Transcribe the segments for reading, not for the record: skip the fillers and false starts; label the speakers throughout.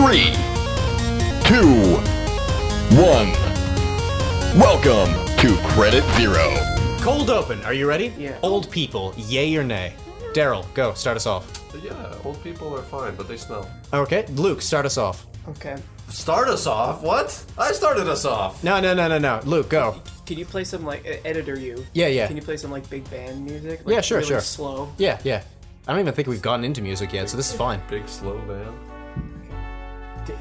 Speaker 1: 3, 2, 1. Welcome to Credit Zero.
Speaker 2: Cold open. Are you ready?
Speaker 3: Yeah.
Speaker 2: Old people, yay or nay? Darel, go. Start us off.
Speaker 4: Yeah, old people are fine, but they smell.
Speaker 2: Okay. Luke, start us off.
Speaker 3: Okay.
Speaker 4: Start us off? What? I started us off.
Speaker 2: No. Luke, go.
Speaker 3: Can you play some editor you?
Speaker 2: Yeah.
Speaker 3: Can you play some big band music?
Speaker 2: Yeah, sure,
Speaker 3: really
Speaker 2: sure.
Speaker 3: Slow.
Speaker 2: Yeah. I don't even think we've gotten into music yet, so this is fine.
Speaker 4: Big slow band.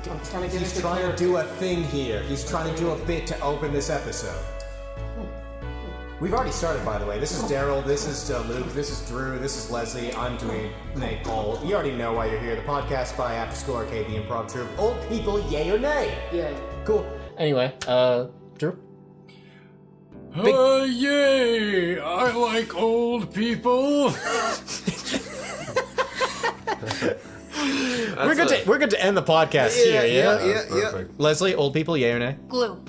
Speaker 3: I'm trying to get
Speaker 5: He's trying to do a thing here. He's trying to do a bit to open this episode. We've already started, by the way. This is Darel, this is Luke, this is Drew, this is Leslie, I'm doing Nate Cole. You already know why you're here. The podcast by After School Arcade, the improv troupe. Old people, yay or nay?
Speaker 3: Yeah.
Speaker 2: Cool. Anyway, Drew?
Speaker 6: Yay! I like old people.
Speaker 2: We're good to end the podcast here, yeah?
Speaker 4: That's perfect.
Speaker 2: Leslie, old people, yay or nay?
Speaker 7: Glue.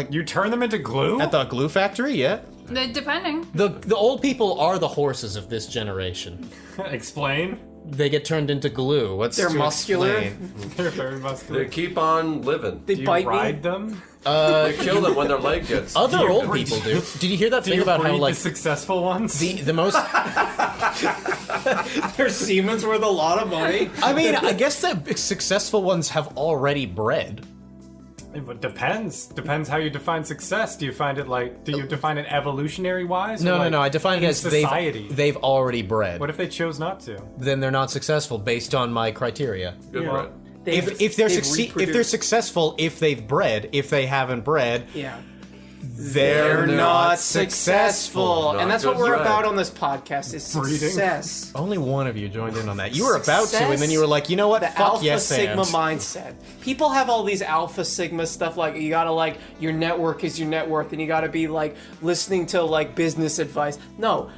Speaker 6: You turn them into glue?
Speaker 2: At the glue factory, yeah?
Speaker 7: Depending.
Speaker 2: The old people are the horses of this generation.
Speaker 6: Explain.
Speaker 2: They get turned into glue. What's
Speaker 3: They're
Speaker 2: to
Speaker 3: muscular.
Speaker 2: explain?
Speaker 6: They're very muscular.
Speaker 4: They keep on living.
Speaker 3: They
Speaker 6: Do you
Speaker 3: bite
Speaker 6: ride
Speaker 3: me.
Speaker 6: them?
Speaker 4: They kill them when their leg gets.
Speaker 2: Other
Speaker 6: you
Speaker 2: old
Speaker 6: breed-
Speaker 2: people do. Did you hear that
Speaker 6: Do
Speaker 2: thing
Speaker 6: you
Speaker 2: about
Speaker 6: breed
Speaker 2: how
Speaker 6: the successful ones?
Speaker 2: the most?
Speaker 3: Their semen's worth a lot of money.
Speaker 2: I mean, I guess the successful ones have already bred.
Speaker 6: It depends. Depends how you define success. Do you find it do you define it evolutionary wise?
Speaker 2: No. I define it
Speaker 6: in
Speaker 2: as
Speaker 6: society.
Speaker 2: they've already bred.
Speaker 6: What if they chose not to?
Speaker 2: Then they're not successful based on my criteria.
Speaker 4: Good
Speaker 6: Yeah.
Speaker 4: right.
Speaker 2: If they're successful, if they've bred, if they haven't bred,
Speaker 3: Yeah.
Speaker 2: they're not successful.
Speaker 4: Not
Speaker 3: And that's what
Speaker 4: good
Speaker 3: we're
Speaker 4: bread.
Speaker 3: about on this podcast is
Speaker 6: Breeding.
Speaker 3: success.
Speaker 2: Only one of you joined in on that. You were about to, and then you were like, you know what?
Speaker 3: The
Speaker 2: Fuck
Speaker 3: alpha
Speaker 2: yes,
Speaker 3: sigma
Speaker 2: and.
Speaker 3: mindset. People have all these alpha sigma stuff you gotta your network is your net worth and you gotta be listening to business advice. No.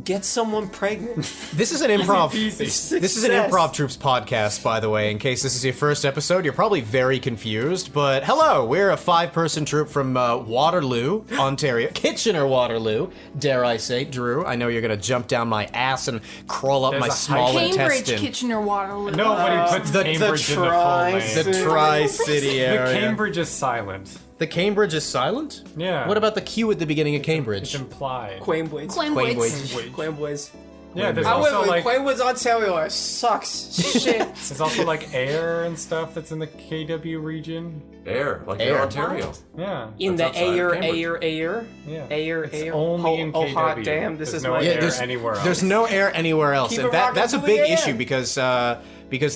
Speaker 3: Get someone pregnant.
Speaker 2: This is an improv.
Speaker 6: Easy.
Speaker 2: This is an improv troops podcast, by the way. In case this is your first episode, you're probably very confused. But hello, we're a 5-person troupe from Waterloo, Ontario, Kitchener-Waterloo. Dare I say, Drew? I know you're gonna jump down my ass and crawl up
Speaker 6: There's
Speaker 2: my
Speaker 6: a
Speaker 2: small
Speaker 7: Cambridge,
Speaker 2: intestine.
Speaker 7: Kitchener-Waterloo.
Speaker 6: Nobody puts Cambridge in the full name.
Speaker 2: The Tri-City
Speaker 6: The
Speaker 2: area.
Speaker 6: Cambridge is silent.
Speaker 2: The Cambridge is silent?
Speaker 6: Yeah.
Speaker 2: What about the Q at the beginning of
Speaker 6: It's
Speaker 2: Cambridge?
Speaker 6: implied.
Speaker 3: Quainwoods.
Speaker 7: Quainwoods.
Speaker 3: Quainwoods.
Speaker 6: Yeah, there's
Speaker 3: I
Speaker 6: also
Speaker 3: went with Quainwoods, Ontario. It sucks. Shit.
Speaker 6: there's also air and stuff that's in the KW region.
Speaker 4: Air, like
Speaker 2: Air.
Speaker 4: in Ontario.
Speaker 6: Yeah.
Speaker 3: In
Speaker 4: That's
Speaker 3: the
Speaker 4: outside of
Speaker 3: air.
Speaker 6: Yeah.
Speaker 3: Air.
Speaker 6: It's only in KW.
Speaker 3: Oh, hot damn. This
Speaker 6: There's
Speaker 3: is
Speaker 6: no
Speaker 3: my
Speaker 6: air
Speaker 2: there's
Speaker 6: anywhere else.
Speaker 2: There's no air anywhere else,
Speaker 3: Keep
Speaker 2: and
Speaker 3: it rocking
Speaker 2: that's a
Speaker 3: till
Speaker 2: big
Speaker 3: the
Speaker 2: issue
Speaker 3: end.
Speaker 2: because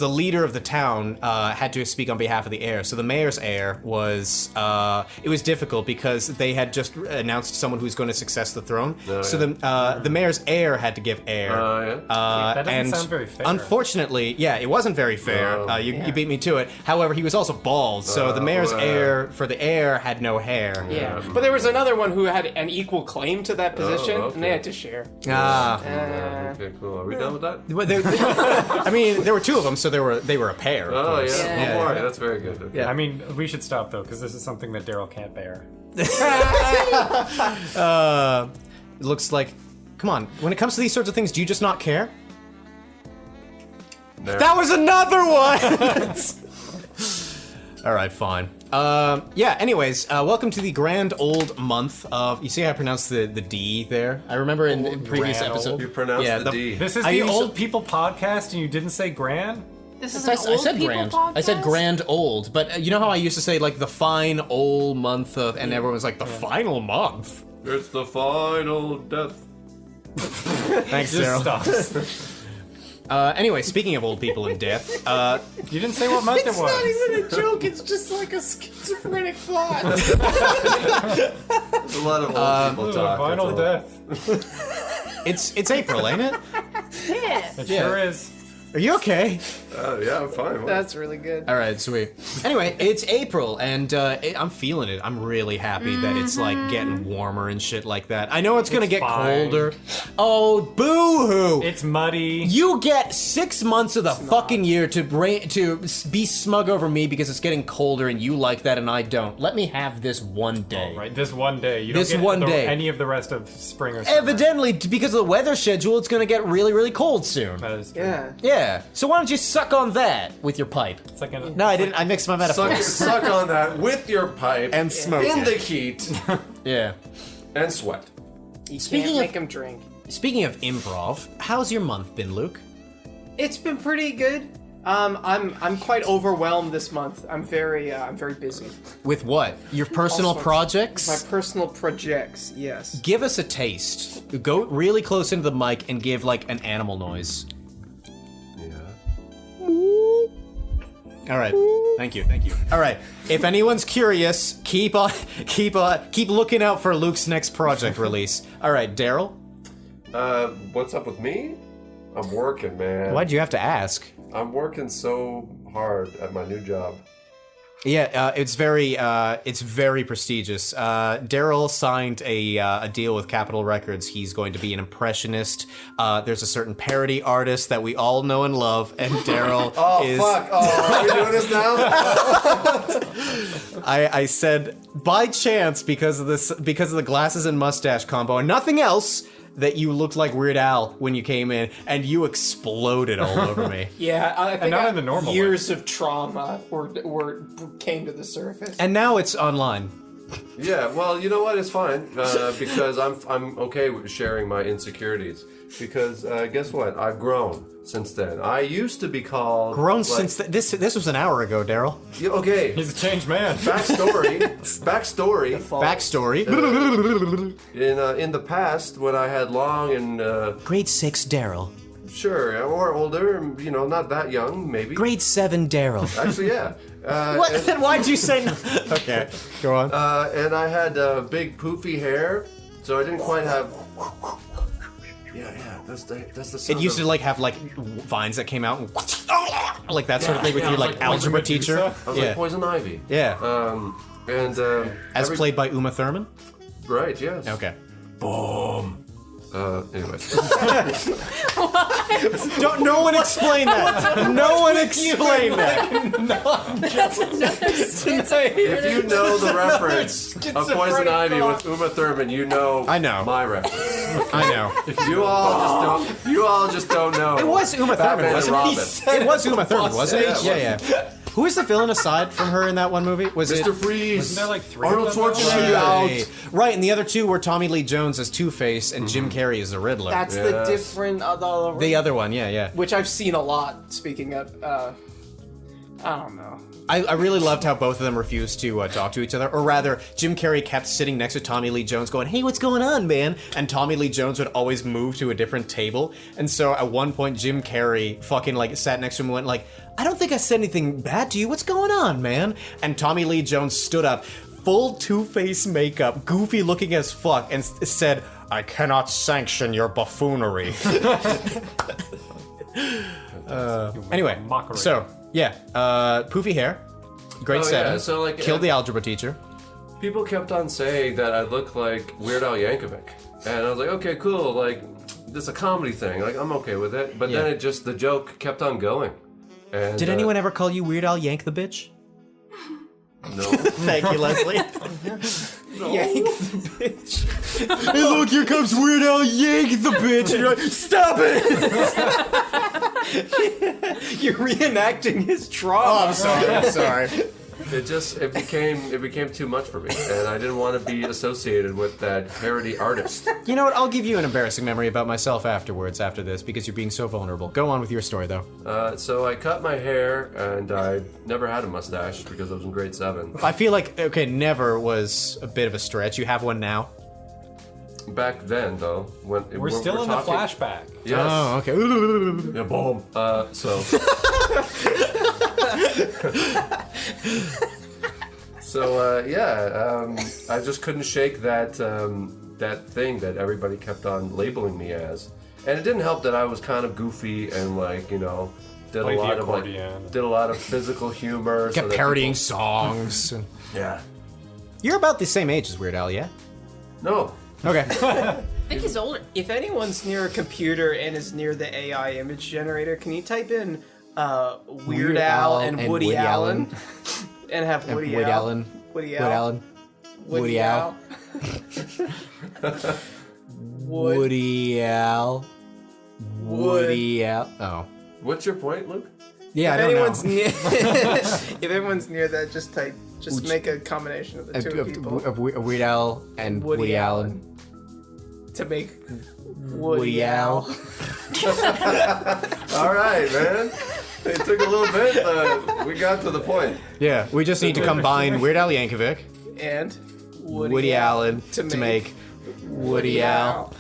Speaker 2: the leader of the town had to speak on behalf of the heir. So the mayor's heir was it was difficult because they had just announced someone who's going to success the throne. So the mayor's heir had to give heir.
Speaker 4: Yeah.
Speaker 6: That doesn't
Speaker 2: and
Speaker 6: sound very fair.
Speaker 2: unfortunately, yeah, it wasn't very fair.
Speaker 4: No.
Speaker 2: You beat me to it. However, he was also bald, so the mayor's heir for the heir had no hair.
Speaker 3: Yeah. But there was another one who had an equal claim to that position, and they
Speaker 4: okay.
Speaker 3: had to share.
Speaker 2: Ah.
Speaker 4: Okay, cool. Are we done with that?
Speaker 2: But I mean, there were two of them, so they were a pair. Of
Speaker 4: Oh,
Speaker 2: course.
Speaker 4: yeah.
Speaker 3: Yeah.
Speaker 4: One more. That's very good. Okay.
Speaker 6: I mean, we should stop though, because this is something that Darel can't bear.
Speaker 2: It looks like. Come on. When it comes to these sorts of things, do you just not care?
Speaker 4: There.
Speaker 2: That was another one. All right, fine. Yeah. Anyways, welcome to the grand old month of. You see how I pronounced the D there? I remember in previous
Speaker 6: grand
Speaker 2: episode.
Speaker 4: You pronounced the D.
Speaker 6: This is
Speaker 2: I
Speaker 6: the
Speaker 2: used
Speaker 6: old
Speaker 2: to-
Speaker 6: people podcast, and you didn't say grand?
Speaker 7: This is
Speaker 2: I
Speaker 7: an old
Speaker 2: said
Speaker 7: people
Speaker 2: grand.
Speaker 7: podcast?
Speaker 2: I said grand old, but you know how I used to say the fine old month of, and everyone was like the final month.
Speaker 4: It's the final death.
Speaker 2: Thanks,
Speaker 6: Just
Speaker 2: Daryl.
Speaker 6: stop.
Speaker 2: Anyway, speaking of old people and death,
Speaker 6: You didn't say what month it was.
Speaker 3: even a joke, it's just like a schizophrenic thought.
Speaker 4: There's a lot of old people talk.
Speaker 6: Final
Speaker 4: that's all.
Speaker 6: death.
Speaker 2: it's April, ain't it?
Speaker 7: Yeah.
Speaker 6: It
Speaker 2: Yeah.
Speaker 6: sure is.
Speaker 2: Are you okay?
Speaker 4: Yeah, I'm fine.
Speaker 3: That's really good.
Speaker 2: All right, sweet. Anyway, it's April, and I'm feeling it. I'm really happy that it's getting warmer and shit like that. I know it's gonna get
Speaker 6: fine.
Speaker 2: colder. Oh, boo-hoo!
Speaker 6: It's muddy.
Speaker 2: You get 6 months of the fucking year to be smug over me because it's getting colder and you like that and I don't. Let me have this one day.
Speaker 6: Right, this one day. You
Speaker 2: This
Speaker 6: don't get
Speaker 2: one day.
Speaker 6: any of the rest of spring or summer.
Speaker 2: Evidently, because of the weather schedule, it's gonna get really, really cold soon.
Speaker 6: That is true.
Speaker 3: Yeah.
Speaker 2: Yeah. So why don't you suck suck on that with your pipe.
Speaker 6: It's like a,
Speaker 2: No, I didn't. I mixed my metaphors.
Speaker 4: Suck on that with your pipe
Speaker 2: And smoke
Speaker 4: in
Speaker 2: it.
Speaker 4: the heat
Speaker 2: Yeah.
Speaker 4: and sweat.
Speaker 3: You
Speaker 2: Speaking
Speaker 3: can't
Speaker 2: of-
Speaker 3: make him drink.
Speaker 2: Speaking of improv, how's your month been, Luke?
Speaker 3: It's been pretty good. I'm quite overwhelmed this month. I'm very busy.
Speaker 2: With what? Your personal
Speaker 3: sorts.
Speaker 2: projects?
Speaker 3: My personal projects, yes.
Speaker 2: Give us a taste. Go really close into the mic and give like an animal noise.
Speaker 4: Yeah.
Speaker 2: All right. Thank you. All right. If anyone's curious, keep looking out for Luke's next project release. All right, Darel.
Speaker 4: What's up with me? I'm working, man.
Speaker 2: Why'd you have to ask?
Speaker 4: I'm working so hard at my new job.
Speaker 2: Yeah, it's very prestigious. Darel signed a deal with Capitol Records. He's going to be an impressionist. There's a certain parody artist that we all know and love, and Darel is.
Speaker 4: Fuck! Oh, are we doing this now?
Speaker 2: I said by chance because of the glasses and mustache combo and nothing else that you looked like Weird Al when you came in, and you exploded all over me.
Speaker 3: Yeah, I think
Speaker 6: not in the normal
Speaker 3: years of trauma came to the surface.
Speaker 2: And now it's online.
Speaker 4: Yeah. Well, you know what? It's fine because I'm okay with sharing my insecurities. Because guess what? I've grown since then. I used to be called
Speaker 2: Grown
Speaker 4: like,
Speaker 2: since this was an hour ago, Darel.
Speaker 4: Yeah, okay.
Speaker 6: he's a changed man.
Speaker 4: Backstory.
Speaker 2: Backstory.
Speaker 4: In the past, when I had long and
Speaker 2: Grade 6 Darel.
Speaker 4: sure or older, not that young, maybe.
Speaker 2: Grade 7 Darel.
Speaker 4: Actually, yeah.
Speaker 2: What? Then why'd you say no? Okay, go on.
Speaker 4: And I had big poofy hair, so I didn't quite have. Yeah, that's the sound.
Speaker 2: It used
Speaker 4: of-
Speaker 2: to like have like vines that came out and like that sort of thing with
Speaker 6: Yeah,
Speaker 2: your
Speaker 6: it was
Speaker 2: like
Speaker 6: like
Speaker 2: algebra
Speaker 6: Poison
Speaker 2: teacher.
Speaker 6: Medusa.
Speaker 4: I was
Speaker 2: Yeah,
Speaker 4: like Poison Ivy.
Speaker 2: yeah.
Speaker 4: And
Speaker 2: As played by Uma Thurman.
Speaker 4: right, yes.
Speaker 2: Okay.
Speaker 4: Anyways.
Speaker 2: Don't. No one explain that. No one explain that.
Speaker 4: If you know the reference of Poison Ivy with Uma Thurman, you know.
Speaker 2: I know.
Speaker 4: My reference.
Speaker 2: I know.
Speaker 4: You all just don't know.
Speaker 2: It was Uma Thurman,
Speaker 4: Batman
Speaker 2: wasn't
Speaker 4: and
Speaker 2: it?
Speaker 4: Robin.
Speaker 2: It was Uma Thurman, wasn't it?
Speaker 4: Yeah,
Speaker 2: Yeah. Who was the villain aside from her in that one movie? Was
Speaker 4: Mr.
Speaker 2: it?
Speaker 4: Freeze.
Speaker 6: Wasn't there like 3
Speaker 4: Arnold
Speaker 6: of them?
Speaker 4: Schwarzenegger.
Speaker 2: Right, and the other two were Tommy Lee Jones as Two-Face and Jim Carrey as the Riddler.
Speaker 3: That's the
Speaker 4: Yes.
Speaker 3: different other
Speaker 2: the other one, yeah.
Speaker 3: which I've seen a lot. Speaking of, I don't know.
Speaker 2: I really loved how both of them refused to talk to each other. Or rather, Jim Carrey kept sitting next to Tommy Lee Jones going, "Hey, what's going on, man?" And Tommy Lee Jones would always move to a different table. And so at one point, Jim Carrey fucking like sat next to him and went like, "I don't think I said anything bad to you. What's going on, man?" And Tommy Lee Jones stood up, full Two-Face makeup, goofy looking as fuck, and said, "I cannot sanction your buffoonery." Anyway,
Speaker 6: Mockery.
Speaker 2: so yeah, poofy hair, grade
Speaker 4: Oh,
Speaker 2: 7,
Speaker 4: yeah, so, like,
Speaker 2: killed the algebra teacher.
Speaker 4: People kept on saying that I look like Weird Al Yankovic. And I was like, okay, cool, like, this is a comedy thing, like, I'm okay with it. But
Speaker 2: Yeah.
Speaker 4: then the joke kept on going. And,
Speaker 2: Did anyone ever call you Weird Al Yank the bitch?
Speaker 4: No.
Speaker 2: Thank you, Leslie.
Speaker 3: Yank the bitch.
Speaker 2: Hey, look, here comes Weird Al Yank the bitch. And you're like, stop it!
Speaker 3: You're reenacting his trauma.
Speaker 2: Oh, I'm sorry.
Speaker 4: It became too much for me. And I didn't want to be associated with that parody artist.
Speaker 2: You know what? I'll give you an embarrassing memory about myself afterwards, after this, because you're being so vulnerable. Go on with your story, though.
Speaker 4: So I cut my hair, and I never had a mustache because I was in grade 7.
Speaker 2: I feel like, okay, never was a bit of a stretch. You have one now?
Speaker 4: Back then, though, when
Speaker 6: We're still in the flashback.
Speaker 4: Yes.
Speaker 2: Oh, okay.
Speaker 4: Yeah, boom. So. I just couldn't shake that thing that everybody kept on labeling me as, and it didn't help that I was kind of goofy and did a
Speaker 6: Played the
Speaker 4: lot
Speaker 6: accordion.
Speaker 4: did a lot of physical humor.
Speaker 2: Kept
Speaker 4: that
Speaker 2: parodying songs.
Speaker 4: Yeah.
Speaker 2: You're about the same age as Weird Al, yeah?
Speaker 4: No.
Speaker 2: Okay.
Speaker 7: I think he's older.
Speaker 3: If anyone's near a computer and is near the AI image generator, can you type in Weird Al and Woody Allen and have Woody Allen? Woody Allen.
Speaker 2: Woody Al. Woody Al. Woody Al. Oh.
Speaker 4: What's your point, Luke?
Speaker 2: Yeah,
Speaker 3: If
Speaker 2: I don't
Speaker 3: anyone's
Speaker 2: know.
Speaker 3: near, if anyone's near that, just make a combination of the two people
Speaker 2: Of Weird Al and Woody Allen.
Speaker 3: to make
Speaker 2: Woody Al.
Speaker 4: All right, man. It took a little bit, but we got to the point.
Speaker 2: Yeah, we just need to combine Weird Al Yankovic,
Speaker 3: and
Speaker 2: Woody Allen to make Woody Al.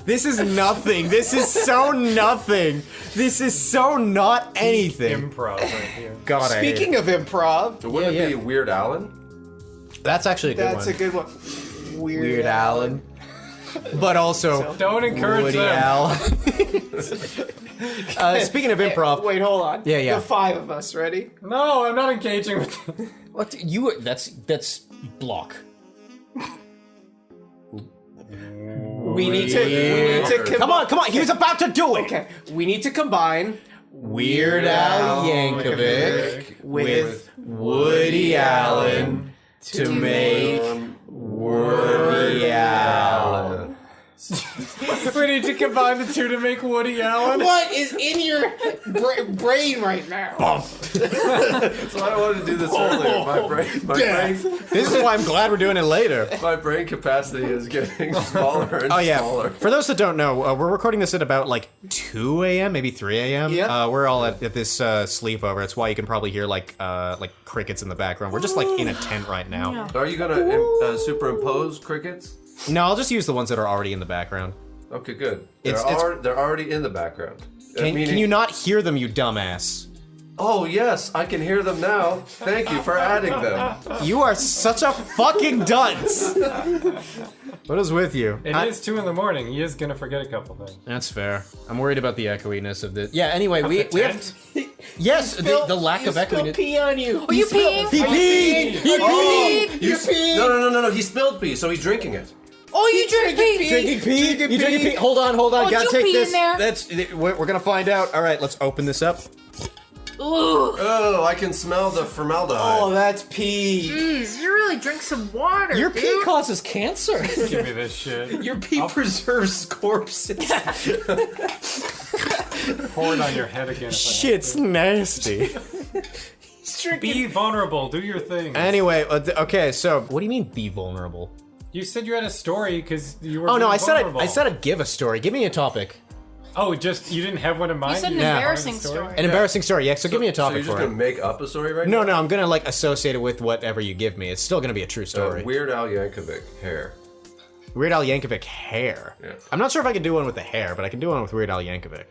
Speaker 2: This is nothing. This is so nothing. This is so not anything.
Speaker 6: Improv right here.
Speaker 2: God, I hate
Speaker 3: Speaking of improv,
Speaker 4: So wouldn't
Speaker 2: Yeah,
Speaker 4: it be Weird Allen?
Speaker 2: it. That's actually a good
Speaker 3: that's
Speaker 2: one.
Speaker 3: a good one.
Speaker 2: Weird Allen. But also
Speaker 6: Don't encourage
Speaker 2: Woody
Speaker 6: them.
Speaker 2: Al. Speaking of improv,
Speaker 3: Wait, hold on.
Speaker 2: Yeah.
Speaker 3: The five of us, ready?
Speaker 6: No, I'm not engaging with them.
Speaker 2: what you? That's block.
Speaker 3: We need to
Speaker 2: Come on! He was about to do it.
Speaker 3: Okay, we need to combine
Speaker 2: Weird Al Yankovic with Woody Allen to make Woody Allen.
Speaker 6: We need to combine the two to make Woody Allen.
Speaker 3: What is in your brain right now?
Speaker 4: So I wanted to do this earlier. My brain,
Speaker 2: This is why I'm glad we're doing it later.
Speaker 4: my brain capacity is getting smaller and
Speaker 2: Oh yeah.
Speaker 4: smaller.
Speaker 2: For those that don't know, we're recording this at about like 2 a.m., maybe 3 a.m.
Speaker 3: Yeah.
Speaker 2: We're all at this sleepover. It's why you can probably hear like crickets in the background. We're just like in a tent right now.
Speaker 4: Are you gonna superimpose crickets?
Speaker 2: No, I'll just use the ones that are already in the background.
Speaker 4: Okay, good.
Speaker 2: It's-
Speaker 4: They're already in the background.
Speaker 2: Can you not hear them, you dumbass?
Speaker 4: Oh yes, I can hear them now. Thank you for adding them.
Speaker 2: You are such a fucking dunce. What is with you?
Speaker 6: It is 2 a.m. He is gonna forget a couple things.
Speaker 2: That's fair. I'm worried about the echoiness of this. Yeah. Anyway, we have
Speaker 6: tent?
Speaker 2: yes the lack of echoiness.
Speaker 3: Pee on you.
Speaker 7: Are you peeing?
Speaker 2: He peed. He peed.
Speaker 4: You no. He spilled pee, so he's drinking it.
Speaker 7: Oh, you drink pee.
Speaker 2: Drinking pee. You drinking pee. Hold on.
Speaker 7: Oh,
Speaker 2: Gotta
Speaker 7: you
Speaker 2: take
Speaker 7: pee in
Speaker 2: this.
Speaker 7: there.
Speaker 2: We're gonna find out. All right, let's open this up.
Speaker 7: Ooh.
Speaker 4: Oh, I can smell the formaldehyde.
Speaker 3: Oh, that's pee.
Speaker 7: Jeez, you really drink some water.
Speaker 2: Your
Speaker 7: dude.
Speaker 2: pee causes cancer.
Speaker 6: Give me this shit.
Speaker 3: Your pee preserves corpses.
Speaker 6: Pour it on your head again.
Speaker 2: Shit's nasty.
Speaker 6: Be vulnerable. Do your thing.
Speaker 2: Anyway, okay. So, what do you mean be vulnerable?
Speaker 6: You said you had a story because you were.
Speaker 2: Oh no,
Speaker 6: being
Speaker 2: I
Speaker 6: vulnerable.
Speaker 2: said I'd give a story. Give me a topic.
Speaker 6: Oh, just you didn't have one in mind.
Speaker 7: You said an
Speaker 2: Yeah.
Speaker 7: embarrassing story.
Speaker 2: An embarrassing story. Yeah. So give me a
Speaker 4: So
Speaker 2: topic
Speaker 4: you're just
Speaker 2: for
Speaker 4: gonna
Speaker 2: it.
Speaker 4: make up a story right now?
Speaker 2: No, I'm gonna like associate it with whatever you give me. It's still gonna be a true story.
Speaker 4: Weird Al Yankovic hair.
Speaker 2: Weird Al Yankovic hair.
Speaker 4: Yeah.
Speaker 2: I'm not sure if I can do one with the hair, but I can do one with Weird Al Yankovic.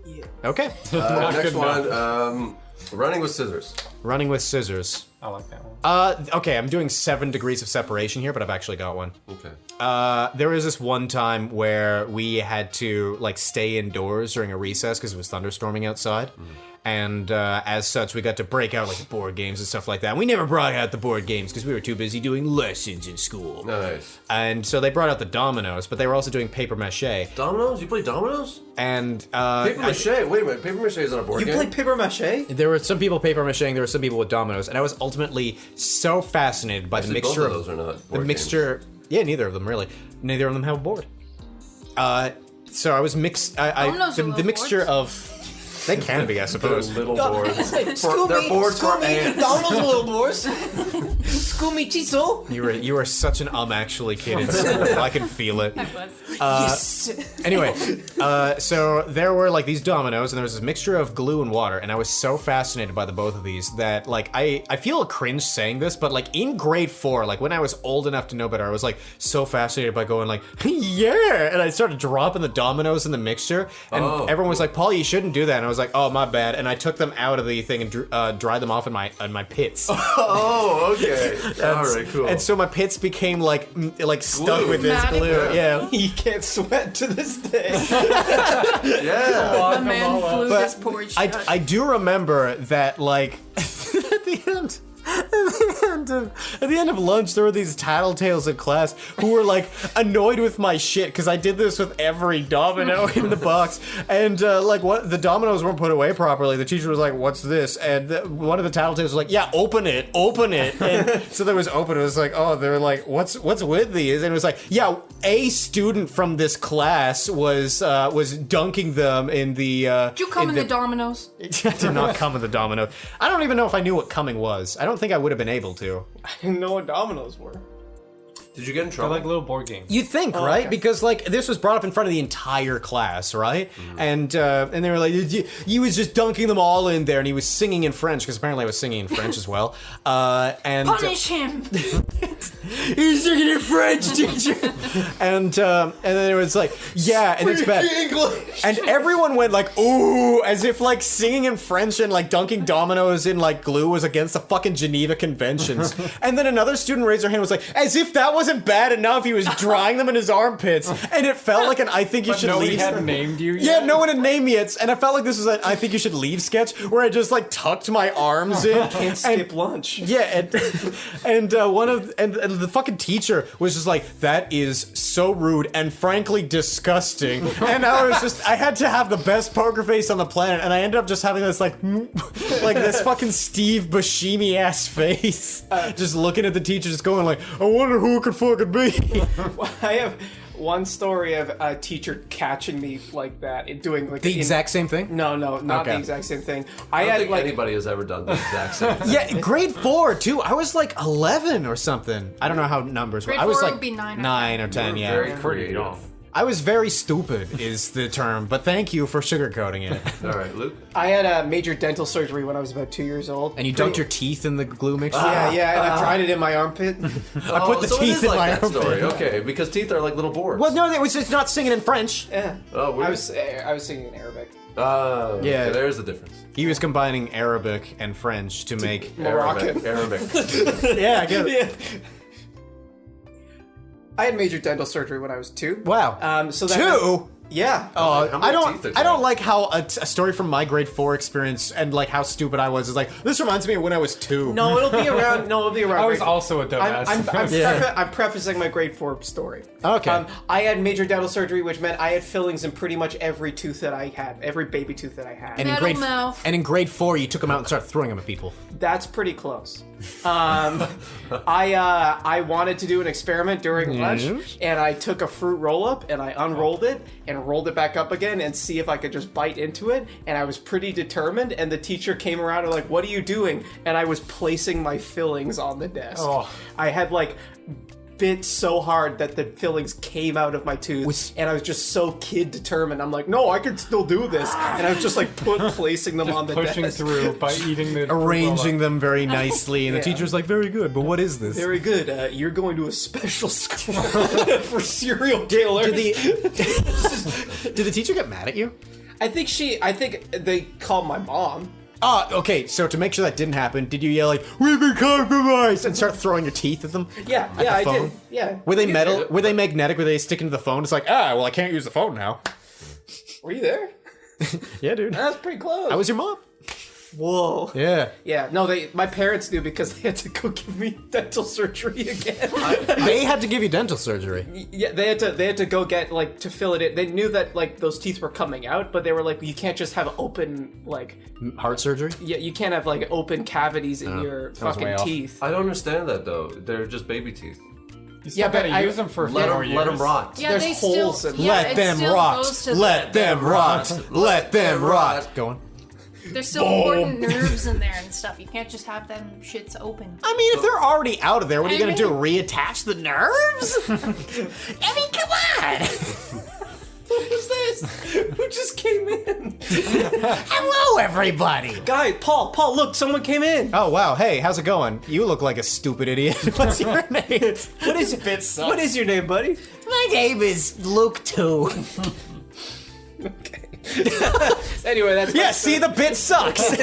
Speaker 3: Yeah.
Speaker 2: Okay.
Speaker 4: Next
Speaker 6: good
Speaker 4: one, running with scissors.
Speaker 2: Running with scissors.
Speaker 6: I like that one.
Speaker 2: Okay, I'm doing 7 degrees of separation here, but I've actually got one.
Speaker 4: Okay.
Speaker 2: There was this one time where we had to like stay indoors during a recess because it was thunderstorming outside. And as such, we got to break out like board games and stuff like that. We never brought out the board games because we were too busy doing lessons in school.
Speaker 4: Nice.
Speaker 2: And so they brought out the dominoes, but they were also doing paper mache.
Speaker 4: Dominoes? You play dominoes?
Speaker 2: And
Speaker 4: Paper mache? Wait a minute. Paper mache is not a board
Speaker 3: You
Speaker 4: game.
Speaker 3: play paper mache?
Speaker 2: there were some people paper macheing, there were some people with dominoes, and I was ultimately so fascinated by
Speaker 4: Actually,
Speaker 2: the mixture
Speaker 4: both of those are not
Speaker 2: the
Speaker 4: board
Speaker 2: mixture. Yeah, neither of them really. Neither of them have a board. So I was mixed.
Speaker 7: Dominoes are
Speaker 2: The
Speaker 7: little
Speaker 2: mixture
Speaker 7: boards.
Speaker 2: of. They can be, I
Speaker 4: They're
Speaker 2: suppose.
Speaker 4: little boards.
Speaker 3: School
Speaker 4: They're
Speaker 3: me,
Speaker 4: boards
Speaker 3: school
Speaker 4: for
Speaker 3: me,
Speaker 4: ants.
Speaker 3: Donald's little boys. School me, Chisel.
Speaker 2: You were such an actually kid in school. I can feel it.
Speaker 7: I was.
Speaker 3: Yes.
Speaker 2: Anyway, so there were like these dominoes, and there was this mixture of glue and water, and I was so fascinated by the both of these that like I feel a cringe saying this, but like in grade 4, like when I was old enough to know better, I was like so fascinated by going like yeah, and I started dropping the dominoes in the mixture, and everyone was like, Paul, you shouldn't do that, and I was like, oh my bad, and I took them out of the thing and dried them off in my pits.
Speaker 4: Oh, okay. All right, cool.
Speaker 2: And so my pits became like stuck
Speaker 4: Glue.
Speaker 2: with this
Speaker 7: Matted.
Speaker 2: glue. Yeah.
Speaker 3: He can't sweat to this day.
Speaker 4: yeah.
Speaker 7: The man blew
Speaker 2: But
Speaker 7: this porch shut.
Speaker 2: I do remember that, like, at the end, end of lunch, there were these tattletales in class who were like annoyed with my shit because I did this with every domino in the box, and like what the dominoes weren't put away properly. The teacher was like, "What's this?" And one of the tattletales was like, "Yeah, open it." And so there was open. It was like, oh, they were like, "What's with these?" And it was like, yeah, a student from this class was dunking them in the.
Speaker 7: Did you come in the dominoes?
Speaker 2: I did not come in the domino. I don't even know if I knew what coming was. I don't think I would have been able to.
Speaker 3: I didn't know what dominoes were.
Speaker 4: Did you get in
Speaker 6: They're
Speaker 4: trouble?
Speaker 6: like little board games.
Speaker 2: You'd think, right?
Speaker 3: okay.
Speaker 2: Because like this was brought up in front of the entire class, right? And they were like, he was just dunking them all in there, and he was singing in French because apparently I was singing in French as well. And
Speaker 7: Punish him.
Speaker 2: he's singing in French, teacher. And then it was like, yeah, and it's bad. And everyone went like, ooh, as if like singing in French and like dunking dominoes in like glue was against the fucking Geneva Conventions. And then another student raised their hand and was like, as if that wasn't bad enough, he was drying them in his armpits. And it felt like an I think you
Speaker 6: But
Speaker 2: should
Speaker 6: nobody
Speaker 2: leave.
Speaker 6: had named you
Speaker 2: Yeah,
Speaker 6: yet?
Speaker 2: no one had named me yet. And I felt like this was an I think you should leave sketch where I just like tucked my arms in.
Speaker 3: Can't skip lunch.
Speaker 2: Yeah, and the fucking teacher was just like, that is so rude and frankly disgusting. And I had to have the best poker face on the planet, and I ended up just having this like this fucking Steve Buscemi ass face, just looking at the teacher, just going like, I wonder who it could fucking be.
Speaker 3: I have one story of a teacher catching me like that and doing like
Speaker 2: The exact same thing?
Speaker 3: No, not
Speaker 2: Okay.
Speaker 3: the exact same thing.
Speaker 4: I don't
Speaker 3: had
Speaker 4: think
Speaker 3: like
Speaker 4: anybody has ever done the exact same thing.
Speaker 2: Yeah, grade 4 too. I was like 11 or something. I don't know how numbers work.
Speaker 7: Grade
Speaker 2: I was
Speaker 7: 4
Speaker 2: like
Speaker 7: would be 9 or
Speaker 2: 9 or 10. Yeah,
Speaker 4: Very creative.
Speaker 2: I was very stupid is the term, but thank you for sugarcoating it.
Speaker 4: All right, Luke.
Speaker 3: I had a major dental surgery when I was about 2 years old.
Speaker 2: And you dunked your teeth in the glue mixture?
Speaker 3: Yeah, and I dried it in my armpit.
Speaker 2: I put the
Speaker 4: so it
Speaker 2: teeth
Speaker 4: is
Speaker 2: in
Speaker 4: like
Speaker 2: my
Speaker 4: that
Speaker 2: armpit.
Speaker 4: story. Okay, because teeth are like little boards.
Speaker 2: Well, no, it's not singing in French.
Speaker 3: Yeah.
Speaker 4: Oh, weird.
Speaker 3: I was singing in Arabic.
Speaker 2: Yeah.
Speaker 4: Okay, there's the difference.
Speaker 2: He was combining Arabic and French to make...
Speaker 3: Moroccan.
Speaker 4: Arabic.
Speaker 2: Yeah, I get it.
Speaker 3: Yeah. I had major dental surgery when I was 2.
Speaker 2: Wow.
Speaker 3: So that
Speaker 2: 2?
Speaker 3: Yeah.
Speaker 4: How many
Speaker 2: I
Speaker 4: teeth are
Speaker 2: don't
Speaker 4: there?
Speaker 2: like how a story from my grade 4 experience and like how stupid I was is like, this reminds me of when I was 2.
Speaker 3: No, it'll be around.
Speaker 6: I was
Speaker 3: grade-
Speaker 6: also a dumbass.
Speaker 3: I'm prefacing my grade 4 story.
Speaker 2: Okay.
Speaker 3: I had major dental surgery, which meant I had fillings in pretty much every tooth that I had, every baby tooth that I had.
Speaker 7: Metal mouth.
Speaker 2: And in grade 4, you took them out and started throwing them at people.
Speaker 3: That's pretty close. I wanted to do an experiment during lunch, and I took a fruit roll-up and I unrolled it and rolled it back up again and see if I could just bite into it. And I was pretty determined. And the teacher came around and like, "What are you doing?" And I was placing my fillings on the desk.
Speaker 6: Oh.
Speaker 3: I had like bit so hard that the fillings came out of my tooth, and I was just so kid determined. I'm like, no, I can still do this, and I was just like placing them on the
Speaker 6: pushing
Speaker 3: desk.
Speaker 6: through by eating the
Speaker 2: Arranging them very nicely, and the teacher's like, very good, but what is this?
Speaker 3: Very good. You're going to a special school for serial killers.
Speaker 2: Did the teacher get mad at you?
Speaker 3: I think they called my mom.
Speaker 2: Okay, so to make sure that didn't happen, did you yell like, we've been compromised, and start throwing your teeth at them?
Speaker 3: Yeah,
Speaker 2: At
Speaker 3: yeah,
Speaker 2: the
Speaker 3: I
Speaker 2: phone?
Speaker 3: did. Yeah.
Speaker 2: Were they metal? Were they magnetic? Were they sticking to the phone? It's like, well, I can't use the phone now.
Speaker 3: Were you there?
Speaker 2: Yeah, dude.
Speaker 3: That was pretty close.
Speaker 2: I was your mom.
Speaker 3: Whoa.
Speaker 2: Yeah.
Speaker 3: Yeah, no, my parents knew because they had to go give me dental surgery again.
Speaker 2: They had to give you dental surgery.
Speaker 3: Yeah, they had to go get like to fill it in. They knew that like those teeth were coming out, but they were like, you can't just have open like
Speaker 2: Heart surgery?
Speaker 3: yeah, you can't have like open cavities in your
Speaker 2: was
Speaker 3: fucking
Speaker 2: way off.
Speaker 3: teeth.
Speaker 4: I don't understand that though. They're just baby teeth.
Speaker 6: You still
Speaker 3: but
Speaker 6: gotta use them for
Speaker 4: Let
Speaker 6: 4 years.
Speaker 4: them rot.
Speaker 7: Yeah,
Speaker 3: There's
Speaker 7: they
Speaker 3: holes
Speaker 7: still.
Speaker 3: in-
Speaker 7: Yeah,
Speaker 2: Let
Speaker 7: it
Speaker 2: them
Speaker 7: still
Speaker 2: rot.
Speaker 7: goes to
Speaker 2: Let them rot. Let them rot. Go on.
Speaker 7: There's still important nerves in there and stuff. You can't just have them shits open.
Speaker 2: I mean, if they're already out of there, what are you gonna do? Reattach the nerves? I mean, come on!
Speaker 3: What was this? Who just came in?
Speaker 2: Hello, everybody!
Speaker 3: Guy, Paul, look, someone came in.
Speaker 2: Oh, wow. Hey, how's it going? You look like a stupid idiot. What's your name?
Speaker 3: What is your name, buddy?
Speaker 2: My name is Luke 2.
Speaker 3: Okay. Anyway, that's
Speaker 2: Yeah, see, the bit sucks.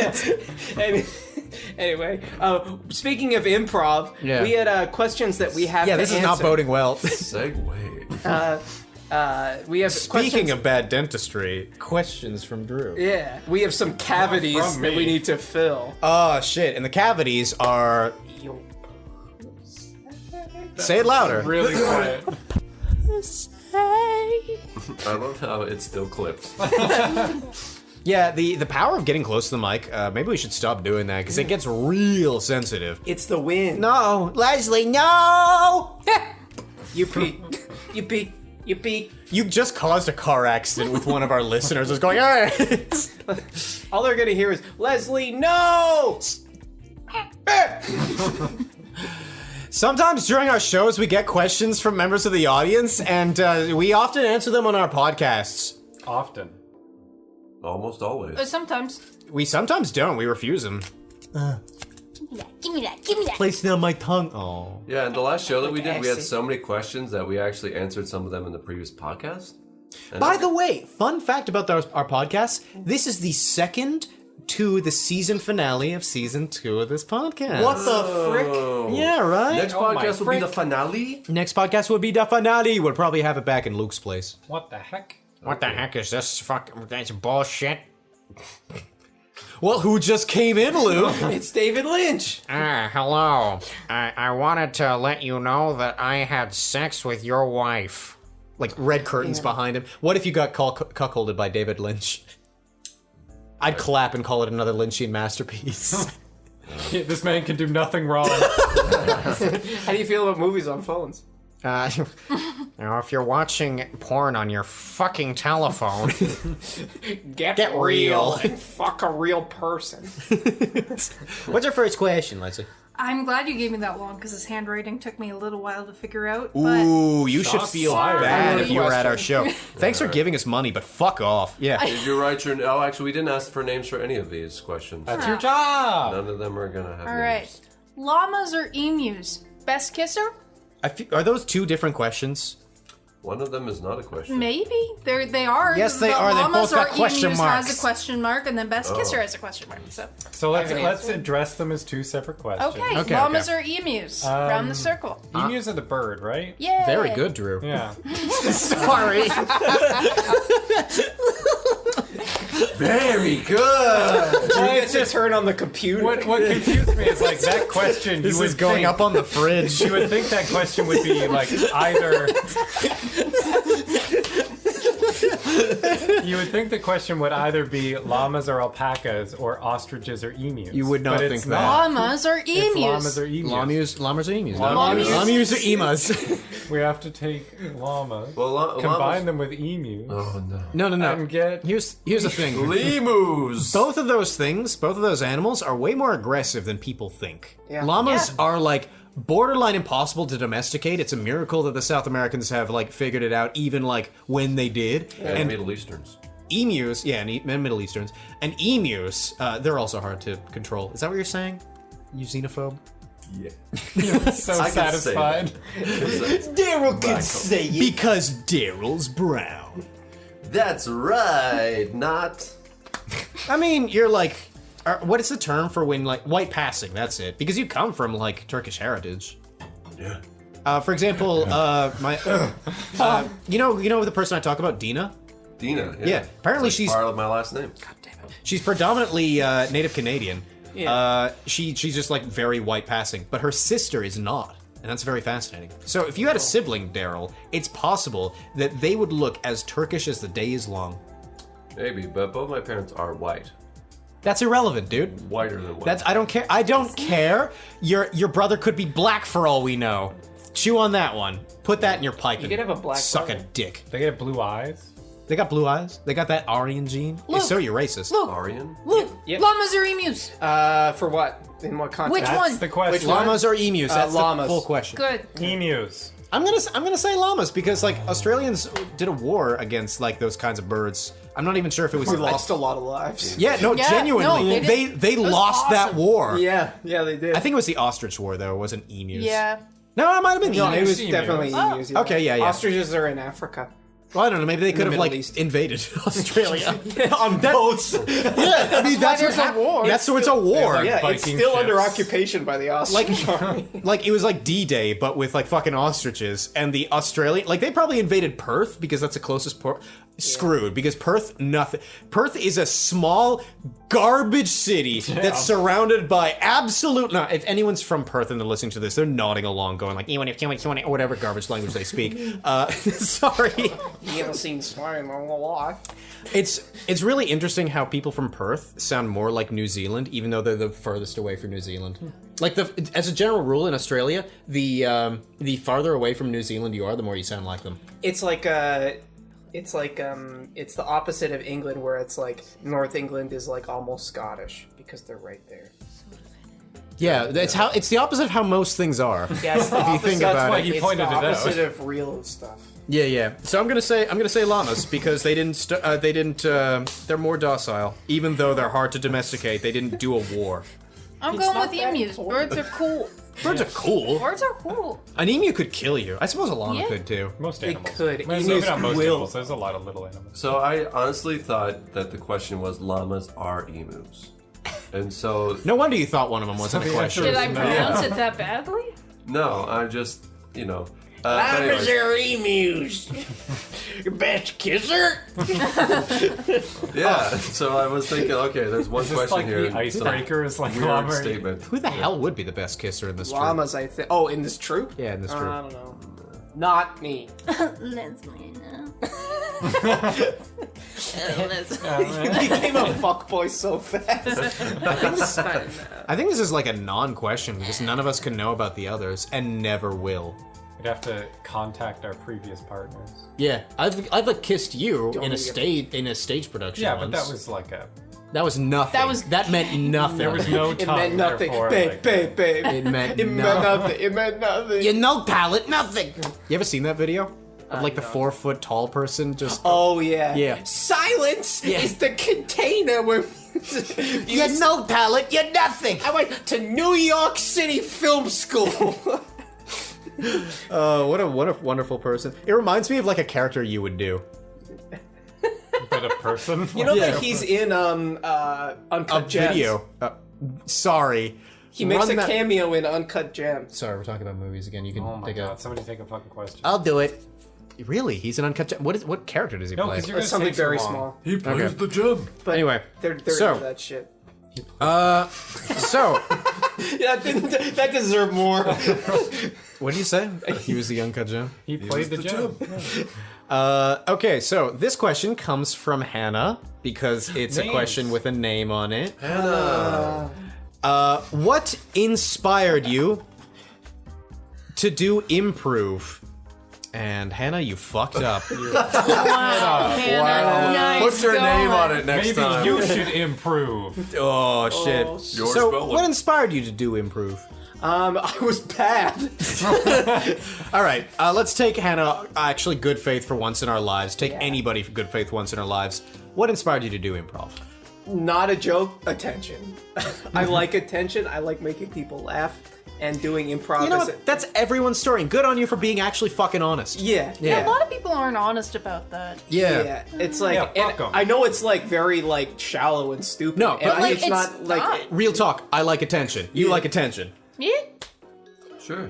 Speaker 3: Anyway, speaking of improv,
Speaker 2: Yeah.
Speaker 3: we had questions that we have.
Speaker 2: Yeah,
Speaker 3: to
Speaker 2: this is not
Speaker 3: answer.
Speaker 2: boding well.
Speaker 4: Segue.
Speaker 3: We have
Speaker 2: Speaking
Speaker 3: questions.
Speaker 2: of bad dentistry, questions from Drew.
Speaker 3: Yeah, we have some cavities
Speaker 6: from
Speaker 3: that we
Speaker 6: me.
Speaker 3: need to fill.
Speaker 2: Oh, shit. And the cavities are... Say it louder.
Speaker 6: Really quiet.
Speaker 4: I love how it's still clipped.
Speaker 2: Yeah, the power of getting close to the mic, maybe we should stop doing that, because it gets real sensitive.
Speaker 3: It's the wind.
Speaker 2: No, Leslie, no!
Speaker 3: You peek. You peek. You peek.
Speaker 2: You just caused a car accident with one of our listeners who's going, hey!
Speaker 3: All they're gonna hear is, Leslie, no!
Speaker 2: Sometimes during our shows, we get questions from members of the audience, and we often answer them on our podcasts.
Speaker 6: Often.
Speaker 4: Almost always.
Speaker 7: Sometimes.
Speaker 2: We sometimes don't. We refuse them.
Speaker 7: Give me that. Give me that.
Speaker 2: Placing on my tongue. Oh.
Speaker 4: Yeah, and the last show that we did, we had so many questions that we actually answered some of them in the previous podcast. And
Speaker 2: By the way, fun fact about our podcast, this is the second to the season finale of season 2 of this podcast.
Speaker 3: What the frick?
Speaker 2: Yeah, right?
Speaker 4: Next
Speaker 6: Oh my
Speaker 4: podcast will be the finale.
Speaker 2: Next podcast will be the finale. We'll probably have it back in Luke's place.
Speaker 6: What the heck?
Speaker 2: What the heck is this fucking... That's bullshit. Well, who just came in, Luke?
Speaker 3: It's David Lynch.
Speaker 2: Hello. I wanted to let you know that I had sex with your wife. Like, red curtains behind him. What if you got cuckolded by David Lynch? I'd clap and call it another Lynchian masterpiece.
Speaker 6: Yeah, this man can do nothing wrong.
Speaker 3: How do you feel about movies on phones?
Speaker 2: You know, if you're watching porn on your fucking telephone,
Speaker 3: Get
Speaker 2: real.
Speaker 3: and fuck a real person.
Speaker 2: what's your first question, Leslie?
Speaker 7: I'm glad you gave me that long because his handwriting took me a little while to figure out. But
Speaker 2: Ooh, you should
Speaker 6: Shots
Speaker 2: feel
Speaker 6: fired.
Speaker 2: bad if you were at our show. Thanks for giving us money, but fuck off. Yeah.
Speaker 4: Did you write your... Oh, actually, we didn't ask for names for any of these questions.
Speaker 6: That's your job.
Speaker 4: None of them are going to have
Speaker 7: all
Speaker 4: names.
Speaker 7: right, llamas or emus? Best kisser?
Speaker 2: Are those two different questions?
Speaker 4: One of them is not a question.
Speaker 7: Maybe they are.
Speaker 2: Yes, they
Speaker 7: The
Speaker 2: are. They
Speaker 7: llamas
Speaker 2: both got
Speaker 7: or
Speaker 2: question
Speaker 7: emus
Speaker 2: marks.
Speaker 7: has a question mark, and then best kisser has a question mark.
Speaker 6: So let's address them as two separate questions.
Speaker 7: Okay, llamas or emus? Round the circle.
Speaker 6: Emus are the bird, right?
Speaker 7: Yeah.
Speaker 2: Very good, Drew.
Speaker 6: Yeah.
Speaker 2: Sorry.
Speaker 4: Very good!
Speaker 3: You get to turn on the computer.
Speaker 6: What confused me is like that question.
Speaker 2: This
Speaker 6: you would
Speaker 2: is going
Speaker 6: think,
Speaker 2: up on the fridge.
Speaker 6: You would think that question would be like either. You would think the question would either be llamas or alpacas or ostriches or emus.
Speaker 2: You would not
Speaker 6: but
Speaker 2: think
Speaker 6: it's
Speaker 2: that.
Speaker 6: not.
Speaker 7: Llamas or
Speaker 6: It's
Speaker 7: emus?
Speaker 6: llamas or emus.
Speaker 2: Llamas or emus?
Speaker 6: Llamas.
Speaker 2: Llamas or emus?
Speaker 6: We have to take llamas,
Speaker 4: Well,
Speaker 6: combine
Speaker 4: llamas-
Speaker 6: them with emus,
Speaker 4: Oh, no.
Speaker 2: No.
Speaker 6: and get.
Speaker 2: Here's the thing.
Speaker 4: Lemus!
Speaker 2: Both of those animals are way more aggressive than people think.
Speaker 3: Yeah.
Speaker 2: Llamas are like borderline impossible to domesticate. It's a miracle that the South Americans have like figured it out, even like when they did.
Speaker 4: And Middle Easterns.
Speaker 2: Emus, yeah, and Middle Easterns, and emus, they're also hard to control. Is that what you're saying? You xenophobe?
Speaker 4: Yeah.
Speaker 6: So
Speaker 4: I can say
Speaker 6: satisfied.
Speaker 2: Daryl can say it because Daryl's brown.
Speaker 4: That's right, not...
Speaker 2: I mean, you're like, what is the term for when like white passing? That's it, because you come from like Turkish heritage.
Speaker 4: Yeah.
Speaker 2: For example, you know the person I talk about, Dina.
Speaker 4: Dina.
Speaker 2: Yeah, apparently
Speaker 4: It's like
Speaker 2: she's
Speaker 4: part of my last name.
Speaker 2: she's predominantly Native Canadian.
Speaker 3: Yeah.
Speaker 2: She's just like very white passing, but her sister is not, and that's very fascinating. So if you had a sibling, Daryl, it's possible that they would look as Turkish as the day is long.
Speaker 4: Maybe, but both my parents are white.
Speaker 2: That's irrelevant, dude.
Speaker 4: Whiter than white.
Speaker 2: I don't care. I don't care. Your brother could be black for all we know. Chew on that one. Put that in your pipe.
Speaker 3: You could have a black
Speaker 2: suck
Speaker 3: brother.
Speaker 2: a dick.
Speaker 6: They get blue eyes.
Speaker 2: They got blue eyes. They got that Aryan gene.
Speaker 7: Luke.
Speaker 2: So you're racist.
Speaker 7: Look,
Speaker 4: Aryan?
Speaker 7: look,
Speaker 3: Yep.
Speaker 7: llamas or emus?
Speaker 3: For what? In what context?
Speaker 7: Which
Speaker 6: That's
Speaker 7: one?
Speaker 6: the question.
Speaker 3: Which one?
Speaker 2: Llamas or emus? That's
Speaker 3: llamas.
Speaker 2: the full question.
Speaker 7: Good.
Speaker 6: Emus.
Speaker 2: I'm gonna say llamas because like Australians did a war against like those kinds of birds. I'm not even sure if it was.
Speaker 3: We lost a lot of lives.
Speaker 2: Yeah, no,
Speaker 7: Yeah,
Speaker 2: genuinely,
Speaker 7: no,
Speaker 2: they
Speaker 7: was
Speaker 2: lost that
Speaker 7: awesome.
Speaker 2: war.
Speaker 3: Yeah, they did.
Speaker 2: I think it was the ostrich war though. It wasn't emus.
Speaker 7: Yeah.
Speaker 2: No, it might have been
Speaker 3: no,
Speaker 2: emus.
Speaker 3: it was
Speaker 6: Emus.
Speaker 3: definitely
Speaker 7: Oh.
Speaker 3: emus.
Speaker 2: Okay, yeah.
Speaker 3: Ostriches are in Africa.
Speaker 2: Well, I don't know. Maybe they could have
Speaker 3: Middle
Speaker 2: like
Speaker 3: East.
Speaker 2: invaded Australia.
Speaker 3: On boats.
Speaker 2: Yeah, I mean that's
Speaker 3: there's a war.
Speaker 2: That's so it's a war.
Speaker 3: Yeah, it's
Speaker 6: Viking
Speaker 3: still under
Speaker 6: ships.
Speaker 3: occupation by the Austrian army.
Speaker 2: Like it was like D-Day, but with like fucking ostriches, and the Australian, like they probably invaded Perth because that's the closest port. Screwed because Perth, nothing. Perth is a small garbage city that's surrounded by absolute. No, if anyone's from Perth and they're listening to this, they're nodding along, going like, "Even if or whatever garbage language they speak." Sorry.
Speaker 3: You haven't seen swine a lot.
Speaker 2: It's really interesting how people from Perth sound more like New Zealand, even though they're the furthest away from New Zealand. Like as a general rule in Australia, the farther away from New Zealand you are, the more you sound like them.
Speaker 3: It's like it's the opposite of England, where it's like North England is like almost Scottish because they're right there.
Speaker 2: Yeah, it's the opposite of how most things are.
Speaker 3: Yeah, it's the
Speaker 2: If you
Speaker 3: opposite.
Speaker 2: think about
Speaker 6: That's why
Speaker 2: it.
Speaker 6: you
Speaker 3: It's
Speaker 6: pointed
Speaker 3: the
Speaker 6: it out.
Speaker 3: opposite of real stuff.
Speaker 2: Yeah. So I'm gonna say llamas because they're more docile, even though they're hard to domesticate. They didn't do a war.
Speaker 7: I'm
Speaker 3: It's
Speaker 7: going
Speaker 3: not
Speaker 7: with
Speaker 3: that
Speaker 7: emus.
Speaker 3: cool.
Speaker 7: Birds are cool.
Speaker 2: Birds are cool.
Speaker 7: Birds are cool.
Speaker 2: An emu could kill you. I suppose a llama
Speaker 7: Yeah.
Speaker 2: could too.
Speaker 6: Most
Speaker 3: It
Speaker 6: animals.
Speaker 3: could.
Speaker 6: Well,
Speaker 3: Emus
Speaker 6: maybe not most
Speaker 3: will.
Speaker 6: animals. There's a lot of little animals.
Speaker 4: So I honestly thought that the question was llamas are emus. And so,
Speaker 2: No wonder you thought one of them wasn't a
Speaker 6: the
Speaker 2: question.
Speaker 6: answer
Speaker 7: Did I
Speaker 6: No.
Speaker 7: pronounce it that badly?
Speaker 4: no, I just, but anyways.
Speaker 3: are emus. Your best kisser.
Speaker 4: Yeah, so I was thinking, okay, there's one
Speaker 6: Is this
Speaker 4: question
Speaker 6: like
Speaker 4: here.
Speaker 6: the icebreaker is like
Speaker 4: Weird
Speaker 6: llama?
Speaker 4: statement.
Speaker 2: Who the hell would be the best kisser in this troop?
Speaker 3: Llamas, I think. Oh, in this troop?
Speaker 2: Yeah, in this
Speaker 3: I
Speaker 2: troop.
Speaker 3: don't know. Not me.
Speaker 7: Leslie, no.
Speaker 3: You became a fuckboy so fast.
Speaker 2: I think this is like a non-question because none of us can know about the others and never will.
Speaker 6: We'd have to contact our previous partners.
Speaker 2: Yeah, I've like kissed you in a
Speaker 3: get-
Speaker 2: stage production.
Speaker 6: Yeah,
Speaker 2: once.
Speaker 6: but that was like a.
Speaker 2: that was nothing. That meant nothing.
Speaker 6: There was no
Speaker 3: It
Speaker 6: tongue.
Speaker 3: meant nothing.
Speaker 6: therefore,
Speaker 3: Babe,
Speaker 6: like,
Speaker 3: babe, babe.
Speaker 2: It meant
Speaker 3: It meant
Speaker 2: nothing.
Speaker 3: nothing. It meant nothing.
Speaker 2: You know, talent, nothing. You ever seen that video of like the
Speaker 3: no.
Speaker 2: 4-foot tall person just?
Speaker 3: Oh, yeah.
Speaker 2: Yeah.
Speaker 3: Silence
Speaker 2: Yeah.
Speaker 3: is the container where
Speaker 2: You know, talent, you're nothing.
Speaker 3: I went to New York City Film School.
Speaker 2: What a wonderful person. It reminds me of like a character you would do.
Speaker 6: but a person.
Speaker 3: You know
Speaker 2: Yeah.
Speaker 3: that he's in
Speaker 2: A
Speaker 3: Uncut Gems.
Speaker 2: video. Sorry.
Speaker 3: He makes
Speaker 2: Run
Speaker 3: a
Speaker 2: that-
Speaker 3: cameo in Uncut Gems.
Speaker 2: Sorry, we're talking about movies again. You can
Speaker 6: Oh my
Speaker 2: take
Speaker 6: god!
Speaker 2: a.
Speaker 6: Somebody take a fucking question.
Speaker 2: I'll do it. Really? He's an uncut. What character does he
Speaker 6: No,
Speaker 2: play?
Speaker 6: because you're
Speaker 3: That's
Speaker 6: gonna
Speaker 3: something
Speaker 6: take so
Speaker 3: very
Speaker 6: long.
Speaker 3: small.
Speaker 4: He plays
Speaker 2: Okay.
Speaker 4: the gem.
Speaker 3: But
Speaker 2: Anyway,
Speaker 3: they're
Speaker 2: so-
Speaker 3: into that shit.
Speaker 2: So,
Speaker 3: Yeah, that deserved more.
Speaker 2: what did you say? He was the uncut gem.
Speaker 6: He played the gem.
Speaker 2: Okay, so this question comes from Hannah because it's a
Speaker 6: Names.
Speaker 2: question with a name on it.
Speaker 4: Hannah.
Speaker 2: What inspired you to do improv? And Hannah, you fucked up.
Speaker 7: Wow, Hannah. Nice
Speaker 4: Put your name
Speaker 7: going.
Speaker 4: on it next
Speaker 6: Maybe
Speaker 4: time.
Speaker 6: you should improve.
Speaker 2: Oh shit!
Speaker 4: Your
Speaker 2: So,
Speaker 4: spelling.
Speaker 2: what inspired you to do improv?
Speaker 3: I was bad.
Speaker 2: All right, let's take Hannah. Actually, good faith for once in our lives. Take anybody for good faith once in our lives. What inspired you to do improv?
Speaker 3: Not a joke. Attention. I like attention. I like making people laugh and doing improv.
Speaker 2: You know
Speaker 3: as
Speaker 2: what? That's everyone's story. And good on you for being actually fucking honest.
Speaker 3: Yeah.
Speaker 2: Yeah.
Speaker 7: A lot of people aren't honest about that.
Speaker 3: Yeah, it's like,
Speaker 6: Yeah,
Speaker 3: and
Speaker 6: fuck 'em.
Speaker 3: I know it's like very like shallow and stupid.
Speaker 2: No,
Speaker 3: and
Speaker 2: but,
Speaker 3: I-
Speaker 2: like,
Speaker 3: it's not like
Speaker 2: Real talk. I like attention. You like attention.
Speaker 7: Yeah.
Speaker 4: Sure.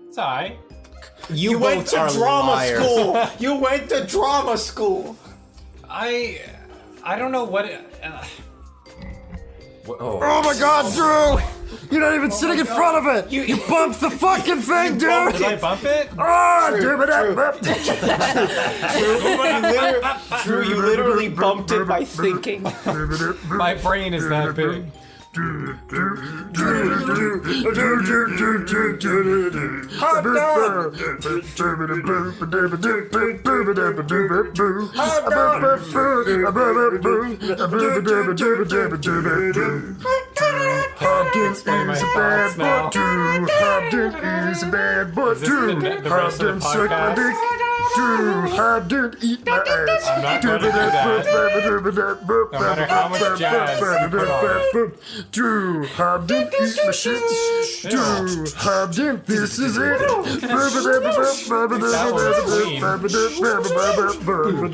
Speaker 6: It's alright.
Speaker 2: You,
Speaker 3: you
Speaker 2: both
Speaker 3: went to
Speaker 2: are
Speaker 3: drama
Speaker 2: liars.
Speaker 3: school. You went to drama school.
Speaker 6: I don't know what.
Speaker 4: Oh.
Speaker 8: Oh my god, Drew! You're not even sitting in front of it! You bumped the fucking thing,
Speaker 6: Did
Speaker 8: dude!
Speaker 6: I bump it?
Speaker 8: Ah, damn it!
Speaker 3: Drew, you literally bumped it by thinking.
Speaker 6: My brain is that big.
Speaker 8: Hot dog! Hobden is a bad boy, Drew. Hobden is a bad boy,
Speaker 6: Is this
Speaker 8: Drew.
Speaker 6: the rest of the
Speaker 8: Hobden suck my
Speaker 6: podcast?
Speaker 8: dick. Drew, I didn't eat my ass.
Speaker 6: I'm not going to do that. No matter how much jazz you put on.
Speaker 8: Drew, I didn't eat my shit. Drew, I didn't. This is it.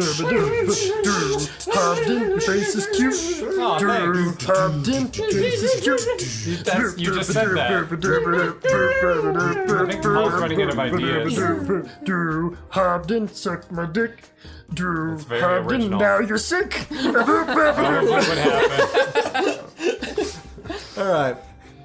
Speaker 8: Drew, Hobden, your face is cute.
Speaker 6: Oh,
Speaker 8: Drew,
Speaker 6: thanks.
Speaker 8: Hobden, your face is cute.
Speaker 6: You just said that. I think Paul's running out of ideas.
Speaker 8: Drew, Hobden, suck my dick. Drew,
Speaker 6: That's very
Speaker 8: Hobden,
Speaker 6: original.
Speaker 8: now you're sick.
Speaker 6: What happened?
Speaker 2: All right.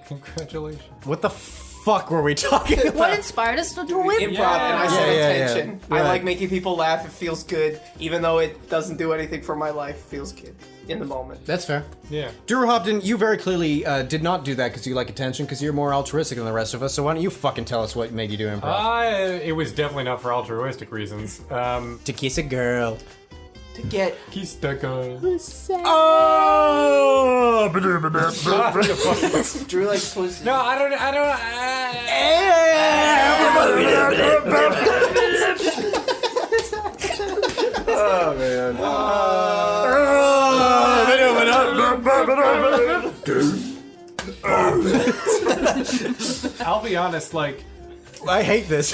Speaker 6: Congratulations.
Speaker 2: What the fuck were we talking about?
Speaker 7: What inspired us to do it?
Speaker 3: Improv, and I said
Speaker 2: Yeah.
Speaker 3: attention. I
Speaker 2: Right.
Speaker 3: like making people laugh. It feels good, even though it doesn't do anything for my life. It feels good in the moment.
Speaker 2: That's fair.
Speaker 6: Yeah.
Speaker 2: Drew Hopton, you very clearly did not do that because you like attention, because you're more altruistic than the rest of us. So why don't you fucking tell us what made you do improv?
Speaker 6: It was definitely not for altruistic reasons.
Speaker 2: To kiss a girl.
Speaker 3: To get
Speaker 6: He's stuck on.
Speaker 2: Oh!
Speaker 3: Drew likes pussy.
Speaker 6: No, I don't.
Speaker 4: Oh man.
Speaker 6: I'll be honest. Like,
Speaker 2: I hate this.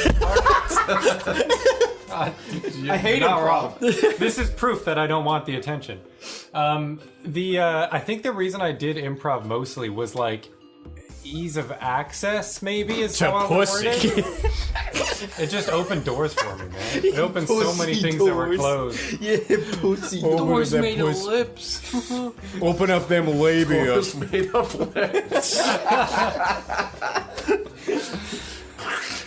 Speaker 3: I hate
Speaker 6: not
Speaker 3: improv.
Speaker 6: wrong. This is proof that I don't want the attention. I think the reason I did improv mostly was like ease of access. Maybe is how I would word it. It just opened doors for me, man. It opened so many things that were closed.
Speaker 2: Yeah, pussy
Speaker 7: Doors made of lips.
Speaker 2: Open up them labia.
Speaker 4: Just made up lips.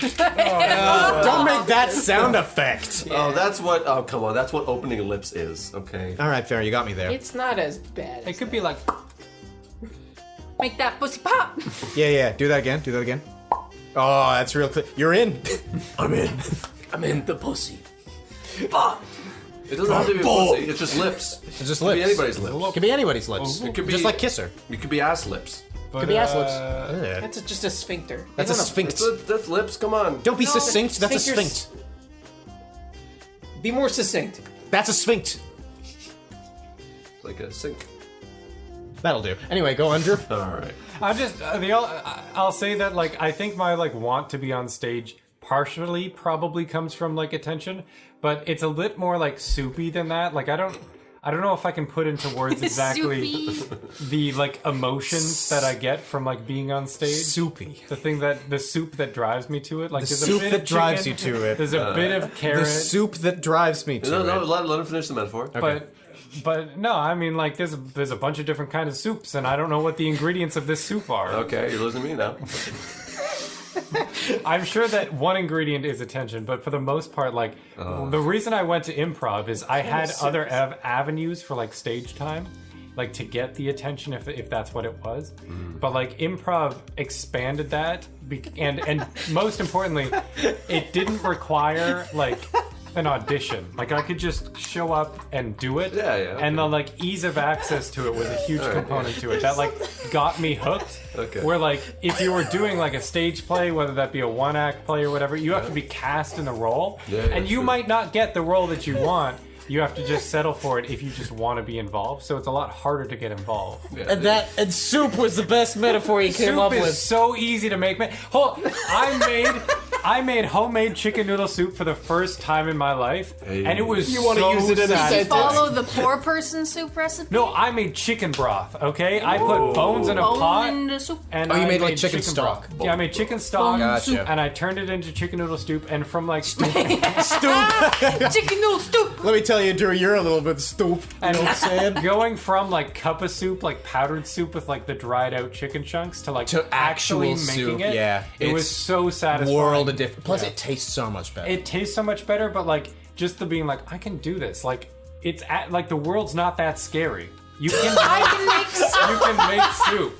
Speaker 2: Don't make that sound effect.
Speaker 4: Oh, that's what. Oh, come on. That's what opening lips is. Okay.
Speaker 2: All right, fair. You got me there.
Speaker 3: It's not as bad.
Speaker 6: It could be like.
Speaker 7: Make that pussy pop.
Speaker 2: Yeah. Do that again. Do that again. Oh, that's real clear. You're in. I'm in.
Speaker 3: I'm in the pussy.
Speaker 4: It doesn't have to be a pussy. It's just lips.
Speaker 2: It's just
Speaker 4: It could
Speaker 2: lips.
Speaker 4: be anybody's lips.
Speaker 2: It could be anybody's lips.
Speaker 4: It could be
Speaker 2: Just like kisser.
Speaker 4: It could be ass lips.
Speaker 2: Could be ass lips. Yeah.
Speaker 3: That's just a sphincter.
Speaker 2: That's a sphinx.
Speaker 4: That's lips. Come on.
Speaker 2: Don't be
Speaker 3: No,
Speaker 2: succinct. That's a
Speaker 3: sphincters-
Speaker 2: sphinx.
Speaker 3: Be more succinct.
Speaker 2: That's a sphinx.
Speaker 4: Like a sink.
Speaker 2: That'll do. Anyway, go under.
Speaker 4: All right.
Speaker 6: I'll say that like I think my like want to be on stage partially probably comes from like attention, but it's a bit more like soupy than that. Like I don't know if I can put into words exactly the like emotions that I get from like being on stage.
Speaker 2: Soupy.
Speaker 6: The soup that drives me to it. Like
Speaker 2: The
Speaker 6: there's
Speaker 2: soup
Speaker 6: a bit
Speaker 2: that
Speaker 6: of
Speaker 2: drives
Speaker 6: chicken,
Speaker 2: you to it.
Speaker 6: There's a bit of carrot.
Speaker 2: The soup that drives me to
Speaker 4: No,
Speaker 2: it.
Speaker 4: let him finish the metaphor.
Speaker 6: But no, I mean like there's a bunch of different kinds of soups, and I don't know what the ingredients of this soup are.
Speaker 4: Okay, you're listening to me now.
Speaker 6: I'm sure that one ingredient is attention, but for the most part, like the reason I went to improv is I had other avenues for like stage time, like to get the attention if that's what it was. But like improv expanded that, and most importantly, it didn't require like an audition. Like I could just show up and do it.
Speaker 4: Yeah, okay.
Speaker 6: And the like ease of access to it was a huge component to it. That like got me hooked.
Speaker 4: Okay.
Speaker 6: Where like if you were doing like a stage play, whether that be a one act play or whatever, you have to be cast in a role. And you might not get the role that you want. You have to just settle for it if you just want to be involved. So it's a lot harder to get involved.
Speaker 4: Yeah,
Speaker 2: And soup was the best metaphor you came
Speaker 6: Soup
Speaker 2: up
Speaker 6: is
Speaker 2: with.
Speaker 6: so easy to make. I made homemade chicken noodle soup for the first time in my life, and it was
Speaker 3: You wanna
Speaker 6: so
Speaker 3: use it in a
Speaker 6: satisfying.
Speaker 3: sentence?
Speaker 7: Follow the poor person soup recipe.
Speaker 6: No, I made chicken broth. Okay, I put bones in a
Speaker 7: Bone
Speaker 6: pot.
Speaker 7: in the soup.
Speaker 6: And
Speaker 2: Oh, you
Speaker 6: I
Speaker 2: made, like, chicken stock.
Speaker 6: broth. Yeah, I made chicken stock,
Speaker 2: Gotcha.
Speaker 6: and I turned it into chicken noodle soup. And from like
Speaker 2: Stoop.
Speaker 7: Chicken noodle soup.
Speaker 2: Let me tell you, Drew, you're a little bit stoop.
Speaker 6: and
Speaker 2: You know what I'm saying?
Speaker 6: going from like cup of soup, like powdered soup with like the dried out chicken chunks, to like
Speaker 2: To
Speaker 6: actually
Speaker 2: actual
Speaker 6: making
Speaker 2: soup,
Speaker 6: it.
Speaker 2: yeah.
Speaker 6: It was
Speaker 2: It's
Speaker 6: so satisfying.
Speaker 2: World of different. Plus, it tastes so much better.
Speaker 6: It tastes so much better, but like just the being like I can do this. Like it's like the world's not that scary. You can you can make soup.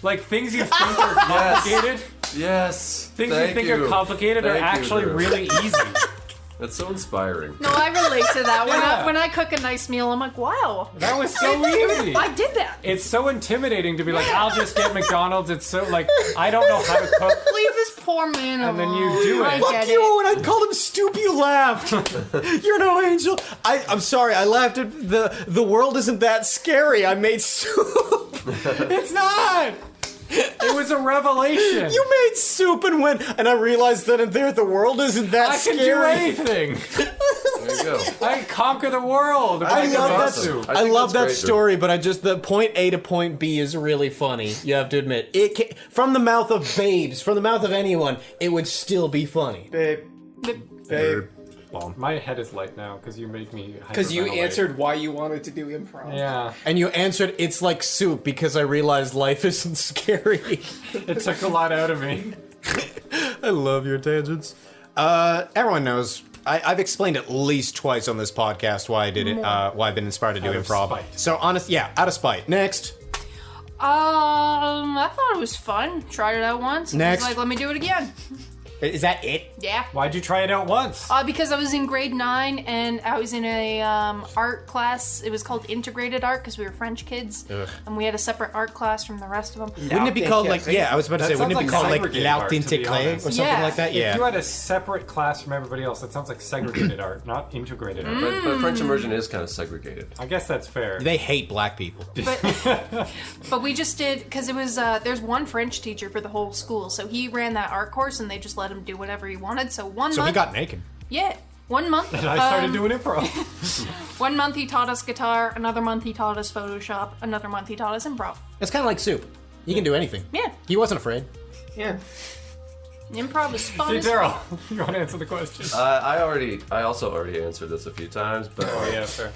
Speaker 6: Like things you think are complicated.
Speaker 4: Yes.
Speaker 6: Things
Speaker 4: Thank
Speaker 6: you think are complicated are
Speaker 4: Thank you,
Speaker 6: actually
Speaker 4: Drew.
Speaker 6: really easy.
Speaker 4: That's so inspiring.
Speaker 7: No, I relate to that.
Speaker 6: Yeah.
Speaker 7: When I cook a nice meal, I'm like, wow.
Speaker 6: That was so easy.
Speaker 7: I did that.
Speaker 6: It's so intimidating to be like, I'll just get McDonald's. It's so like, I don't know how to cook.
Speaker 7: Leave this poor man alone.
Speaker 6: And then you do it.
Speaker 7: I
Speaker 2: Fuck
Speaker 7: get
Speaker 2: you!
Speaker 7: it.
Speaker 2: When I called him Stoop, you laughed. You're no angel. I'm sorry. I laughed at the world isn't that scary. I made soup.
Speaker 6: It's not. It was a revelation.
Speaker 2: You made soup and I realized then and there the world isn't that
Speaker 6: I can
Speaker 2: scary.
Speaker 6: do anything.
Speaker 4: There you go.
Speaker 6: I can conquer the world.
Speaker 2: I love that.
Speaker 4: awesome. I
Speaker 2: I
Speaker 4: think
Speaker 2: love
Speaker 4: that's
Speaker 2: that
Speaker 4: great,
Speaker 2: story, but the point A to point B is really funny. You have to admit, from the mouth of babes, from the mouth of anyone, it would still be funny.
Speaker 3: Babe. Babe.
Speaker 6: My head is light now because you make me.
Speaker 3: Because you
Speaker 6: hyperventilate.
Speaker 3: answered why you wanted to do improv.
Speaker 6: Yeah,
Speaker 2: And you answered, "It's like soup," because I realized life isn't scary.
Speaker 6: it took a lot out of me.
Speaker 2: I love your tangents. Everyone knows. I've explained at least twice on this podcast why I did it. Why I've been inspired to do
Speaker 6: Out of
Speaker 2: improv.
Speaker 6: spite.
Speaker 2: So out of spite. Next.
Speaker 7: I thought it was fun. Tried it out once.
Speaker 2: Next.
Speaker 7: I was like, let me do it again.
Speaker 2: Is that it?
Speaker 7: Yeah.
Speaker 6: Why'd you try it out once?
Speaker 7: Because I was in grade 9 and I was in a art class. It was called integrated art because we were French kids, and we had a separate art class from the rest of them.
Speaker 2: Wouldn't it be called like? Yeah, I was about to
Speaker 6: That
Speaker 2: say. Wouldn't it be
Speaker 6: sounds
Speaker 2: called
Speaker 6: like
Speaker 2: like
Speaker 6: segregated
Speaker 2: l'art
Speaker 6: art, to be
Speaker 2: intégré or
Speaker 6: honest.
Speaker 2: something
Speaker 7: Yeah.
Speaker 2: like that?
Speaker 6: If
Speaker 2: Yeah.
Speaker 6: you had a separate class from everybody else, that sounds like segregated art, not integrated art.
Speaker 4: But French immersion is kind of segregated.
Speaker 6: I guess that's fair.
Speaker 2: They hate black people.
Speaker 7: But we just did because it was there's one French teacher for the whole school, so he ran that art course and they just let him do whatever he wanted. So one
Speaker 2: So
Speaker 7: month,
Speaker 2: he got naked.
Speaker 7: yeah, 1 month.
Speaker 6: And I started doing improv.
Speaker 7: 1 month he taught us guitar, another month he taught us Photoshop, another month he taught us improv.
Speaker 2: It's kind of like soup. You can do anything.
Speaker 7: Yeah,
Speaker 2: He wasn't afraid.
Speaker 3: Yeah.
Speaker 7: improv is fun.
Speaker 6: Hey,
Speaker 7: as fuck.
Speaker 6: Daryl, you want to answer the question?
Speaker 4: I also already answered this a few times, but
Speaker 6: Oh yeah, fair.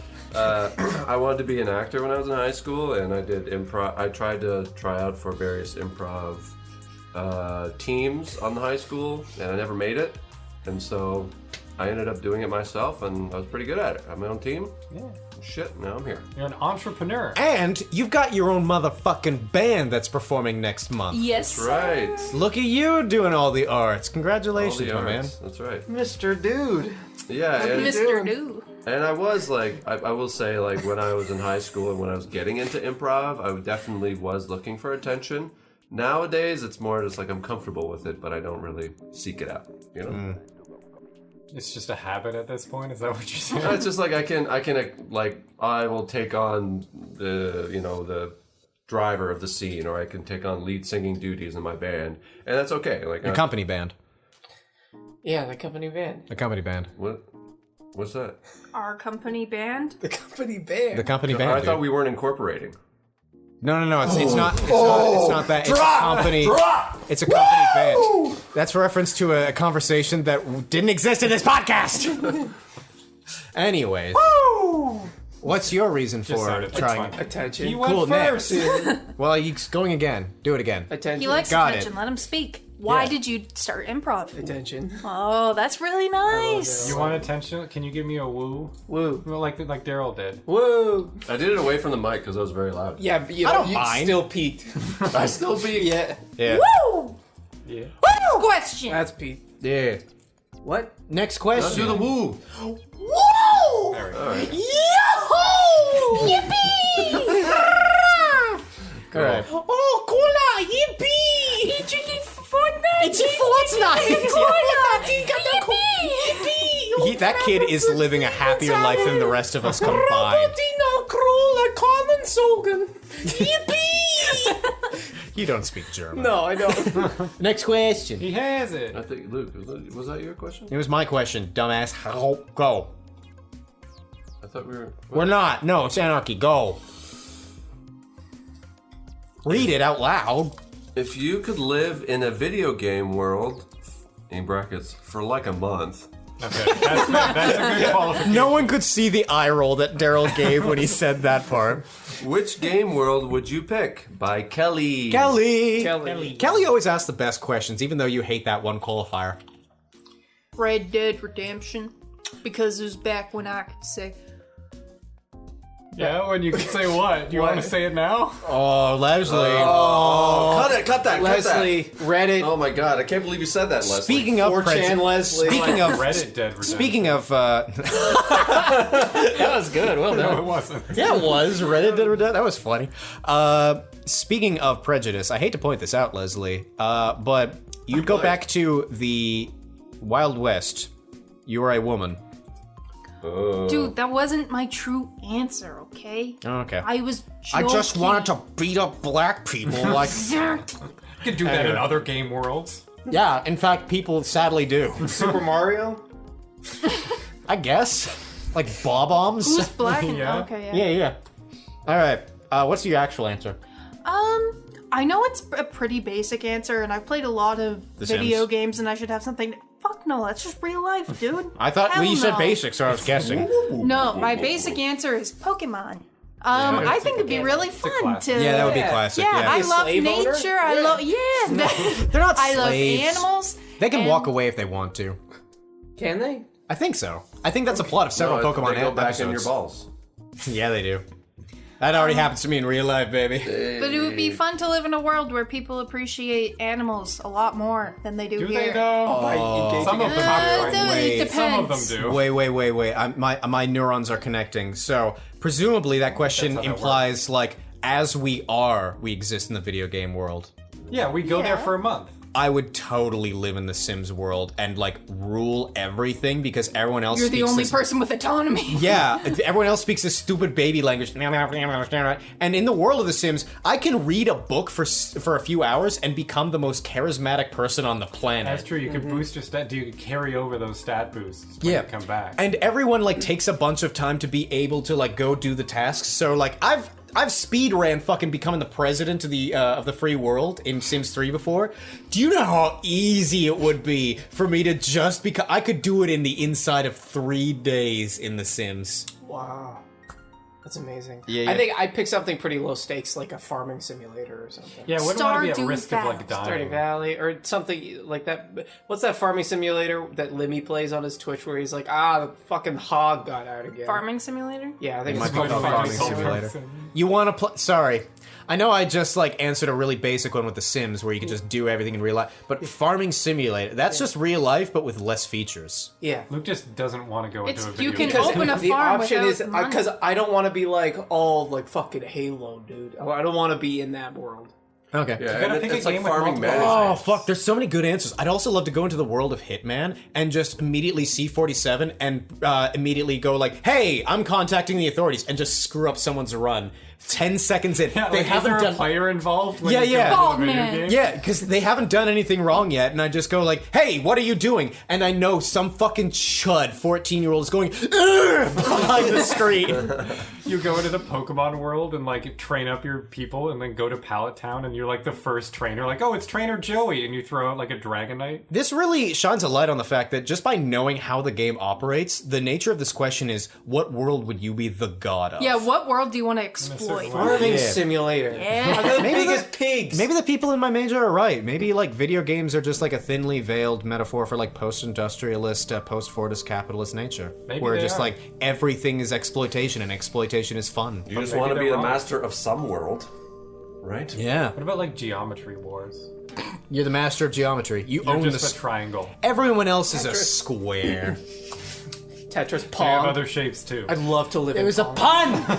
Speaker 4: I wanted to be an actor when I was in high school, and I did improv. I tried to try out for various improv teams on the high school, and I never made it. And so I ended up doing it myself, and I was pretty good at it. I had my own team.
Speaker 6: Yeah.
Speaker 4: Shit, now I'm here.
Speaker 6: You're an entrepreneur.
Speaker 2: And you've got your own motherfucking band that's performing next month.
Speaker 7: Yes.
Speaker 4: Right.
Speaker 2: Look at you doing all the arts.
Speaker 4: All
Speaker 2: Congratulations,
Speaker 4: the
Speaker 2: my man.
Speaker 4: arts. That's right.
Speaker 3: Mr. Dude.
Speaker 4: Yeah, and,
Speaker 7: Mr. Do.
Speaker 4: and I was like, I will say, like when I was in high school and when I was getting into improv, I definitely was looking for attention. Nowadays, it's more just like I'm comfortable with it, but I don't really seek it out. You know.
Speaker 6: It's just a habit at this point. Is that what you're saying?
Speaker 4: No, it's just like I can like I will take on the driver of the scene, or I can take on lead singing duties in my band, and that's okay. Like
Speaker 2: The company band.
Speaker 3: Yeah, the company band.
Speaker 2: The company band.
Speaker 4: what's that?
Speaker 7: Our company band.
Speaker 3: The company band.
Speaker 2: The company band.
Speaker 4: I thought
Speaker 2: dude.
Speaker 4: we weren't incorporating.
Speaker 2: No, it's not. It's not that. It's a company. It's a company band. That's a reference to a conversation that didn't exist in this podcast. Anyways, what's your reason for
Speaker 6: started.
Speaker 2: trying?
Speaker 6: It's
Speaker 3: Attention.
Speaker 6: He went
Speaker 2: Cool,
Speaker 6: first.
Speaker 2: Well, he's going again. Do it again.
Speaker 3: Attention.
Speaker 7: He likes
Speaker 2: Got
Speaker 7: attention.
Speaker 2: it.
Speaker 7: Let him speak. Why
Speaker 2: Yeah.
Speaker 7: did you start improv?
Speaker 3: Attention.
Speaker 7: Oh, that's really nice.
Speaker 6: You want attention? Can you give me a woo?
Speaker 3: Woo.
Speaker 6: Well, like Daryl did.
Speaker 3: Woo.
Speaker 4: I did it away from the mic because I was very loud.
Speaker 3: Yeah, but you
Speaker 2: I
Speaker 3: know,
Speaker 2: don't
Speaker 3: you
Speaker 2: mind.
Speaker 3: still peaked.
Speaker 4: I still be.
Speaker 3: Yeah.
Speaker 2: Yeah.
Speaker 7: Woo!
Speaker 6: Yeah.
Speaker 7: Woo! Question.
Speaker 3: That's peaked.
Speaker 2: Yeah.
Speaker 3: What?
Speaker 2: Next
Speaker 4: Let's
Speaker 2: question.
Speaker 4: do the woo.
Speaker 7: Woo!
Speaker 6: There we go.
Speaker 4: All right.
Speaker 7: Yahoo! Yippee!
Speaker 2: All right.
Speaker 7: Oh, cola! Yippee! It's a Fortnite! It's a Fortnite! Cola! Yippee!
Speaker 2: That kid is living a happier life than the rest of us combined. You don't speak German.
Speaker 3: No, I don't.
Speaker 2: Next question.
Speaker 6: He has it.
Speaker 4: I think Luke, was that your question?
Speaker 2: It was my question, dumbass. Go.
Speaker 4: I thought we were.
Speaker 2: We're not. No, it's anarchy. Go. Read it out loud.
Speaker 4: If you could live in a video game world, in brackets, for like a month,
Speaker 6: Okay, that's a good qualification.
Speaker 2: No one could see the eye roll that Daryl gave when he said that part.
Speaker 4: which game world would you pick? By Kelly.
Speaker 2: Kelly always asks the best questions, even though you hate that one qualifier.
Speaker 7: Red Dead Redemption. Because it was back when I could say,
Speaker 6: Yeah, when you can say what? Do you want to say it now?
Speaker 2: Oh, Leslie.
Speaker 4: Cut that,
Speaker 3: Leslie, Reddit,
Speaker 4: Oh my god, I can't believe you said that, Leslie.
Speaker 2: Speaking of
Speaker 3: 4chan Leslie.
Speaker 2: Speaking of
Speaker 6: Reddit dead redemption.
Speaker 2: Speaking of, that was good. Well
Speaker 6: No,
Speaker 2: done.
Speaker 6: it wasn't.
Speaker 2: Yeah, it was. Reddit did that. That was funny. Speaking of prejudice, I hate to point this out, Leslie, but you'd go back to the Wild West. You were a woman.
Speaker 7: Dude, that wasn't my true answer, okay?
Speaker 2: Okay.
Speaker 7: I was
Speaker 2: I just
Speaker 7: joking.
Speaker 2: wanted to beat up black people. Like,
Speaker 6: You could do that in other game worlds.
Speaker 2: yeah. In fact, people sadly do.
Speaker 3: Super Mario.
Speaker 2: I guess. Like bob-ombs.
Speaker 7: Who's black?
Speaker 6: Yeah.
Speaker 7: Okay,
Speaker 2: Yeah. All right. What's your actual answer?
Speaker 7: I know it's a pretty basic answer, and I've played a lot of
Speaker 2: The
Speaker 7: video
Speaker 2: Sims.
Speaker 7: games, and I should have something. Fuck no, that's just real life, dude.
Speaker 2: I thought
Speaker 7: Hell
Speaker 2: you said
Speaker 7: no.
Speaker 2: basic, so I was guessing.
Speaker 7: No, my basic answer is Pokemon. I think it'd be really fun
Speaker 6: classic.
Speaker 7: to.
Speaker 2: Yeah, that would be classic.
Speaker 7: Yeah,
Speaker 2: Yeah,
Speaker 7: I love
Speaker 3: slave owner?
Speaker 7: nature. I love. Yeah,
Speaker 2: they're not
Speaker 7: I love
Speaker 2: slaves.
Speaker 7: animals.
Speaker 2: They can
Speaker 7: and-
Speaker 2: walk away if they want to.
Speaker 3: Can they?
Speaker 2: I think so. I think that's a plot of several Pokemon
Speaker 4: They go back
Speaker 2: episodes.
Speaker 4: in your balls.
Speaker 2: Yeah, they do. That already happens to me in real life, baby.
Speaker 7: But it would be fun to live in a world where people appreciate animals a lot more than they do
Speaker 6: Do
Speaker 7: here.
Speaker 6: they though?
Speaker 3: By engaging
Speaker 6: Some of
Speaker 3: in-
Speaker 6: them do.
Speaker 7: It depends.
Speaker 6: Some of them do.
Speaker 2: Wait. My neurons are connecting. So, presumably that question
Speaker 6: That's how that
Speaker 2: implies, like, as we are, we exist in the video game world.
Speaker 6: Yeah, we go there
Speaker 7: Yeah.
Speaker 6: for a month.
Speaker 2: I would totally live in the Sims world and, like, rule everything because everyone else
Speaker 7: You're the
Speaker 2: speaks
Speaker 7: only
Speaker 2: this-
Speaker 7: person with autonomy.
Speaker 2: Yeah, everyone else speaks this stupid baby language. And in the world of The Sims, I can read a book for a few hours and become the most charismatic person on the planet.
Speaker 6: That's true. You could boost your stat. You could carry over those stat boosts when
Speaker 2: Yeah.
Speaker 6: you come back.
Speaker 2: And everyone like takes a bunch of time to be able to like go do the tasks. So like I've speed ran fucking becoming the president of the free world in Sims 3 before. Do you know how easy it would be for me to just because I could do it in the inside of 3 days in The Sims?
Speaker 3: Wow. That's amazing.
Speaker 2: Yeah.
Speaker 3: I think I picked something pretty low stakes, like a farming simulator or something.
Speaker 6: Yeah, wouldn't want to be at
Speaker 7: Stardew
Speaker 6: risk of like
Speaker 7: Valley.
Speaker 3: Stardew
Speaker 6: dying.
Speaker 3: Valley or something like that. What's that farming simulator that Lemmy plays on his Twitch where he's like, the fucking hog got out again.
Speaker 7: Farming simulator?
Speaker 3: Yeah, I think
Speaker 2: might
Speaker 3: it's
Speaker 2: be
Speaker 3: called
Speaker 2: called
Speaker 3: farming
Speaker 2: Farming
Speaker 3: simulator.
Speaker 2: Simulator. You want to play? Sorry. I know I just like answered a really basic one with The Sims where you can just do everything in real life, but Farming Simulator, that's just real life but with less features.
Speaker 3: Yeah.
Speaker 6: Luke just doesn't want to go into a video
Speaker 7: You can
Speaker 6: game.
Speaker 7: open a
Speaker 3: the
Speaker 7: farm
Speaker 3: option
Speaker 7: without
Speaker 3: is
Speaker 7: money.
Speaker 3: because I don't want to be like all like fucking Halo, dude. I don't want to be in that world.
Speaker 2: Okay.
Speaker 4: Yeah,
Speaker 6: gotta
Speaker 4: and
Speaker 6: pick a
Speaker 4: it's like
Speaker 6: game with
Speaker 4: farming
Speaker 6: multiple
Speaker 4: management.
Speaker 2: Oh, fuck, there's so many good answers. I'd also love to go into the world of Hitman and just immediately C47 and immediately go like, hey, I'm contacting the authorities and just screw up someone's run. 10 seconds in.
Speaker 6: Yeah,
Speaker 2: they
Speaker 6: like, is
Speaker 2: haven't
Speaker 6: there a
Speaker 2: done...
Speaker 6: player involved? When
Speaker 2: Yeah,
Speaker 6: you
Speaker 2: yeah.
Speaker 6: Go
Speaker 7: Bald
Speaker 6: into a video
Speaker 7: man.
Speaker 6: game?
Speaker 2: Yeah, because they haven't done anything wrong yet, and I just go like, hey, what are you doing? And I know some fucking chud 14-year-old is going behind the screen.
Speaker 6: You go into the Pokemon world and like train up your people, and then go to Pallet Town, and you're like the first trainer. Like, oh, it's Trainer Joey, and you throw out like a Dragonite.
Speaker 2: This really shines a light on the fact that just by knowing how the game operates, the nature of this question is, what world would you be the god of?
Speaker 7: Yeah, what world do you want to exploit?
Speaker 3: Farming
Speaker 2: Yeah.
Speaker 3: simulator.
Speaker 7: Yeah.
Speaker 3: They're the
Speaker 2: Maybe
Speaker 3: biggest pigs.
Speaker 2: Maybe the people in my major are right. Maybe like video games are just like a thinly veiled metaphor for like post-industrialist, post-Fordist capitalist nature.
Speaker 6: Maybe
Speaker 2: where
Speaker 6: they
Speaker 2: just
Speaker 6: are.
Speaker 2: like everything is exploitation and exploitation is fun.
Speaker 4: You just
Speaker 6: maybe
Speaker 4: want to
Speaker 6: they're
Speaker 4: be the
Speaker 6: wrong.
Speaker 4: master of some world, right?
Speaker 2: Yeah.
Speaker 6: What about like Geometry Wars?
Speaker 2: You're the master of geometry. You
Speaker 6: You're
Speaker 2: own
Speaker 6: just
Speaker 2: this.
Speaker 6: a triangle.
Speaker 2: Everyone else is a square.
Speaker 3: Tetris
Speaker 6: They have
Speaker 3: Pong.
Speaker 6: other shapes too.
Speaker 3: I'd love to live
Speaker 2: It
Speaker 3: in
Speaker 2: was a
Speaker 3: Pong.
Speaker 2: pun!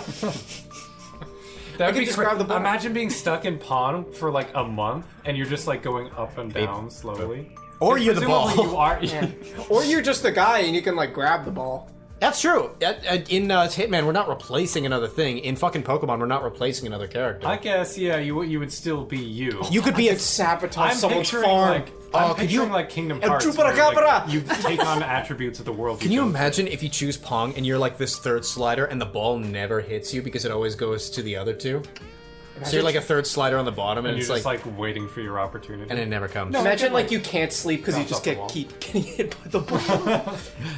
Speaker 6: That
Speaker 3: can describe the board.
Speaker 6: Imagine being stuck in Pawn for like a month, and you're just like going up and down slowly.
Speaker 2: Or you're the ball.
Speaker 6: Presumably You are.
Speaker 3: Or you're just the guy and you can like grab the ball.
Speaker 2: That's true. In Hitman, we're not replacing another thing. In fucking Pokemon, we're not replacing another character.
Speaker 6: I guess, yeah, you would still be you.
Speaker 2: You could be a...
Speaker 3: Could sabotage
Speaker 6: I'm
Speaker 3: someone's
Speaker 6: picturing
Speaker 3: farm.
Speaker 6: like I'm
Speaker 2: could you-
Speaker 6: picturing like Kingdom
Speaker 3: El
Speaker 6: Hearts. where,
Speaker 3: Chupacabra!
Speaker 6: like, you take on attributes of the world.
Speaker 2: Can you imagine if you choose Pong and you're like this third slider and the ball never hits you because it always goes to the other two? So you're like a third slider on the bottom and,
Speaker 6: And
Speaker 2: it's
Speaker 6: you're just
Speaker 2: like...
Speaker 6: like waiting for your opportunity.
Speaker 2: And it never comes.
Speaker 3: Imagine like you can't sleep because you
Speaker 6: Bounce
Speaker 3: just
Speaker 6: off the wall.
Speaker 3: keep getting hit by the ball.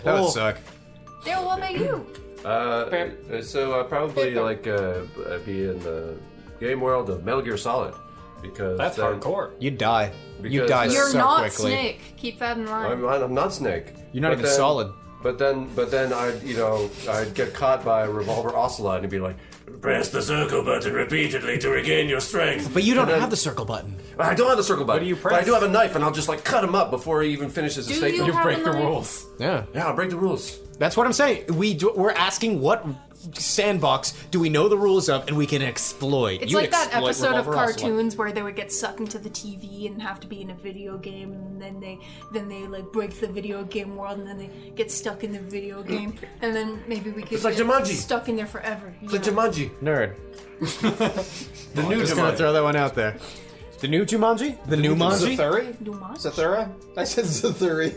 Speaker 2: That would suck.
Speaker 7: Daryl, what about you?
Speaker 4: So I'd probably like be in the game world of Metal Gear Solid because
Speaker 6: That's
Speaker 4: then-
Speaker 6: hardcore.
Speaker 2: You'd die. You'd
Speaker 4: Because
Speaker 2: die
Speaker 4: the-
Speaker 7: You're
Speaker 2: so
Speaker 7: not
Speaker 2: quickly.
Speaker 7: Snake. Keep that in mind.
Speaker 4: I'm not Snake.
Speaker 2: You're not
Speaker 4: But
Speaker 2: even
Speaker 4: then
Speaker 2: solid.
Speaker 4: But then I'd get caught by a revolver ocelot and he'd be like, press the circle button repeatedly to regain your strength.
Speaker 2: But you don't have the circle button.
Speaker 4: I don't have the circle button.
Speaker 6: do you
Speaker 4: But I
Speaker 6: press?
Speaker 4: do have a knife, and I'll just like cut him up before he even finishes his
Speaker 7: Do
Speaker 4: statement.
Speaker 7: you
Speaker 6: You
Speaker 7: have
Speaker 6: break
Speaker 7: a
Speaker 6: the
Speaker 7: knife?
Speaker 6: rules.
Speaker 2: Yeah.
Speaker 4: Yeah, I'll break the rules.
Speaker 2: That's what I'm saying. We're asking what sandbox do we know the rules of and we can exploit.
Speaker 7: It's
Speaker 2: You
Speaker 7: like that
Speaker 2: exploit
Speaker 7: episode of
Speaker 2: Revolver Ocelot.
Speaker 7: cartoons where they would get sucked into the TV and have to be in a video game, and then they like break the video game world, and then they get stuck in the video game, and then maybe we could
Speaker 4: It's like
Speaker 7: get
Speaker 4: Jumanji.
Speaker 7: stuck in there forever.
Speaker 4: It's like Jumanji.
Speaker 2: Nerd.
Speaker 4: The new
Speaker 2: Just gonna
Speaker 4: Jumanji.
Speaker 2: throw that one out there. The new Jumanji? The new Manji?
Speaker 3: Zathuri?
Speaker 7: Dumas?
Speaker 3: Zathura? I said Zathuri.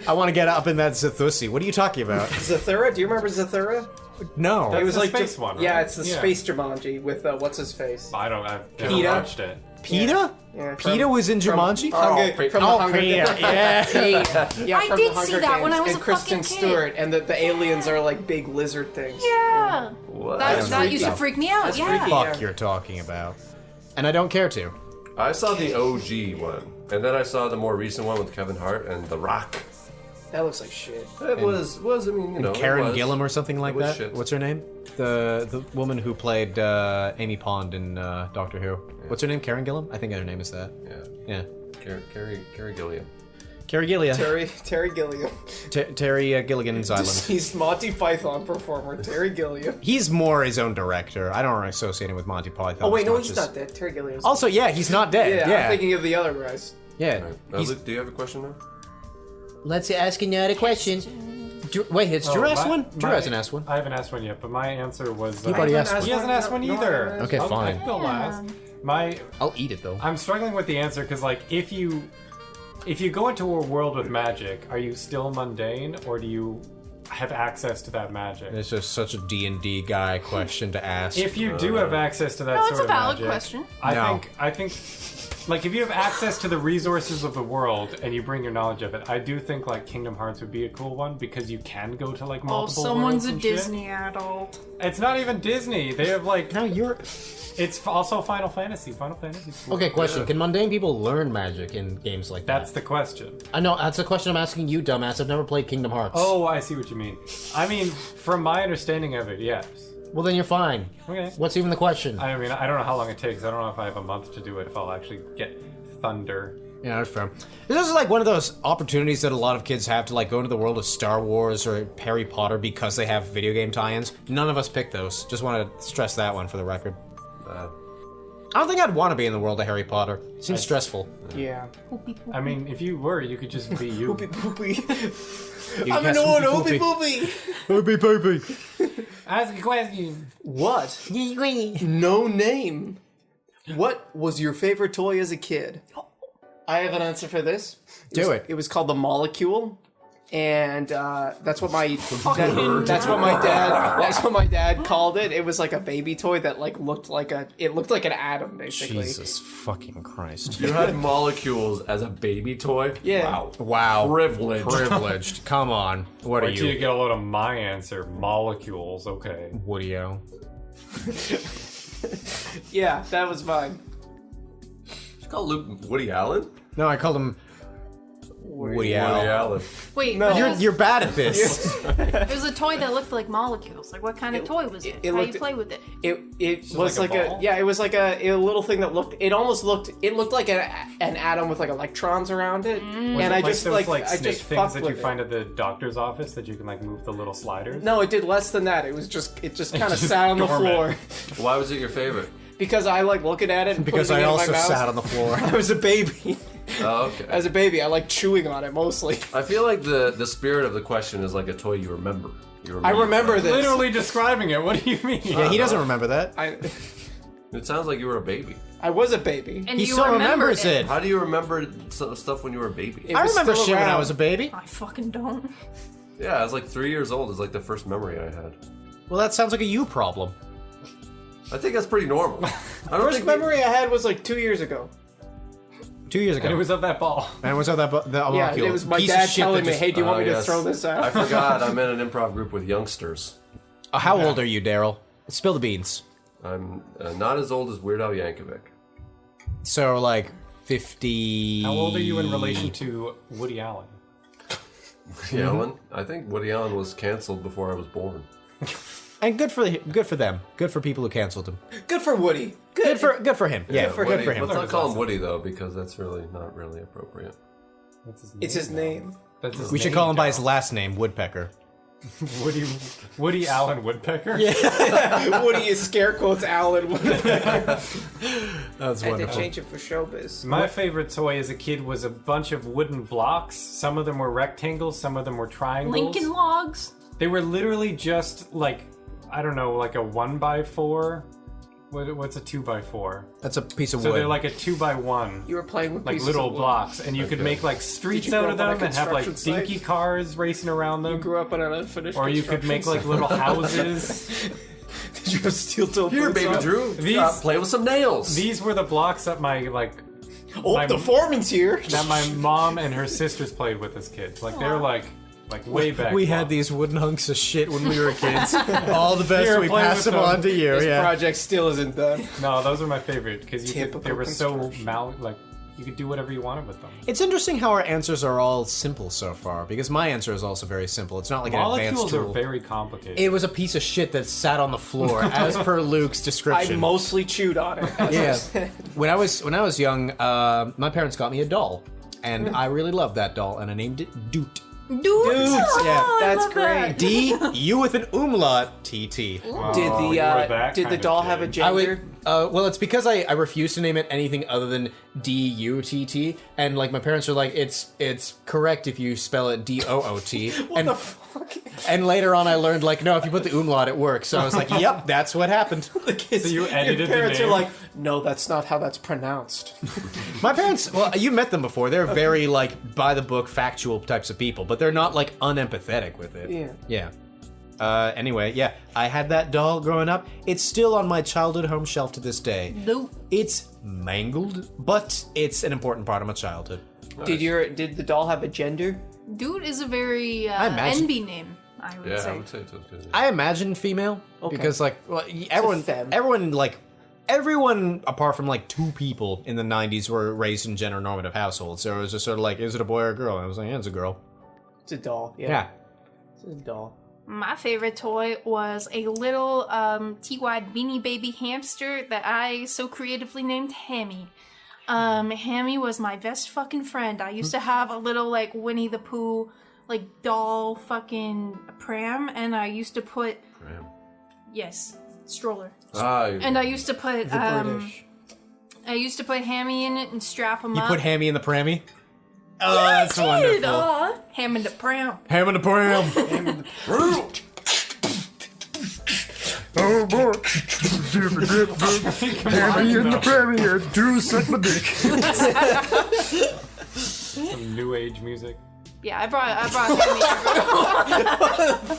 Speaker 2: I want to get up in that Zathusi. What are you talking about?
Speaker 3: Zathura? Do you remember Zathura?
Speaker 2: No.
Speaker 6: That's
Speaker 3: It was
Speaker 6: the
Speaker 3: like
Speaker 6: space one, right?
Speaker 3: Yeah, it's the
Speaker 6: Yeah.
Speaker 3: space Jumanji with what's his face?
Speaker 6: I've never
Speaker 3: PETA?
Speaker 6: watched it.
Speaker 2: PETA?
Speaker 3: Yeah,
Speaker 2: PETA was in Jumanji?
Speaker 3: From the Hunger
Speaker 2: PETA,
Speaker 3: Games.
Speaker 2: yeah.
Speaker 3: Yeah,
Speaker 7: I
Speaker 3: from
Speaker 7: did
Speaker 3: the Hunger
Speaker 7: see that when I
Speaker 3: Games,
Speaker 7: was
Speaker 3: and
Speaker 7: a
Speaker 3: Kristen
Speaker 7: fucking kid.
Speaker 3: Stewart, and the aliens are like big lizard things.
Speaker 7: Yeah.
Speaker 4: What?
Speaker 7: That used to freak me out.
Speaker 3: That's
Speaker 7: Yeah.
Speaker 3: freaky.
Speaker 2: Fuck you're talking about. And I don't care to.
Speaker 4: I saw the OG one, and then I saw the more recent one with Kevin Hart and The Rock.
Speaker 3: That looks like shit.
Speaker 4: It was I mean, you know,
Speaker 2: Karen
Speaker 4: it was.
Speaker 2: Gillan or something like
Speaker 4: It was
Speaker 2: that?
Speaker 4: shit.
Speaker 2: What's her name? The woman who played Amy Pond in Doctor Who. What's her name? Karen Gillan? I think her name is that.
Speaker 4: Yeah,
Speaker 2: Yeah.
Speaker 4: Carrie Gilliam.
Speaker 2: Carrie Gilliam.
Speaker 3: Terry Gilliam.
Speaker 2: Terry Gilligan's Island.
Speaker 3: He's Monty Python performer, Terry Gilliam.
Speaker 2: He's more his own director. I don't associate him with Monty Python.
Speaker 3: Oh wait,
Speaker 2: as
Speaker 3: no,
Speaker 2: much
Speaker 3: he's
Speaker 2: as-
Speaker 3: not dead. Terry Gilliam's.
Speaker 2: Also, yeah, he's not dead.
Speaker 3: yeah, I'm thinking of the other guys.
Speaker 2: Yeah.
Speaker 4: Right. Luke, do you have a question now?
Speaker 2: Let's ask another question. Wait, it's Drew asked one? Drew hasn't asked one.
Speaker 6: I haven't asked one yet, but my answer was.
Speaker 2: You've already asked
Speaker 6: He
Speaker 2: one.
Speaker 6: hasn't asked one
Speaker 3: No,
Speaker 6: either.
Speaker 3: I haven't
Speaker 2: Okay,
Speaker 6: I'll-
Speaker 2: fine.
Speaker 6: I'll last. My
Speaker 2: I'll eat it though.
Speaker 6: I'm struggling with the answer because, like, if you go into a world with magic, are you still mundane, or do you have access to that magic?
Speaker 2: It's just such a D&D guy question to ask.
Speaker 6: If you do have access to that
Speaker 7: No,
Speaker 6: sort
Speaker 7: it's a
Speaker 6: of
Speaker 7: valid
Speaker 6: magic,
Speaker 7: question.
Speaker 6: I think, like, if you have access to the resources of the world and you bring your knowledge of it, I do think like Kingdom Hearts would be a cool one because you can go to like
Speaker 7: Oh,
Speaker 6: multiple.
Speaker 7: someone's
Speaker 6: worlds
Speaker 7: a
Speaker 6: and shit.
Speaker 7: Disney adult.
Speaker 6: It's not even Disney. They have like
Speaker 2: no, you're...
Speaker 6: it's also Final Fantasy. Final Fantasy's cool.
Speaker 2: Okay, question. Can mundane people learn magic in games like
Speaker 6: That's
Speaker 2: that?
Speaker 6: the question.
Speaker 2: I know, that's the question I'm asking you, dumbass. I've never played Kingdom Hearts.
Speaker 6: Oh, I see what you mean. I mean, from my understanding of it, yes.
Speaker 2: Well, then you're fine.
Speaker 6: Okay.
Speaker 2: What's even the question?
Speaker 6: I mean, I don't know how long it takes. I don't know if I have a month to do it, if I'll actually get thunder.
Speaker 2: Yeah, that's fair. This is like one of those opportunities that a lot of kids have to like go into the world of Star Wars or Harry Potter because they have video game tie-ins. None of us picked those. Just want to stress that one for the record. I don't think I'd want to be in the world of Harry Potter. It seems stressful.
Speaker 3: Yeah.
Speaker 6: I mean, if you were, you could just be you.
Speaker 3: Poopy poopy.
Speaker 2: You
Speaker 3: I'm
Speaker 2: guess
Speaker 3: an old
Speaker 2: poopy
Speaker 3: poopy
Speaker 2: Poopy
Speaker 3: poopy.
Speaker 2: poopy.
Speaker 6: Ask a question.
Speaker 3: What? No name. What was your favorite toy as a kid? I have an answer for this.
Speaker 2: Do it.
Speaker 3: It was called the Molecule, and that's what my that's what my dad called it. It was like a baby toy that like looked like an atom basically.
Speaker 2: Jesus fucking Christ.
Speaker 4: You had molecules as a baby toy?
Speaker 3: Yeah.
Speaker 4: Wow.
Speaker 2: Wow.
Speaker 4: Privileged.
Speaker 2: Privileged. Come on. What are
Speaker 6: Wait till you
Speaker 2: you?
Speaker 6: get a load of my answer. Molecules, okay.
Speaker 2: Woody-O.
Speaker 3: Yeah, that was mine.
Speaker 4: You call Luke Woody Allen?
Speaker 2: No, I called him Woody Allen.
Speaker 4: Woody Allen.
Speaker 7: Wait,
Speaker 3: No.
Speaker 7: but
Speaker 2: You're bad at this.
Speaker 7: it was a toy that looked like molecules. Like, what kind of toy was it?
Speaker 3: it
Speaker 7: How
Speaker 3: looked-
Speaker 7: you play with it?
Speaker 3: It was
Speaker 6: like
Speaker 3: like
Speaker 6: a
Speaker 3: a
Speaker 6: ball?
Speaker 3: yeah, it was like a little thing that looked like an atom with like electrons around it, and I
Speaker 6: Like
Speaker 3: just
Speaker 6: those,
Speaker 3: like I
Speaker 6: snake
Speaker 3: just
Speaker 6: things
Speaker 3: fucked
Speaker 6: that you
Speaker 3: with
Speaker 6: find
Speaker 3: it.
Speaker 6: at the doctor's office that you can like move the little sliders.
Speaker 3: No, it did less than that. It just kind of
Speaker 6: just
Speaker 3: sat on the
Speaker 6: dormant.
Speaker 3: floor
Speaker 4: Why was it your favorite?
Speaker 3: because I like looking at it and
Speaker 2: Because
Speaker 3: putting
Speaker 2: I
Speaker 3: it in
Speaker 2: also
Speaker 3: my mouth.
Speaker 2: sat on the floor.
Speaker 3: I was a baby.
Speaker 4: Oh, okay.
Speaker 3: As a baby, I like chewing on it mostly.
Speaker 4: I feel like the spirit of the question is like a toy you remember.
Speaker 3: I remember this.
Speaker 6: Literally describing it. What do you mean?
Speaker 2: Yeah, he doesn't remember that.
Speaker 4: It sounds like you were a baby.
Speaker 3: I was a baby.
Speaker 7: And
Speaker 2: He
Speaker 7: you
Speaker 2: still
Speaker 7: remembered
Speaker 2: remembers it.
Speaker 4: How do you remember stuff when you were a baby?
Speaker 3: It
Speaker 2: I
Speaker 3: was
Speaker 2: remember
Speaker 3: still
Speaker 2: shit when I
Speaker 3: around.
Speaker 2: was a baby.
Speaker 7: I fucking don't.
Speaker 4: Yeah, I was like 3 years old. It's like the first memory I had.
Speaker 2: Well, that sounds like a you problem.
Speaker 4: I think that's pretty normal. I don't
Speaker 3: First
Speaker 4: think
Speaker 3: memory I had was like 2 years ago.
Speaker 2: 2 years ago.
Speaker 6: And it was of that ball.
Speaker 2: And it was that the
Speaker 3: Yeah,
Speaker 2: molecule.
Speaker 3: it was my
Speaker 2: Piece of
Speaker 3: dad
Speaker 2: shit
Speaker 3: telling
Speaker 2: that
Speaker 3: me,
Speaker 2: just-
Speaker 3: "Hey, do you want me to
Speaker 4: yes.
Speaker 3: throw this out?"
Speaker 4: I forgot. I'm in an improv group with youngsters.
Speaker 2: How old are you, Daryl? Spill the beans.
Speaker 4: I'm not as old as Weird Al Yankovic.
Speaker 2: So, like, 50...
Speaker 6: How old are you in relation to Woody Allen?
Speaker 4: Woody Allen. I think Woody Allen was canceled before I was born.
Speaker 2: And good for them. Good for people who canceled him.
Speaker 3: Good for Woody.
Speaker 2: Good for him. Yeah,
Speaker 4: Woody.
Speaker 2: good for him.
Speaker 4: Let's not call him Woody though, because that's really not really appropriate.
Speaker 6: That's his name.
Speaker 3: It's his name.
Speaker 6: That's his
Speaker 2: We should
Speaker 6: name,
Speaker 2: call him by his
Speaker 6: Darryl.
Speaker 2: last name, Woodpecker.
Speaker 6: Woody Allen Woodpecker.
Speaker 3: Woody is scare quotes Alan.
Speaker 2: That's
Speaker 3: I had to
Speaker 2: wonderful.
Speaker 3: change it for showbiz.
Speaker 6: My favorite toy as a kid was a bunch of wooden blocks. Some of them were rectangles, some of them were triangles.
Speaker 7: Lincoln Logs.
Speaker 6: They were literally just like, I don't know, like a 1x4. What's a 2x4?
Speaker 2: That's a piece of
Speaker 6: So
Speaker 2: wood.
Speaker 6: they're like a 2x1.
Speaker 3: You were playing with
Speaker 6: Like
Speaker 3: pieces
Speaker 6: little
Speaker 3: of wood.
Speaker 6: blocks, and you could make like streets
Speaker 3: Did you
Speaker 6: out
Speaker 3: grow
Speaker 6: of
Speaker 3: up on
Speaker 6: them
Speaker 3: a
Speaker 6: and have like
Speaker 3: construction site?
Speaker 6: dinky cars racing around them.
Speaker 3: You grew up on an unfinished
Speaker 6: Or you could make like little houses.
Speaker 3: Did you have steel-toe
Speaker 4: Here,
Speaker 3: boots
Speaker 4: baby
Speaker 3: on?
Speaker 4: Drew.
Speaker 6: These-
Speaker 4: Play with some nails.
Speaker 6: These were the blocks that my like
Speaker 3: Oh, the foreman's here.
Speaker 6: that my mom and her sisters played with as kids. Like they're like way back.
Speaker 2: we had
Speaker 6: blocks.
Speaker 2: these wooden hunks of shit when we were kids. All the best.
Speaker 6: Here,
Speaker 2: We
Speaker 6: play
Speaker 2: pass
Speaker 6: with
Speaker 2: them
Speaker 6: them.
Speaker 2: on to you.
Speaker 3: This
Speaker 2: Yeah.
Speaker 3: project still isn't done.
Speaker 6: No, those are my favorite because they
Speaker 3: Typical
Speaker 6: were so
Speaker 3: construction.
Speaker 6: like you could do whatever you wanted with them.
Speaker 2: It's interesting how our answers are all simple so far, because my answer is also very simple. It's not like an advanced
Speaker 6: Molecules are
Speaker 2: tool.
Speaker 6: very complicated.
Speaker 2: It was a piece of shit that sat on the floor, as per Luke's
Speaker 3: I
Speaker 2: description.
Speaker 3: mostly chewed on it. as I
Speaker 2: Yeah.
Speaker 3: said.
Speaker 2: When I was young, my parents got me a doll, and I really loved that doll, and I named it Doot.
Speaker 7: Dude,
Speaker 2: yeah,
Speaker 7: I
Speaker 3: that's
Speaker 7: love that.
Speaker 2: D U with an umlaut T T.
Speaker 3: Did
Speaker 6: Oh,
Speaker 3: the
Speaker 6: you were that
Speaker 3: did
Speaker 6: kind
Speaker 3: the
Speaker 6: of
Speaker 3: doll
Speaker 6: kid.
Speaker 3: have a
Speaker 2: I
Speaker 3: gender?
Speaker 2: would. Well, it's because I refuse to name it anything other than D-U-T-T, and like my parents are like, it's correct if you spell it D-O-O-T.
Speaker 3: What the fuck?
Speaker 2: And later on, I learned like, no, if you put the umlaut, it works. So I was like, yep, that's what happened.
Speaker 3: The kids,
Speaker 6: So you edited
Speaker 3: your
Speaker 6: the
Speaker 3: parents are
Speaker 6: name?
Speaker 3: like, no, that's not how that's pronounced.
Speaker 2: My parents, well, you met them before. They're very like by the book, factual types of people, but they're not like unempathetic with it.
Speaker 3: Yeah.
Speaker 2: Yeah. Anyway, yeah, I had that doll growing up. It's still on my childhood home shelf to this day.
Speaker 7: Nope.
Speaker 2: It's mangled, but it's an important part of my childhood.
Speaker 3: Did the doll have a gender?
Speaker 7: Dude is a very
Speaker 2: imagine-
Speaker 7: NB name, I would
Speaker 4: Yeah,
Speaker 7: say.
Speaker 4: I would say so too.
Speaker 2: I imagine female because like well, everyone apart from like two people in the 90s were raised in gender normative households. So it was just sort of like, is it a boy or a girl? And I was like, yeah, it's a girl.
Speaker 3: It's a doll.
Speaker 2: Yeah.
Speaker 3: It's a doll.
Speaker 7: My favorite toy was a little T-wide beanie baby hamster that I so creatively named Hammy. Hammy was my best fucking friend. I used to have a little like Winnie the Pooh like doll fucking pram, and I used to put yes, stroller. And I used to put I used to put Hammy in it and strap him
Speaker 2: You
Speaker 7: up.
Speaker 2: put Hammy in the prammy? Oh, that's wonderful.
Speaker 7: Ham in the pram.
Speaker 2: Ham in the pram.
Speaker 8: Oh boy. Hammy in the premier, do suck my dick.
Speaker 6: Some new age music.
Speaker 7: Yeah, I brought Hammy.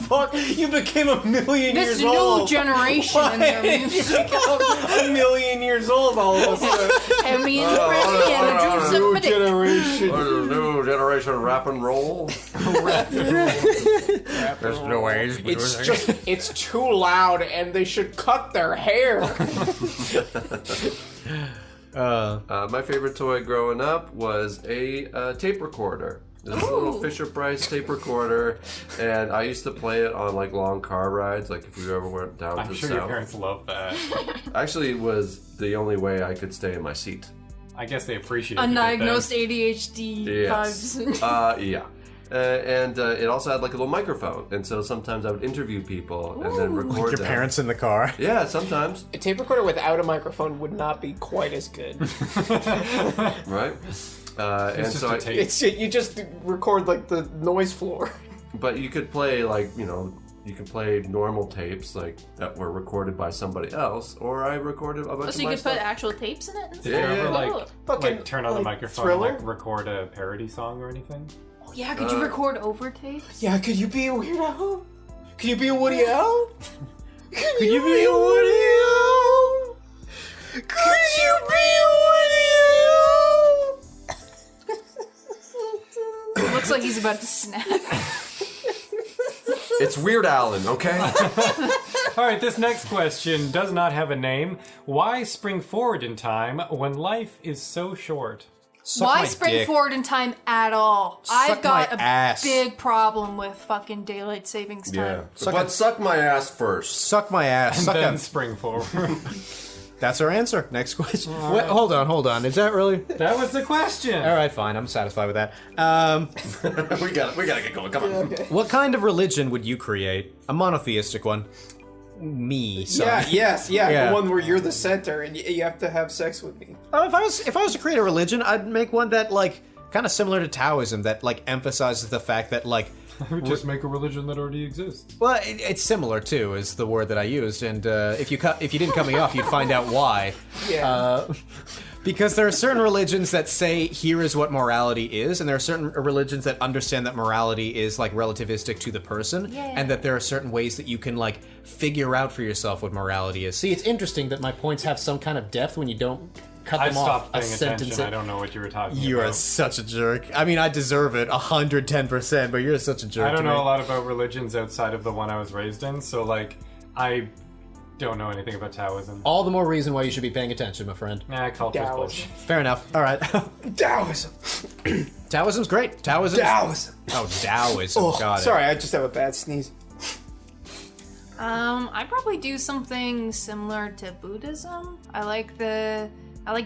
Speaker 3: Fuck! You became a million
Speaker 7: This
Speaker 3: years
Speaker 7: new
Speaker 3: old.
Speaker 7: generation and their music.
Speaker 3: A million years old all of a sudden.
Speaker 7: Hammy in the pram and the juice of my dick.
Speaker 3: Generation.
Speaker 4: New generation rap and roll.
Speaker 2: There's no ways.
Speaker 3: It's too loud, and they should cut their hair.
Speaker 4: My favorite toy growing up was a tape recorder. This is a little Fisher-Price tape recorder, and I used to play it on like long car rides, like if we ever went down
Speaker 6: I'm
Speaker 4: to
Speaker 6: sure
Speaker 4: the
Speaker 6: your
Speaker 4: south.
Speaker 6: parents love that.
Speaker 4: Actually, it was the only way I could stay in my seat.
Speaker 6: I guess they appreciate it.
Speaker 7: Undiagnosed ADHD
Speaker 4: Yes.
Speaker 7: vibes.
Speaker 4: Yeah. And it also had like a little microphone, and so sometimes I would interview people and then record
Speaker 2: Your
Speaker 4: them.
Speaker 2: parents in the car.
Speaker 4: Yeah, sometimes.
Speaker 3: A tape recorder without a microphone would not be quite as good.
Speaker 4: Right? And
Speaker 6: It's just
Speaker 4: so
Speaker 6: a
Speaker 4: I,
Speaker 6: tape.
Speaker 3: It's you just record like the noise floor.
Speaker 4: but you could play like, you can play normal tapes like that were recorded by somebody else, or I recorded a bunch
Speaker 7: So
Speaker 4: of
Speaker 7: you
Speaker 4: my
Speaker 7: could put
Speaker 4: stuff.
Speaker 7: actual tapes in it? And
Speaker 6: Did you
Speaker 4: Yeah,
Speaker 6: ever
Speaker 4: yeah.
Speaker 6: like turn on the
Speaker 3: like,
Speaker 6: microphone
Speaker 3: Thriller?
Speaker 6: and like record a parody song or anything?
Speaker 7: Oh, yeah, could you record over tapes?
Speaker 3: Yeah, could you be a Weird Al? Could you be a Woody Al?
Speaker 2: Could you be a Woody Allen? Could you be a Woody Allen?
Speaker 7: It looks like he's about to snap.
Speaker 4: It's Weird Allen, okay?
Speaker 6: All right, this next question does not have a name. Why spring forward in time when life is so short?
Speaker 7: Why
Speaker 2: my
Speaker 7: spring
Speaker 2: dick.
Speaker 7: forward in time at all?
Speaker 2: Suck
Speaker 7: I've got
Speaker 2: my
Speaker 7: a
Speaker 2: ass.
Speaker 7: big problem with fucking daylight savings time.
Speaker 4: Yeah. But suck my ass first.
Speaker 2: Suck my ass.
Speaker 6: And
Speaker 2: Suck
Speaker 6: then
Speaker 2: a...
Speaker 6: spring forward.
Speaker 2: That's our answer. Next question. Wait, hold on. Is that really?
Speaker 6: That was the question.
Speaker 2: All right, fine. I'm satisfied with that.
Speaker 4: we gotta get going. Come on.
Speaker 2: What kind of religion would you create? A monotheistic one. Me. Son.
Speaker 3: Yeah. The one where you're the center and you have to have sex with me.
Speaker 2: If I was to create a religion, I'd make one that like kind of similar to Taoism, that like emphasizes the fact that like.
Speaker 6: I would just make a religion that already exists.
Speaker 2: Well, it's similar too, is the word that I used, and if you didn't cut me off, you'd find out why.
Speaker 3: Yeah.
Speaker 2: Because there are certain religions that say here is what morality is, and there are certain religions that understand that morality is like relativistic to the person, and that there are certain ways that you can like figure out for yourself what morality is. See, it's interesting that my points have some kind of depth when you don't cut
Speaker 6: I
Speaker 2: them off
Speaker 6: stopped
Speaker 2: a
Speaker 6: paying
Speaker 2: sentence.
Speaker 6: attention. I don't know what you were talking about.
Speaker 2: You are such a jerk. I mean, I deserve it 110%, but you're such a jerk.
Speaker 6: I don't
Speaker 2: to
Speaker 6: know
Speaker 2: me.
Speaker 6: a lot about religions outside of the one I was raised in, so like I don't know anything about Taoism.
Speaker 2: All the more reason why you should be paying attention, my friend.
Speaker 6: Nah, culture's
Speaker 3: Taoism.
Speaker 6: bullshit.
Speaker 2: Fair enough. All right.
Speaker 3: Taoism.
Speaker 2: Taoism's great. Taoism. Oh, Taoism. Got it.
Speaker 3: Sorry, I just have a bad sneeze.
Speaker 7: I'd probably do something similar to Buddhism. I like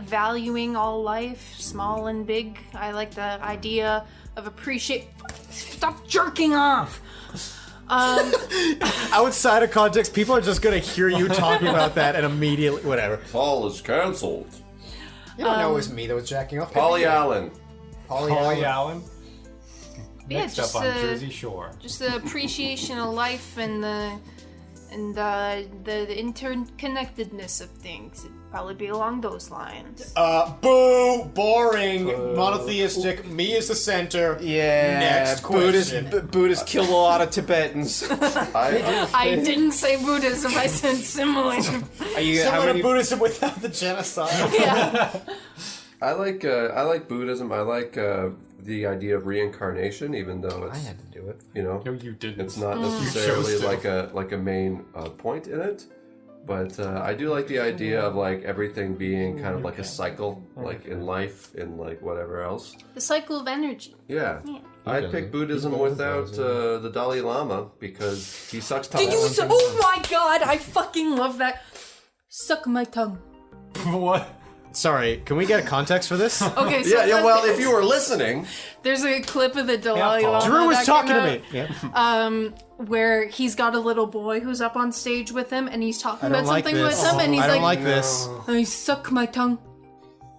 Speaker 7: valuing all life, small and big. I like the idea of Stop jerking off!
Speaker 2: Outside of context, people are just gonna hear you talking about that and immediately whatever.
Speaker 4: Paul is cancelled.
Speaker 5: You don't know it was me that was jacking off.
Speaker 4: Polly Allen.
Speaker 6: Holly Allen?
Speaker 7: Yeah,
Speaker 6: Next
Speaker 7: just
Speaker 6: up on Jersey Shore.
Speaker 7: Just the appreciation of life and the interconnectedness of things. It'd probably be along those lines.
Speaker 2: Boo! Boring. Monotheistic. Me is the center.
Speaker 3: Yeah.
Speaker 2: Next question.
Speaker 3: Buddhists killed a lot of Tibetans.
Speaker 7: I didn't say Buddhism. I said similar.
Speaker 3: Are you, how
Speaker 2: Similar
Speaker 3: many,
Speaker 2: to Buddhism without the genocide.
Speaker 7: Yeah.
Speaker 4: I like Buddhism. I like the idea of reincarnation, even though it's
Speaker 2: to do it.
Speaker 4: you know
Speaker 6: No, you didn't.
Speaker 4: it's not necessarily
Speaker 6: chose to.
Speaker 4: like a main point in it. But I do like the idea of like everything being kind of like a cycle, like in life, in like whatever else.
Speaker 7: The cycle of energy.
Speaker 4: Yeah. I'd pick Buddhism without the Dalai Lama because he sucks tongue.
Speaker 7: Did you say? Oh my god! I fucking love that. Suck my tongue.
Speaker 6: What?
Speaker 2: Sorry, can we get a context for this?
Speaker 7: Okay, so
Speaker 4: Yeah, well, if you were listening,
Speaker 7: there's a clip of the Dalai
Speaker 6: Paul.
Speaker 7: Lama.
Speaker 2: Drew was
Speaker 7: that
Speaker 2: talking
Speaker 7: came
Speaker 2: to
Speaker 7: out,
Speaker 2: me.
Speaker 7: where he's got a little boy who's up on stage with him, and he's talking
Speaker 2: I
Speaker 7: about
Speaker 2: don't like
Speaker 7: something
Speaker 2: this.
Speaker 7: with him, and he's
Speaker 2: I don't
Speaker 7: like,
Speaker 2: like this.
Speaker 7: I suck my tongue.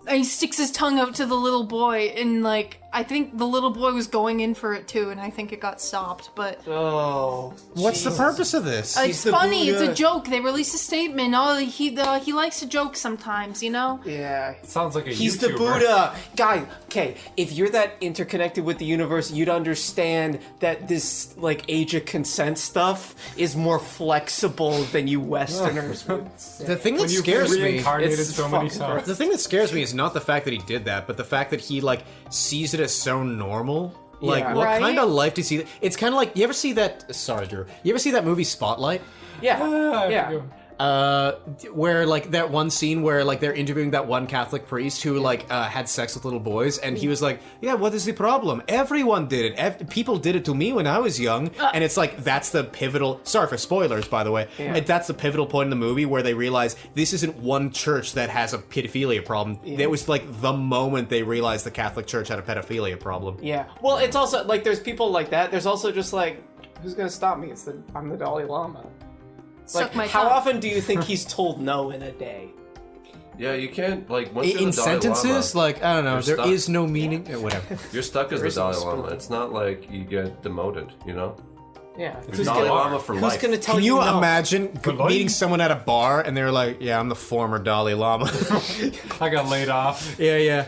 Speaker 7: And he sticks his tongue out to the little boy, and like, I think the little boy was going in for it too, and I think it got stopped, but
Speaker 3: oh.
Speaker 2: What's the purpose of this?
Speaker 7: it's
Speaker 3: the
Speaker 7: funny, it's a
Speaker 3: Buddha.
Speaker 7: joke. They released a statement. Oh, he likes to joke sometimes, you know?
Speaker 3: Yeah.
Speaker 6: Sounds like a
Speaker 3: He's
Speaker 6: YouTuber.
Speaker 3: the Buddha. Guy, okay, if you're that interconnected with the universe, you'd understand that this, like, age of consent stuff is more flexible than you Westerners would say.
Speaker 2: The thing that
Speaker 6: When you've
Speaker 2: scares me.
Speaker 6: reincarnated
Speaker 3: It's
Speaker 6: so many
Speaker 3: fucking
Speaker 6: times.
Speaker 2: The thing that scares me is not the fact that he did that, but the fact that he like sees it as so normal. Like,
Speaker 3: Yeah.
Speaker 2: what
Speaker 7: Right?
Speaker 2: kind of life does he? It's kind of like you ever see that? Sorry, Drew. You ever see that movie Spotlight?
Speaker 3: Yeah, yeah.
Speaker 2: Where like that one scene where like they're interviewing that one Catholic priest who like had sex with little boys, and he was like, "Yeah, what is the problem? Everyone did it. People did it to me when I was young." And it's like that's the pivotal. Sorry for spoilers, by the way. That's the pivotal point in the movie where they realize this isn't one church that has a pedophilia problem. It was like the moment they realized the Catholic Church had a pedophilia problem.
Speaker 3: Yeah. Well, it's also, like, there's people like that. There's also just, like, who's gonna stop me? I'm the Dalai Lama.
Speaker 7: Suck
Speaker 3: Like,
Speaker 7: my
Speaker 3: how
Speaker 7: tongue.
Speaker 3: often do you think he's told no in a day?
Speaker 4: yeah, you can't like once you're
Speaker 2: In
Speaker 4: the Dalai
Speaker 2: sentences,
Speaker 4: Lama,
Speaker 2: like I don't know,
Speaker 4: you're
Speaker 2: there is
Speaker 4: stuck.
Speaker 2: no meaning. Whatever.
Speaker 4: you're stuck as the
Speaker 3: is no
Speaker 4: Dalai Lama.
Speaker 3: spoon.
Speaker 4: It's not like you get demoted, you know.
Speaker 3: Yeah.
Speaker 4: You're Dalai Lama for
Speaker 3: Who's
Speaker 4: life.
Speaker 3: gonna tell
Speaker 2: Can you
Speaker 3: no?
Speaker 2: imagine
Speaker 6: life.
Speaker 2: meeting someone at a bar and they're like, "Yeah, I'm the former Dalai Lama."
Speaker 6: I got laid off.
Speaker 2: yeah.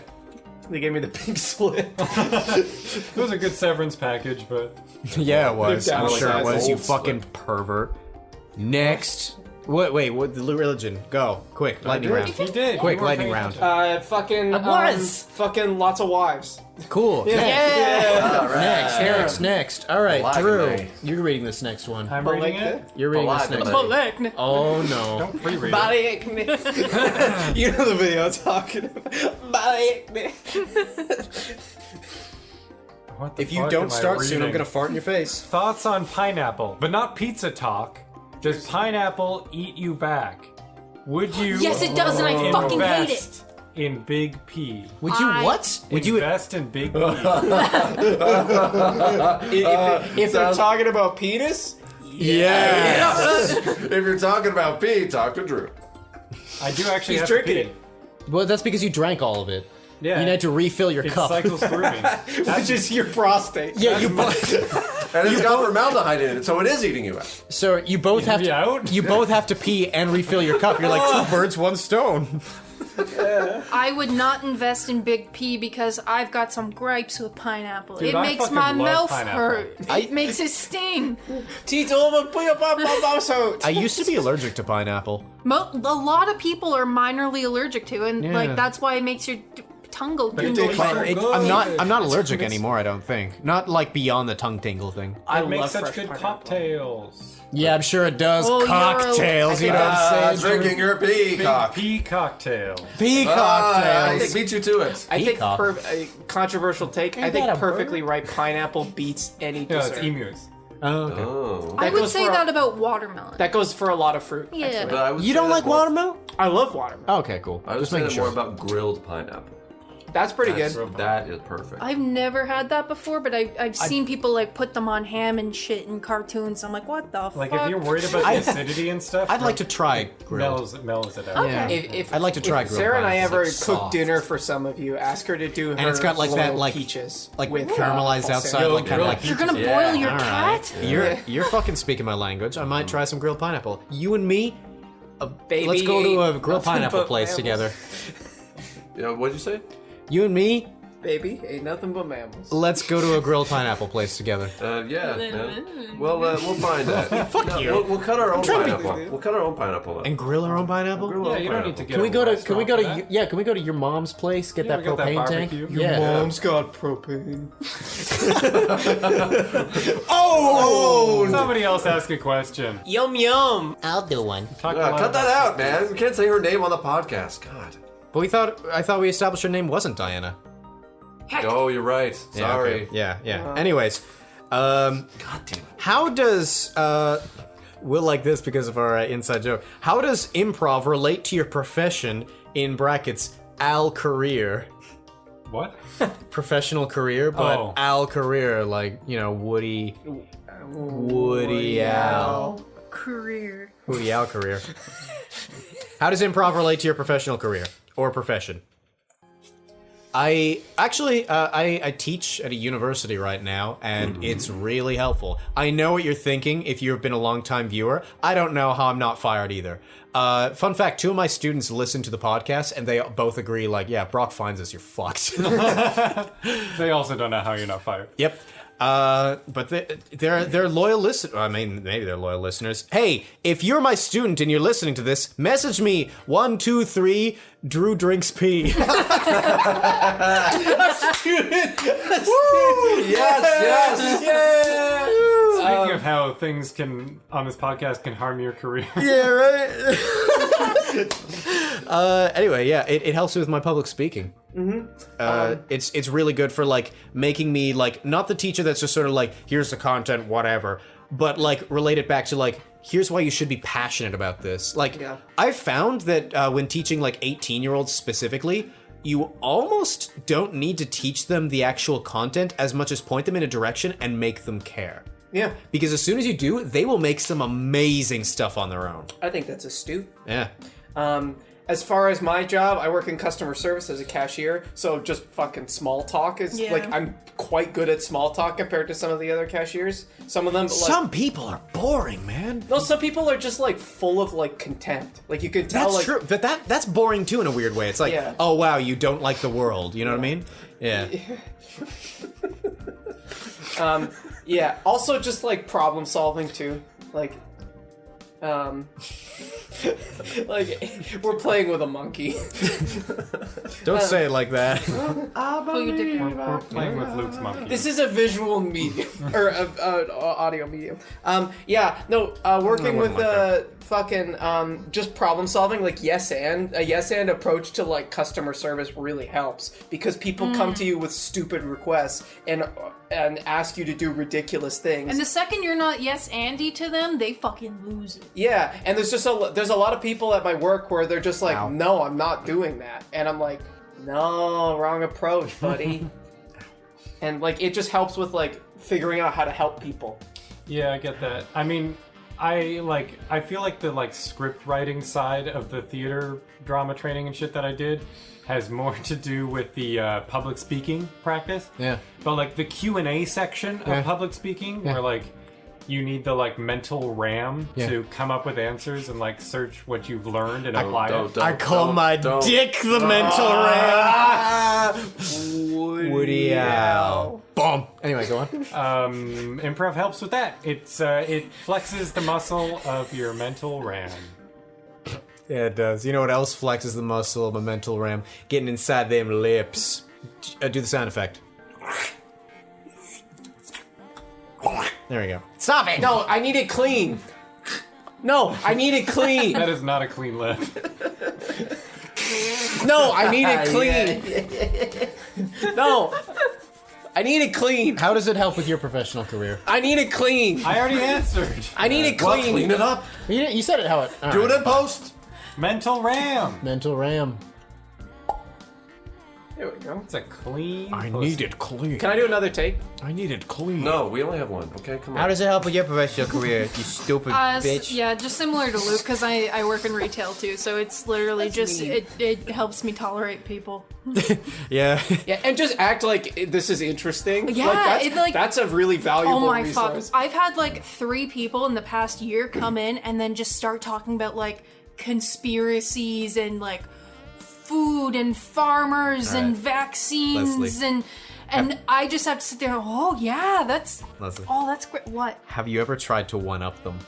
Speaker 3: They gave me the pink slip.
Speaker 6: It was a good severance package, but
Speaker 2: Yeah, it was.
Speaker 3: They're
Speaker 2: I'm
Speaker 3: down
Speaker 2: sure
Speaker 3: like
Speaker 2: it was. You
Speaker 4: old
Speaker 2: fucking pervert. Next Wait, what the religion? Go. Quick, lightning round.
Speaker 6: You did.
Speaker 2: Quick,
Speaker 6: You weren't
Speaker 2: lightning
Speaker 6: paying
Speaker 2: round.
Speaker 6: attention.
Speaker 3: Fucking lots of wives.
Speaker 2: Cool.
Speaker 4: Alright.
Speaker 2: Next. All right, Drew,
Speaker 4: Polygamy.
Speaker 2: you're reading this next one.
Speaker 6: I'm reading it.
Speaker 2: You're reading this next one.
Speaker 4: Polygamy.
Speaker 2: Oh no.
Speaker 6: Don't pre-read it.
Speaker 3: You know the video I'm talking about.
Speaker 6: What the
Speaker 2: If you
Speaker 6: fuck
Speaker 2: don't
Speaker 6: am I
Speaker 2: start soon, I'm
Speaker 6: reading?
Speaker 2: gonna fart in your face.
Speaker 6: Thoughts on pineapple, but not pizza talk. Does pineapple eat you back? Would you?
Speaker 7: Yes, it does, and I fucking hate it.
Speaker 6: invest in Big P?
Speaker 2: Would you what? Would you?
Speaker 6: invest in Big P?
Speaker 3: If they're talking about penis,
Speaker 2: Yeah.
Speaker 4: If you're talking about pee, talk to Drew.
Speaker 6: I do actually
Speaker 3: He's
Speaker 6: have
Speaker 3: drinking
Speaker 6: to pee.
Speaker 3: it.
Speaker 2: Well, that's because you drank all of it.
Speaker 6: Yeah,
Speaker 2: You need to refill your
Speaker 6: it
Speaker 2: cup.
Speaker 6: cycles through me.
Speaker 3: which is your prostate.
Speaker 2: Yeah, you.
Speaker 4: And it's got formaldehyde in it, so it is eating you out.
Speaker 2: So you both have
Speaker 6: me
Speaker 2: to.
Speaker 6: out?
Speaker 2: You both have to pee and refill your cup. You're like 2 birds, 1 stone.
Speaker 7: I would not invest in Big P because I've got some gripes with pineapple.
Speaker 6: Dude,
Speaker 7: it
Speaker 6: I
Speaker 7: makes
Speaker 6: fucking
Speaker 7: my
Speaker 6: love
Speaker 7: mouth
Speaker 6: pineapple.
Speaker 7: hurt. It makes it sting.
Speaker 2: I used to be allergic to pineapple.
Speaker 7: A lot of people are minorly allergic to, and
Speaker 2: Yeah.
Speaker 7: like that's why it makes your tongue go
Speaker 6: it
Speaker 7: tingle.
Speaker 6: tastes so good.
Speaker 2: I'm not allergic anymore. I don't think. Not like beyond the tongue tingle thing.
Speaker 3: I
Speaker 6: It makes
Speaker 3: love
Speaker 6: such
Speaker 3: fresh
Speaker 6: good
Speaker 3: pineapple.
Speaker 6: cocktails.
Speaker 2: Yeah, I'm sure it does.
Speaker 7: Oh, you're a-
Speaker 2: Cocktails, you know what I'm saying?
Speaker 4: Drinking your
Speaker 6: Big
Speaker 4: peacock.
Speaker 6: P cocktail.
Speaker 2: Pea
Speaker 4: I
Speaker 2: cocktails.
Speaker 4: beat you to it.
Speaker 3: I think
Speaker 2: Peacock.
Speaker 3: controversial take. I
Speaker 2: Ain't
Speaker 3: think
Speaker 2: that a
Speaker 3: perfectly ripe pineapple beats any
Speaker 6: No,
Speaker 3: dessert.
Speaker 6: it's emus.
Speaker 2: Oh, okay.
Speaker 4: Oh.
Speaker 7: I
Speaker 3: That
Speaker 7: would
Speaker 3: goes
Speaker 7: say
Speaker 3: for a-
Speaker 7: that about watermelon.
Speaker 3: That goes for a lot of fruit.
Speaker 7: Yeah.
Speaker 3: actually.
Speaker 4: But I would
Speaker 2: You
Speaker 4: say
Speaker 2: don't
Speaker 4: that
Speaker 2: like
Speaker 4: more-
Speaker 2: watermelon?
Speaker 3: I love watermelon.
Speaker 2: Okay, cool.
Speaker 4: I would
Speaker 2: Just
Speaker 4: say
Speaker 2: making
Speaker 4: that
Speaker 2: sure.
Speaker 4: more about grilled pineapple.
Speaker 3: That's pretty good.
Speaker 4: That is perfect.
Speaker 7: I've never had that before, but I've seen people like put them on ham and shit in cartoons. I'm like, what the
Speaker 6: Like
Speaker 7: fuck?
Speaker 6: if you're worried about the acidity and stuff,
Speaker 2: I'd like to try grilled.
Speaker 6: mellows it out.
Speaker 2: Yeah.
Speaker 3: If
Speaker 2: I'd like to try
Speaker 3: if
Speaker 2: grilled
Speaker 3: Sarah and I
Speaker 2: pineapple.
Speaker 3: ever
Speaker 2: It's
Speaker 3: cook
Speaker 2: like soft.
Speaker 3: dinner for some of you, ask her to do her
Speaker 2: it's got like that,
Speaker 3: royal
Speaker 2: like-
Speaker 3: peaches
Speaker 2: like
Speaker 3: with
Speaker 2: caramelized
Speaker 3: apple
Speaker 2: outside,
Speaker 3: syrup.
Speaker 2: like kind of like.
Speaker 7: You're gonna
Speaker 4: Yeah.
Speaker 7: boil your
Speaker 2: All
Speaker 7: cat?
Speaker 2: right. You're fucking speaking my language. I might try some grilled pineapple. You and me,
Speaker 3: Baby
Speaker 2: let's go to a
Speaker 3: ain't
Speaker 2: grilled
Speaker 3: nothing
Speaker 2: pineapple
Speaker 3: but
Speaker 2: place
Speaker 3: mammals.
Speaker 2: together.
Speaker 4: Yeah, what'd you say?
Speaker 2: You and me,
Speaker 3: Baby ain't nothing but mammals.
Speaker 2: let's go to a grilled pineapple place together.
Speaker 4: Yeah. Man. Well, we'll find that.
Speaker 2: Fuck you.
Speaker 4: We'll cut our own
Speaker 2: trying to be-
Speaker 4: pineapple. We'll cut our own pineapple up.
Speaker 2: And grill our own pineapple?
Speaker 6: Yeah, you don't need to get.
Speaker 2: Can we
Speaker 6: a
Speaker 2: go to?
Speaker 6: restaurant
Speaker 2: Can we go
Speaker 6: for
Speaker 2: to?
Speaker 6: that.
Speaker 2: Yeah, can we go to your mom's place? Get
Speaker 6: Yeah,
Speaker 2: that
Speaker 6: we got that
Speaker 2: propane tank.
Speaker 6: barbecue.
Speaker 2: Yeah.
Speaker 3: Mom's got propane.
Speaker 6: Somebody else ask a question.
Speaker 3: Yum yum.
Speaker 2: I'll do one.
Speaker 6: Talk a lot
Speaker 4: Cut
Speaker 6: about-
Speaker 4: that out, man. We can't say her name on the podcast. God.
Speaker 2: But I thought we established her name wasn't Diana.
Speaker 4: Oh, you're right.
Speaker 2: Yeah,
Speaker 4: Sorry.
Speaker 2: okay. Yeah. Anyways,
Speaker 4: God damn it.
Speaker 2: how does we'll like this because of our inside joke? How does improv relate to your profession in brackets Al career?
Speaker 6: What?
Speaker 2: Professional career, but
Speaker 6: Oh.
Speaker 2: Al career, like Woody Al
Speaker 7: Career.
Speaker 2: Woody Al career. How does improv relate to your professional career or profession? I actually I teach at a university right now, and it's really helpful. I know what you're thinking if you've been a long-time viewer. I don't know how I'm not fired either. Fun fact: 2 of my students listen to the podcast, and they both agree. Like, yeah, Brock finds us, you're fucked.
Speaker 6: They also don't know how you're not fired.
Speaker 2: Yep. But they're loyal listeners. I mean, maybe they're loyal listeners. Hey, if you're my student and you're listening to this, message me 123 Drew drinks pee.
Speaker 4: Yes.
Speaker 6: Speaking of how things can on this podcast can harm your career.
Speaker 2: Yeah, right. Anyway, yeah, it helps me with my public speaking. It's really good for like making me like not the teacher that's just sort of like here's the content, whatever, but like relate it back to like here's why you should be passionate about this. Like I've found that when teaching like 18-year-olds specifically, you almost don't need to teach them the actual content as much as point them in a direction and make them care.
Speaker 3: Yeah,
Speaker 2: Because as soon as you do, they will make some amazing stuff on their own.
Speaker 3: I think that's astute.
Speaker 2: Yeah.
Speaker 3: As far as my job, I work in customer service as a cashier, so just fucking small talk is
Speaker 7: Yeah.
Speaker 3: like I'm quite good at small talk compared to some of the other cashiers. Some of them, like,
Speaker 2: Some people are boring, man.
Speaker 3: no, some people are just like full of like contempt. Like you could tell,
Speaker 2: That's
Speaker 3: like
Speaker 2: true, but that's boring too in a weird way. It's like,
Speaker 3: Yeah.
Speaker 2: oh wow, you don't like the world. You know what I mean? Yeah.
Speaker 3: yeah. Also, just like problem solving too. Like, Like, we're playing with a monkey.
Speaker 2: Don't say it like that.
Speaker 7: Pull your dick out.
Speaker 6: We're playing with Luke's monkey.
Speaker 3: This is a visual medium or audio medium. Working with fucking just problem solving, like a yes and approach to like customer service really helps because people come to you with stupid requests and ask you to do ridiculous things.
Speaker 7: And the second you're not yes Andy to them, they fucking lose it.
Speaker 3: Yeah, and there's a lot of people at my work where they're just like, no, I'm not doing that, and I'm like, no, wrong approach, buddy. And like it just helps with like figuring out how to help people.
Speaker 6: Yeah, I get that. I mean, I feel like the like script writing side of the theater drama training and shit that I did has more to do with the public speaking practice.
Speaker 2: Yeah.
Speaker 6: But like the Q&A section of public speaking where like you need the like mental RAM to come up with answers and like search what you've learned and apply it.
Speaker 2: I call my dick the mental ram. Woody Owl. Boom. Anyway, go on.
Speaker 6: Improv helps with that. It flexes the muscle of your mental RAM.
Speaker 2: Yeah, it does. You know what else flexes the muscle of a mental ram? Getting inside them lips. Do the sound effect. There we go. Stop it!
Speaker 3: No, I need it clean. No, I need it clean.
Speaker 6: That is not a clean lip.
Speaker 3: No, I need it clean. No, I need it clean.
Speaker 2: How does it help with your professional career?
Speaker 3: I need it clean.
Speaker 6: I already answered.
Speaker 3: I need it
Speaker 4: Well,
Speaker 3: clean.
Speaker 4: clean it up.
Speaker 2: You said it how it...
Speaker 4: Do it in post.
Speaker 6: Mental RAM.
Speaker 2: Mental ram.
Speaker 3: There we go.
Speaker 6: It's a clean.
Speaker 2: I
Speaker 6: pussy.
Speaker 2: need it clean.
Speaker 3: Can I do another take?
Speaker 2: I need it clean.
Speaker 4: No, we only have one. Okay, come on.
Speaker 2: How does it help with your professional career, you stupid bitch?
Speaker 7: Yeah, just similar to Luke, because I work in retail too, so it's literally it helps me tolerate people.
Speaker 2: Yeah.
Speaker 3: Yeah, and just act like this is interesting.
Speaker 7: Yeah,
Speaker 3: that's a really valuable
Speaker 7: Oh my
Speaker 3: resource.
Speaker 7: fuck! I've had like 3 people in the past year come in and then just start talking about like conspiracies and like food and farmers and vaccines
Speaker 2: Leslie.
Speaker 7: and I just have to sit there. Oh yeah, that's
Speaker 2: Leslie.
Speaker 7: Oh, that's great. What?
Speaker 2: Have you ever tried to one-up them?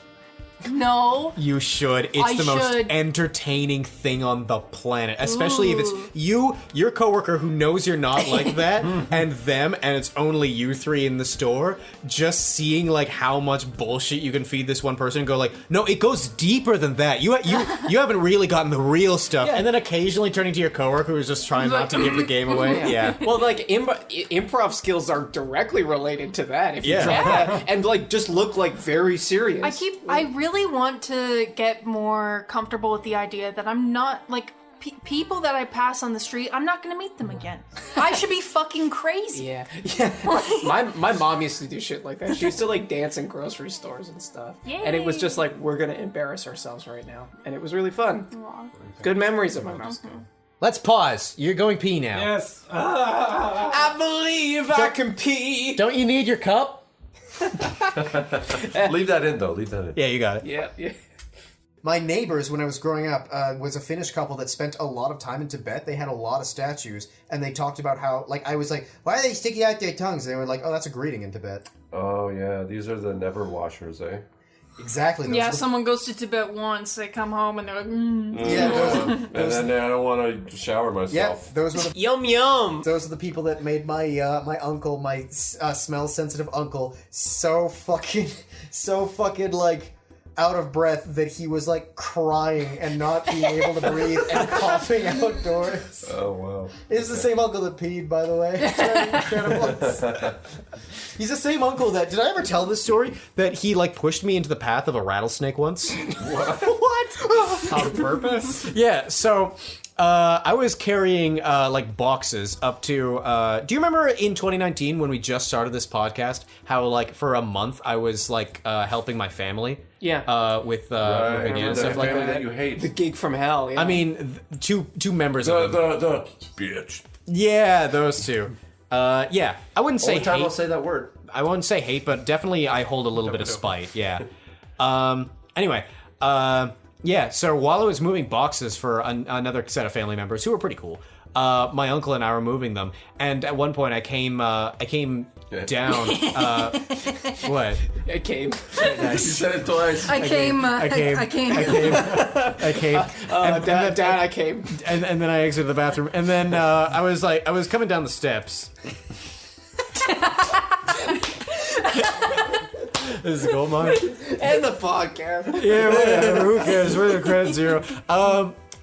Speaker 7: No.
Speaker 2: You should. It's the most entertaining thing on the planet. Especially if it's your coworker who knows you're not like that, and them, and it's only you 3 in the store, just seeing like how much bullshit you can feed this one person and go like, no, it goes deeper than that. You haven't really gotten the real stuff. And then occasionally turning to your coworker who's just trying not to give the game away. Yeah.
Speaker 3: Well, like improv skills are directly related to that. If you try that, and like just look like very serious.
Speaker 7: I really want to get more comfortable with the idea that I'm not like people that I pass on the street. I'm not gonna meet them again. I should be fucking crazy.
Speaker 3: Yeah. My mom used to do shit like that. She used to like dance in grocery stores and stuff.
Speaker 7: Yay.
Speaker 3: And it was just like, we're gonna embarrass ourselves right now, and it was really fun. Good memories of my mom.
Speaker 2: Let's pause. You're going pee now.
Speaker 6: Yes.
Speaker 3: I believe I can pee.
Speaker 2: Don't you need your cup?
Speaker 4: Leave that in, though. Leave that in.
Speaker 2: Yeah, you got it.
Speaker 3: Yeah.
Speaker 5: My neighbors, when I was growing up, was a Finnish couple that spent a lot of time in Tibet. They had a lot of statues, and they talked about how, like, I was like, why are they sticking out their tongues? And they were like, oh, that's a greating in Tibet.
Speaker 4: Oh, yeah. These are the never washers, eh?
Speaker 5: Exactly.
Speaker 7: Yeah, someone goes to Tibet once, they come home and they're like,
Speaker 5: Yeah,
Speaker 4: And then I don't want to shower myself.
Speaker 5: yeah, those were the
Speaker 3: Yum.
Speaker 5: those are the people that made my my uncle, my smell sensitive uncle, so fucking like out of breath that he was like crying and not being able to breathe and coughing outdoors.
Speaker 4: Oh, wow.
Speaker 5: It's the same uncle that peed, by the way.
Speaker 2: He's the same uncle that... Did I ever tell this story? That he, like, pushed me into the path of a rattlesnake once? What?
Speaker 6: On purpose?
Speaker 2: Yeah, so... I was carrying, like, boxes up to... do you remember in 2019 when we just started this podcast, how, like, for a month I was, like, helping my family?
Speaker 3: Yeah.
Speaker 2: With
Speaker 4: Right,
Speaker 2: moving in and
Speaker 4: the
Speaker 2: stuff like
Speaker 4: family
Speaker 2: that.
Speaker 4: you hate.
Speaker 3: The gig from hell. Yeah.
Speaker 2: I mean, two members of them.
Speaker 4: The bitch.
Speaker 2: Yeah, those two. Yeah, I wouldn't say
Speaker 4: Only time
Speaker 2: hate.
Speaker 4: I'll say that word.
Speaker 2: I won't say hate, but definitely I hold a little bit of spite. Yeah. Anyway. Yeah. So while I was moving boxes for another set of family members who were pretty cool, my uncle and I were moving them, and at one point I came down. What?
Speaker 3: It came.
Speaker 4: You said it twice.
Speaker 7: I came.
Speaker 2: I came.
Speaker 3: Dad, I came.
Speaker 2: And then I exited the bathroom. And then I was coming down the steps. This is a gold mine.
Speaker 3: And the podcast.
Speaker 2: Yeah, whatever. Who cares? We're the credit zero.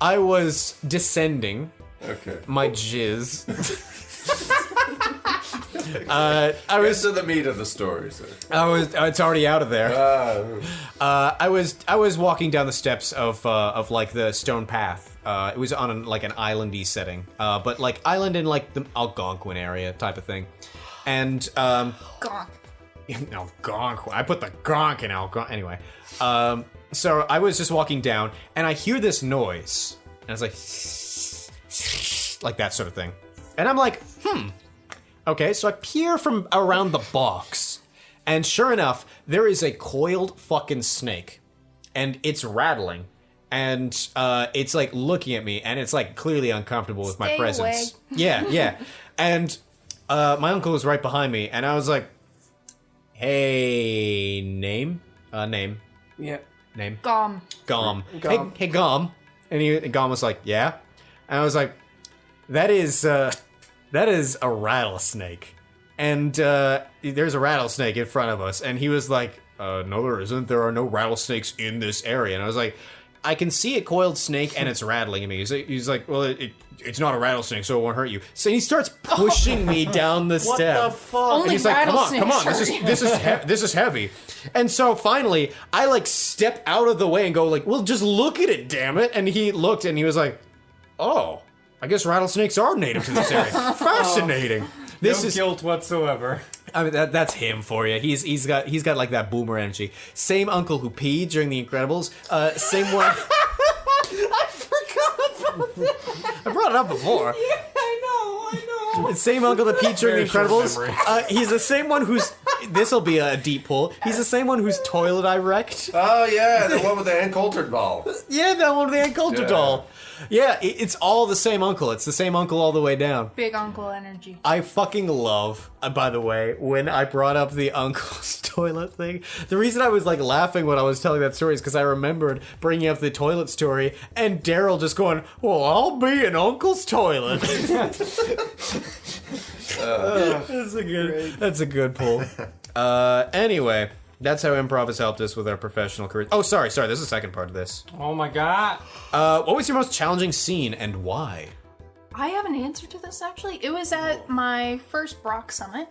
Speaker 2: I was descending
Speaker 4: Okay.
Speaker 2: my jizz. I was.
Speaker 4: To the meat of the story, sir.
Speaker 2: It's already out of there. I was walking down the steps of like the stone path. It was on an islandy setting, but like island in like the Algonquin area type of thing, and
Speaker 7: Gonk.
Speaker 2: no gonk. I put the gonk in Algonquin anyway. So I was just walking down, and I hear this noise, and I was like that sort of thing, and I'm like, okay. So I peer from around the box, and sure enough, there is a coiled fucking snake, and it's rattling, and it's like looking at me, and it's like clearly uncomfortable with my
Speaker 7: Stay
Speaker 2: presence.
Speaker 7: away.
Speaker 2: Yeah, and my uncle was right behind me, and I was like, hey, name.
Speaker 3: Yeah.
Speaker 2: Name.
Speaker 7: Gom.
Speaker 2: Gom.
Speaker 3: Gom.
Speaker 2: Hey, Gom. And Gom was like, yeah. And I was like, that is a rattlesnake. And there's a rattlesnake in front of us. And he was like, no, there isn't. There are no rattlesnakes in this area. And I was like, I can see a coiled snake and it's rattling at me. He's like, well, it's not a rattlesnake, so it won't hurt you. So he starts pushing me down the step.
Speaker 3: What the fuck?
Speaker 7: Only
Speaker 2: And he's like, come on,
Speaker 7: rattlesnakes
Speaker 2: this is heavy. And so finally, I like step out of the way and go like, well, just look at it, damn it. And he looked and he was like, oh, I guess rattlesnakes are native to this area. Fascinating. This
Speaker 6: No
Speaker 2: is
Speaker 6: guilt whatsoever.
Speaker 2: I mean that's him for you. He's got like that boomer energy. Same uncle who peed during The Incredibles. Same one. I brought it up before.
Speaker 3: Yeah, I know.
Speaker 2: Same uncle that peed during The
Speaker 6: Very short
Speaker 2: Incredibles.
Speaker 6: memory.
Speaker 2: He's the same one who's. This'll be a deep pull. He's the same one whose toilet I wrecked.
Speaker 4: Oh yeah, the one with the uncultured ball.
Speaker 2: Yeah, that one with the uncultured
Speaker 4: Yeah.
Speaker 2: doll. Yeah, it's all the same uncle. It's the same uncle all the way down.
Speaker 7: Big uncle energy.
Speaker 2: I fucking love, by the way, when I brought up the uncle's toilet thing. The reason I was like laughing when I was telling that story is because I remembered bringing up the toilet story and Darel just going, well, I'll be in uncle's toilet. That's a good pull. Anyway, that's how improv has helped us with our professional careers. Oh, sorry, there's a second part of this.
Speaker 6: Oh my god.
Speaker 2: What was your most challenging scene and why?
Speaker 7: I have an answer to this actually. It was at my first Brock Summit.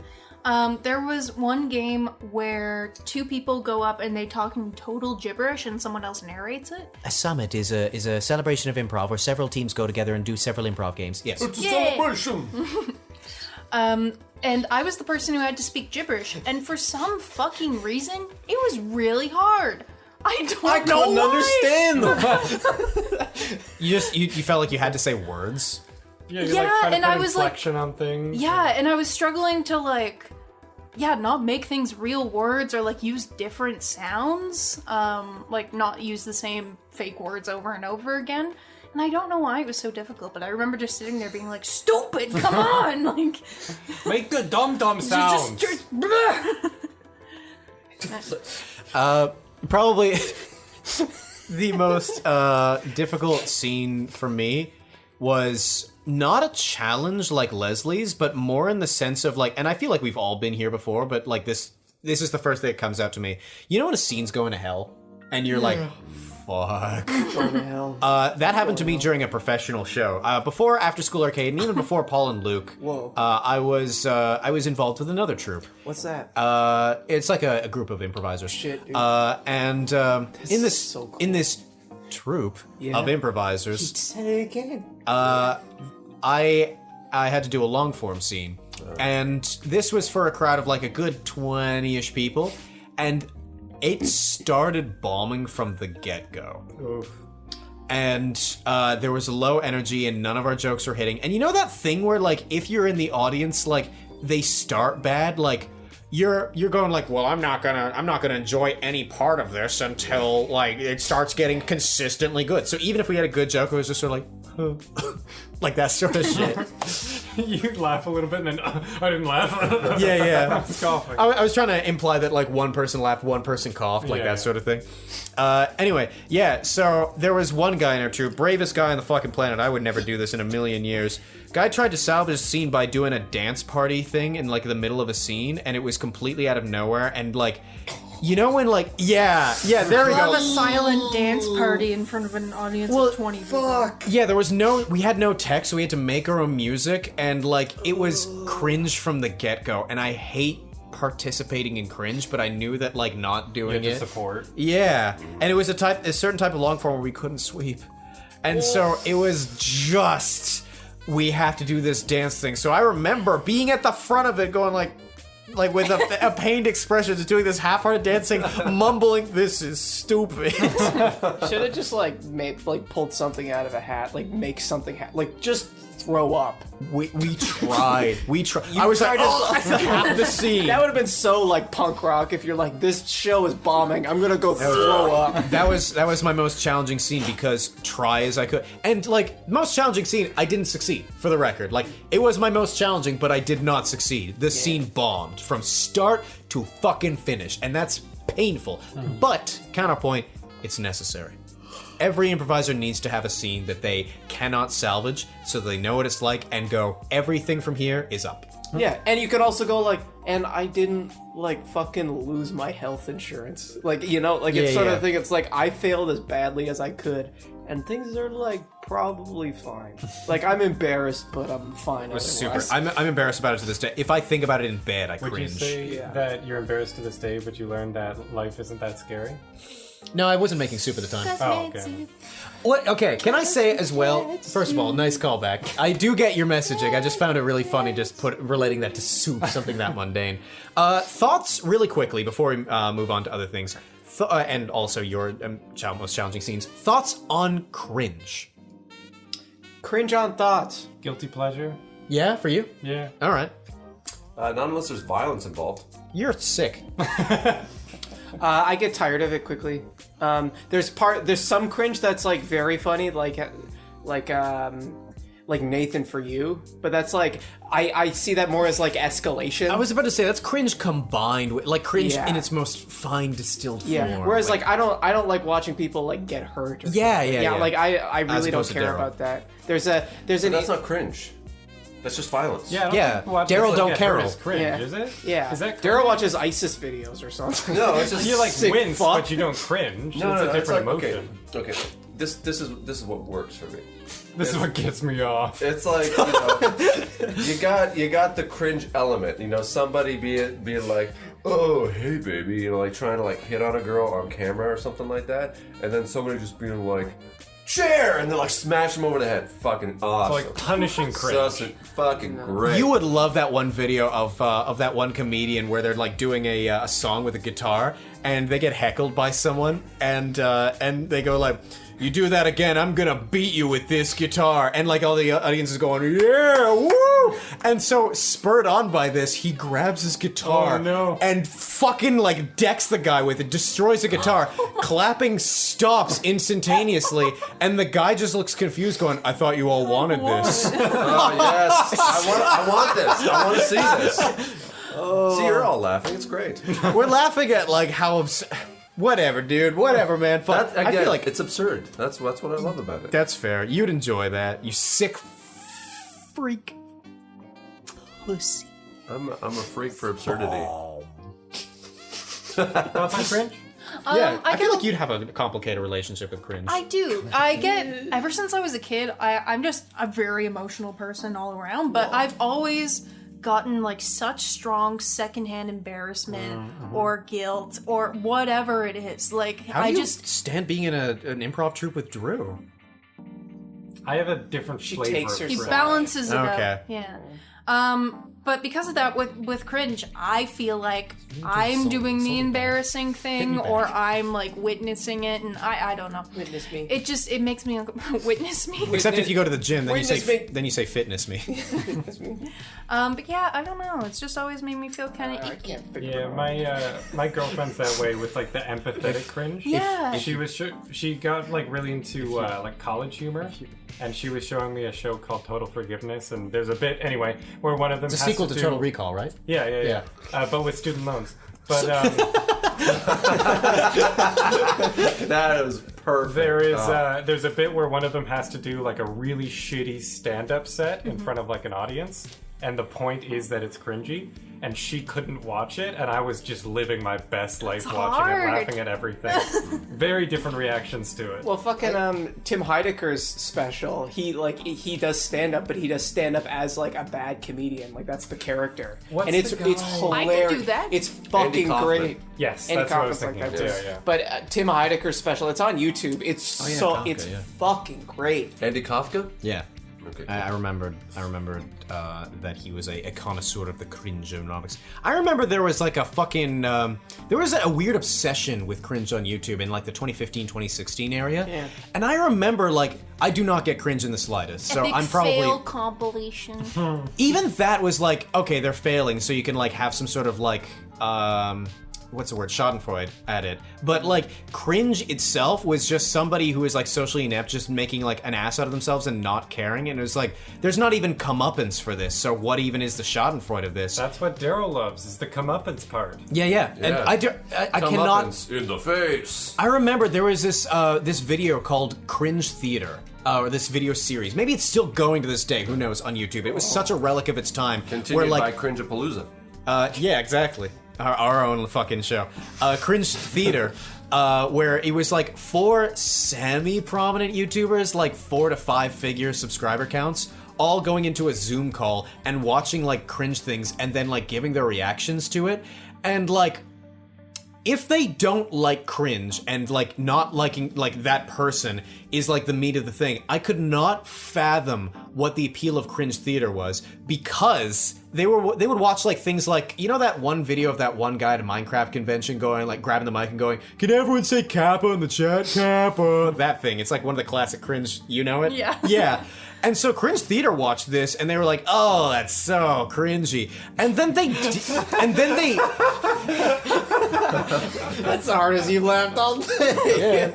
Speaker 7: There was one game where two people go up and they talk in total gibberish and someone else narrates it.
Speaker 2: A summit is a celebration of improv where several teams go together and do several improv games. Yes.
Speaker 4: It's a
Speaker 7: Yeah.
Speaker 4: celebration.
Speaker 7: And I was the person who had to speak gibberish. And for some fucking reason, it was really hard. I don't know why.
Speaker 3: understand them.
Speaker 2: You felt like you had to say words.
Speaker 6: Yeah,
Speaker 7: Yeah,
Speaker 6: trying to
Speaker 7: and
Speaker 6: put
Speaker 7: I was, like-
Speaker 6: inflection on things.
Speaker 7: Yeah, and I was struggling to not make things real words or use different sounds. Not use the same fake words over and over again. And I don't know why it was so difficult, but I remember just sitting there being like, stupid, come on!
Speaker 6: Make the dum-dum sounds.
Speaker 7: just
Speaker 2: Probably the most difficult scene for me was not a challenge like Leslie's, but more in the sense of and I feel like we've all been here before, but this is the first thing that comes out to me. You know when a scene's going to hell and you're like, fuck. That happened to me during a professional show. Before After School Arcade, and even before Paul and Luke.
Speaker 3: Whoa.
Speaker 2: I was involved with another troupe.
Speaker 3: What's that?
Speaker 2: It's like a group of improvisers.
Speaker 3: Shit, dude.
Speaker 2: And in this
Speaker 3: so cool.
Speaker 2: in this troupe of improvisers,
Speaker 3: Say it again.
Speaker 2: I had to do a long form scene, and this was for a crowd of a good 20-ish people, and it started bombing from the get-go.
Speaker 6: Oof.
Speaker 2: And there was a low energy, and none of our jokes were hitting. And you know that thing where if you're in the audience, they start bad, you're going well, I'm not gonna enjoy any part of this until it starts getting consistently good. So even if we had a good joke, it was just sort of like that sort of shit.
Speaker 6: You laugh a little bit, and then I didn't laugh.
Speaker 2: Yeah.
Speaker 6: I'm scoffing.
Speaker 2: I was trying to imply that like one person laughed, one person coughed, like that sort of thing. Anyway, so there was one guy in our troupe, bravest guy on the fucking planet. I would never do this in a million years. Guy tried to salvage the scene by doing a dance party thing in like the middle of a scene, and it was completely out of nowhere. And like, you know when like, there we
Speaker 7: Love
Speaker 2: go.
Speaker 7: a silent dance party in front of an audience of 20 people.
Speaker 2: Yeah, we had no text, so we had to make our own music, and like it was cringe from the get-go. And I hate participating in cringe, but I knew that like not doing it.
Speaker 6: Support.
Speaker 2: Yeah, and it was a certain type of long form where we couldn't sweep, and so it was just we have to do this dance thing. So I remember being at the front of it, going like with a pained expression, just doing this half-hearted dancing, mumbling, "This is stupid."
Speaker 3: Should have just like pulled something out of a hat, like make something like just throw up.
Speaker 2: We tried. I was like, half the scene.
Speaker 3: That would have been so like punk rock if you're like, this show is bombing, I'm gonna go throw up.
Speaker 2: That was my most challenging scene because try as I could, and like most challenging scene, I didn't succeed. For the record, like it was my most challenging, but I did not succeed. The scene bombed from start to fucking finish, and that's painful. But counterpoint, it's necessary. Every improviser needs to have a scene that they cannot salvage, so they know what it's like and go, everything from here is up.
Speaker 3: Yeah, and you could also go like, and I didn't like fucking lose my health insurance. Like, you know, like it's sort of thing. It's like I failed as badly as I could, and things are like probably fine. Like I'm embarrassed, but I'm fine.
Speaker 2: It was super. I'm embarrassed about it to this day. If I think about it in bed, I
Speaker 6: Would
Speaker 2: cringe.
Speaker 6: you say that you're embarrassed to this day, but you learned that life isn't that scary?
Speaker 2: No, I wasn't making soup at the time.
Speaker 6: Oh, okay.
Speaker 2: What? Okay, can I say as well? First of all, nice callback. I do get your messaging. I just found it really funny, just relating that to soup, something that mundane. Thoughts, really quickly, before we move on to other things, and also your most challenging scenes. Thoughts on cringe?
Speaker 3: Cringe on thoughts.
Speaker 6: Guilty pleasure?
Speaker 2: Yeah, for you.
Speaker 6: Yeah.
Speaker 2: All right.
Speaker 4: Not unless there's violence involved.
Speaker 2: You're sick.
Speaker 3: I get tired of it quickly. There's some cringe that's like very funny, like Nathan for You, but that's like I see that more as like escalation.
Speaker 2: I was about to say that's cringe combined with like cringe
Speaker 3: Yeah.
Speaker 2: in its most fine distilled form.
Speaker 3: Yeah. Whereas like I don't like watching people like get hurt. Or
Speaker 2: Yeah.
Speaker 3: Like I really don't
Speaker 2: opposed to
Speaker 3: care
Speaker 2: Darel.
Speaker 3: about that. There's
Speaker 4: But
Speaker 3: an
Speaker 4: that's not cringe. That's just violence.
Speaker 6: Yeah, I don't
Speaker 2: Yeah,
Speaker 6: think watching
Speaker 2: Darel
Speaker 6: this
Speaker 2: don't
Speaker 6: get
Speaker 2: care.
Speaker 6: hurt is cringe,
Speaker 3: Yeah.
Speaker 6: is it?
Speaker 3: yeah.
Speaker 6: Is that
Speaker 3: Darel
Speaker 6: cringe?
Speaker 3: watches ISIS videos or something.
Speaker 4: No, it's just
Speaker 6: You like
Speaker 3: Sick
Speaker 6: wince,
Speaker 3: fuck.
Speaker 6: but you don't cringe.
Speaker 4: No,
Speaker 6: it's a
Speaker 4: it's
Speaker 6: different
Speaker 4: like,
Speaker 6: emotion.
Speaker 4: Okay. This is what works for me.
Speaker 6: This is what gets me off.
Speaker 4: It's like, you got the cringe element. You know, somebody being like, "Oh, hey baby," you know, like trying to like hit on a girl on camera or something like that, and then somebody just being like, "Chair," and then like smash them over the head. Fucking awesome.
Speaker 6: It's like punishing cringe.
Speaker 4: Such fucking great.
Speaker 2: You would love that one video of that one comedian where they're like doing a song with a guitar and they get heckled by someone and they go like, "You do that again, I'm gonna beat you with this guitar," and like all the audience is going, "Yeah, woo!" And so spurred on by this, he grabs his guitar and fucking like decks the guy with it, destroys the guitar, clapping stops instantaneously, and the guy just looks confused, going, "I thought you all wanted this."
Speaker 4: Oh yes, I want this. I want to see this. See, you're all laughing. It's great.
Speaker 2: We're laughing at like how whatever, dude. Whatever, man. Fuck.
Speaker 4: Again,
Speaker 2: I feel like
Speaker 4: it's absurd. That's what I love about it.
Speaker 2: that's fair. You'd enjoy that. You sick freak. Pussy.
Speaker 4: I'm a freak for absurdity.
Speaker 6: Thoughts on cringe?
Speaker 2: Yeah, I feel
Speaker 7: get
Speaker 2: like you'd have a complicated relationship with cringe.
Speaker 7: I do. I get ever since I was a kid. I'm just a very emotional person all around. But I've always gotten like such strong secondhand embarrassment or guilt or whatever it is. Like
Speaker 2: How do
Speaker 7: I
Speaker 2: you
Speaker 7: just
Speaker 2: stand being in an improv troupe with Drew?
Speaker 6: I have a different flavor.
Speaker 3: takes
Speaker 6: of
Speaker 3: her
Speaker 7: he
Speaker 6: cringe.
Speaker 7: balances it
Speaker 2: Okay.
Speaker 7: out. Yeah. But because of that, with cringe, I feel like I'm doing the embarrassing thing, or I'm like witnessing it, and I don't know.
Speaker 3: Witness me.
Speaker 7: It makes me witness me.
Speaker 2: Except if you go to the gym, then you
Speaker 3: Witness me.
Speaker 2: say fitness me.
Speaker 7: But yeah, I don't know. It's just always made me feel kind of
Speaker 3: I
Speaker 7: icky.
Speaker 3: can't figure
Speaker 6: Yeah,
Speaker 3: it out.
Speaker 6: my girlfriend's that way with like the empathetic cringe.
Speaker 7: Yeah.
Speaker 6: She got like really into like college humor, and she was showing me a show called Total Forgiveness, and there's a bit anyway where one of them
Speaker 2: It's a
Speaker 6: has
Speaker 2: sequel to
Speaker 6: do,
Speaker 2: Total Recall, right?
Speaker 6: Yeah. But with student loans. But
Speaker 4: That is perfect.
Speaker 6: there's a bit where one of them has to do like a really shitty stand-up set in front of like an audience, and the point is that it's cringy, and she couldn't watch it, and I was just living my best life watching it,
Speaker 7: hard.
Speaker 6: laughing at everything. Very different reactions to it.
Speaker 3: Well, fucking Tim Heidecker's special. He does stand up, but he does stand up as like a bad comedian. Like that's the character,
Speaker 6: What's
Speaker 3: and it's
Speaker 6: the guy?
Speaker 3: hilarious.
Speaker 7: I could do that.
Speaker 3: It's fucking
Speaker 4: Kaufman.
Speaker 3: great.
Speaker 6: Yes,
Speaker 3: Andy
Speaker 6: that's what I was
Speaker 3: Kaufman's
Speaker 6: thinking
Speaker 3: like
Speaker 6: of.
Speaker 3: that
Speaker 6: Yeah.
Speaker 3: But Tim Heidecker's special, it's on YouTube. It's
Speaker 2: Kafka,
Speaker 3: it's
Speaker 2: yeah.
Speaker 3: fucking great.
Speaker 4: Andy Kafka?
Speaker 2: Yeah.
Speaker 4: Okay.
Speaker 2: I remembered that he was a connoisseur of the cringe-onomics. I remember there was like a fucking there was a weird obsession with cringe on YouTube in like the 2015-2016 area.
Speaker 3: Yeah.
Speaker 2: And I remember like I do not get cringe in the slightest. So
Speaker 7: Epic
Speaker 2: I'm probably
Speaker 7: fail compilation.
Speaker 2: even that was like okay, they're failing, so you can like have some sort of like what's the word, schadenfreude at it. But like cringe itself was just somebody who is like socially inept just making like an ass out of themselves and not caring, and it was like there's not even comeuppance for this, so what even is the schadenfreude of this?
Speaker 6: That's what Darel loves, is the comeuppance part.
Speaker 2: Yeah. And
Speaker 4: Yeah.
Speaker 2: I cannot
Speaker 4: Comeuppance in the face.
Speaker 2: I remember there was this this video called Cringe Theater, or this video series. Maybe it's still going to this day. Who knows? On YouTube, it was such a relic of its time.
Speaker 4: Continued
Speaker 2: where
Speaker 4: by
Speaker 2: like,
Speaker 4: Cringeapalooza.
Speaker 2: yeah, exactly. Our own fucking show, Cringe Theater, where it was like 4 semi-prominent YouTubers, like 4 to 5 figure subscriber counts, all going into a Zoom call and watching like cringe things and then like giving their reactions to it, and like. If they don't like cringe and like not liking like that person is like the meat of the thing, I could not fathom what the appeal of cringe theater was, because they would watch like things like, you know, that one video of that one guy at a Minecraft convention going like grabbing the mic and going, "Can everyone say Kappa in the chat? Kappa." That thing. It's like one of the classic cringe. You know it?
Speaker 7: Yeah.
Speaker 2: Yeah. And so Cringe Theater watched this, and they were like, "Oh, that's so cringy." And then they,
Speaker 3: That's the hardest you laughed all day.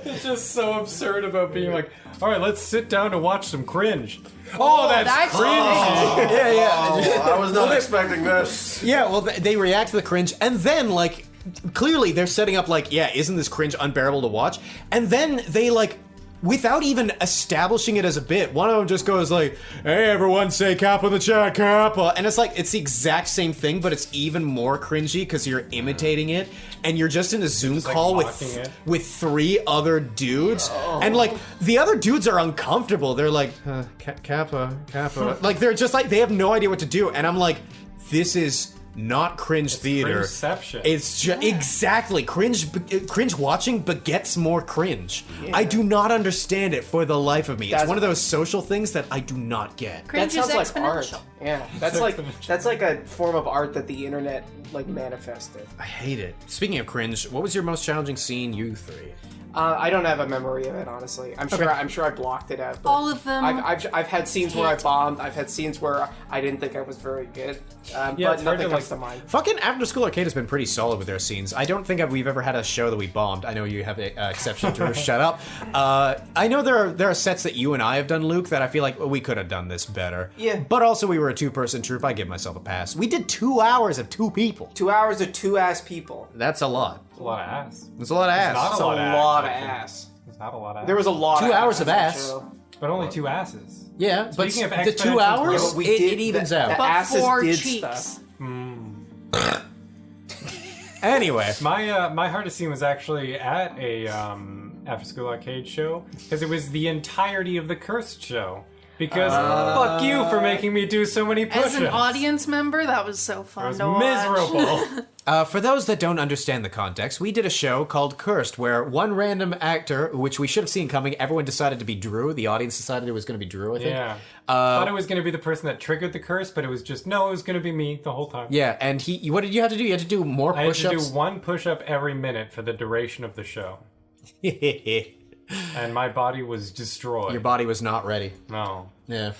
Speaker 6: It's just so absurd about being like, all right, let's sit down to watch some cringe. Oh, that's cringy.
Speaker 4: I was not expecting this.
Speaker 2: Yeah, well, they react to the cringe, and then, like, clearly they're setting up, like, yeah, isn't this cringe unbearable to watch? And then they, like, without even establishing it as a bit, one of them just goes like, "Hey, everyone say Kappa in the chat, Kappa." And it's like, it's the exact same thing, but it's even more cringy because you're imitating it, and you're just in a Zoom
Speaker 6: just, like,
Speaker 2: call
Speaker 6: mocking it.
Speaker 2: with 3 other dudes, and like, the other dudes are uncomfortable. They're like, Kappa. Like, they're just like, they have no idea what to do, and I'm like, this is not cringe theater.
Speaker 6: Cringeception.
Speaker 2: It's just exactly cringe watching begets more cringe. I do not understand it for the life of me. It's
Speaker 3: That's-
Speaker 2: one of those social things that I do not get.
Speaker 7: Cringe
Speaker 3: That
Speaker 7: is
Speaker 3: sounds like art.
Speaker 7: exponential.
Speaker 3: Yeah, that's like a form of art that the internet like manifested.
Speaker 2: I hate it. Speaking of cringe, what was your most challenging scene, you 3?
Speaker 3: I don't have a memory of it, honestly. I'm sure I blocked it out. but
Speaker 7: All of them.
Speaker 3: I've had scenes where I bombed. I've had scenes where I didn't think I was very good. But
Speaker 6: it's hard
Speaker 3: nothing
Speaker 6: to,
Speaker 3: comes to
Speaker 6: like-
Speaker 3: mind.
Speaker 2: Fucking After School Arcade has been pretty solid with their scenes. I don't think we've ever had a show that we bombed. I know you have an exception to shut up. I know there are sets that you and I have done, Luke, that I feel like we could have done this better.
Speaker 3: Yeah.
Speaker 2: But also we were a 2-person troupe. I give myself a pass. We did 2 hours of 2 people.
Speaker 3: 2 hours of 2 ass people.
Speaker 2: That's a lot.
Speaker 6: It's a lot of ass.
Speaker 2: It's a lot of ass.
Speaker 6: not
Speaker 3: That's a
Speaker 6: lot of
Speaker 3: lot of
Speaker 6: ass,
Speaker 3: ass.
Speaker 6: It's not a lot of ass.
Speaker 3: There was a lot
Speaker 2: 2
Speaker 3: of
Speaker 2: hours of
Speaker 3: on that
Speaker 2: ass.
Speaker 3: show.
Speaker 6: But only 2 asses.
Speaker 2: Yeah, but
Speaker 6: Speaking of
Speaker 2: the 2
Speaker 6: exponential
Speaker 2: hours,
Speaker 6: growth,
Speaker 3: We
Speaker 2: it
Speaker 3: did
Speaker 2: evens
Speaker 3: the
Speaker 2: out.
Speaker 7: But
Speaker 3: asses
Speaker 7: 4
Speaker 3: did
Speaker 7: cheeks.
Speaker 3: stuff.
Speaker 2: Anyway,
Speaker 6: My hardest scene was actually at a after school arcade show, because it was the entirety of the Cursed show. Because fuck you for making me do so many push-ups.
Speaker 7: As an audience member, that was so
Speaker 6: It
Speaker 7: fun
Speaker 6: was
Speaker 7: to watch.
Speaker 6: miserable.
Speaker 2: For those that don't understand the context, we did a show called Cursed, where one random actor, which we should have seen coming, everyone decided to be Drew. The audience decided it was going to be Drew, I think.
Speaker 6: Yeah. Thought it was going to be the person that triggered the curse, but it was just, no, it was going to be me the whole time.
Speaker 2: Yeah, and what did you have to do? You had to do more
Speaker 6: I had to
Speaker 2: push-ups?
Speaker 6: do one push-up every minute for the duration of the show. And my body was destroyed.
Speaker 2: Your body was not ready.
Speaker 6: No.
Speaker 2: Yeah.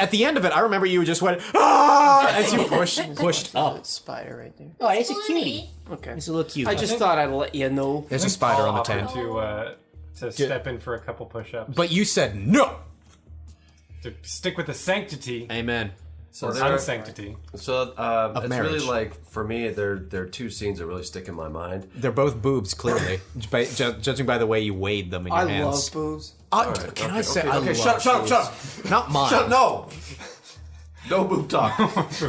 Speaker 2: At the end of it, I remember you just went, ah! As you pushed up.
Speaker 3: Spider right there.
Speaker 2: Oh, it's a cutie.
Speaker 3: Okay.
Speaker 2: It's a little cute.
Speaker 3: I just thought I'd let you know.
Speaker 2: There's a spider on the
Speaker 6: Offered
Speaker 2: tent.
Speaker 6: to step in for a couple push-ups.
Speaker 2: But you said no!
Speaker 6: To stick with the sanctity.
Speaker 2: Amen.
Speaker 4: So
Speaker 6: Or
Speaker 4: there,
Speaker 6: unsanctity.
Speaker 4: so it's
Speaker 2: marriage.
Speaker 4: really like for me, there are two scenes that really stick in my mind.
Speaker 2: They're both boobs, clearly. Judging by the way you weighed them in your
Speaker 3: I
Speaker 2: hands.
Speaker 3: love boobs.
Speaker 4: Right,
Speaker 2: Can
Speaker 4: okay,
Speaker 2: I say
Speaker 4: okay,
Speaker 2: I
Speaker 4: okay,
Speaker 2: love
Speaker 4: shut up,
Speaker 2: boobs. Not mine.
Speaker 4: Shut no. No boob talk.
Speaker 2: What's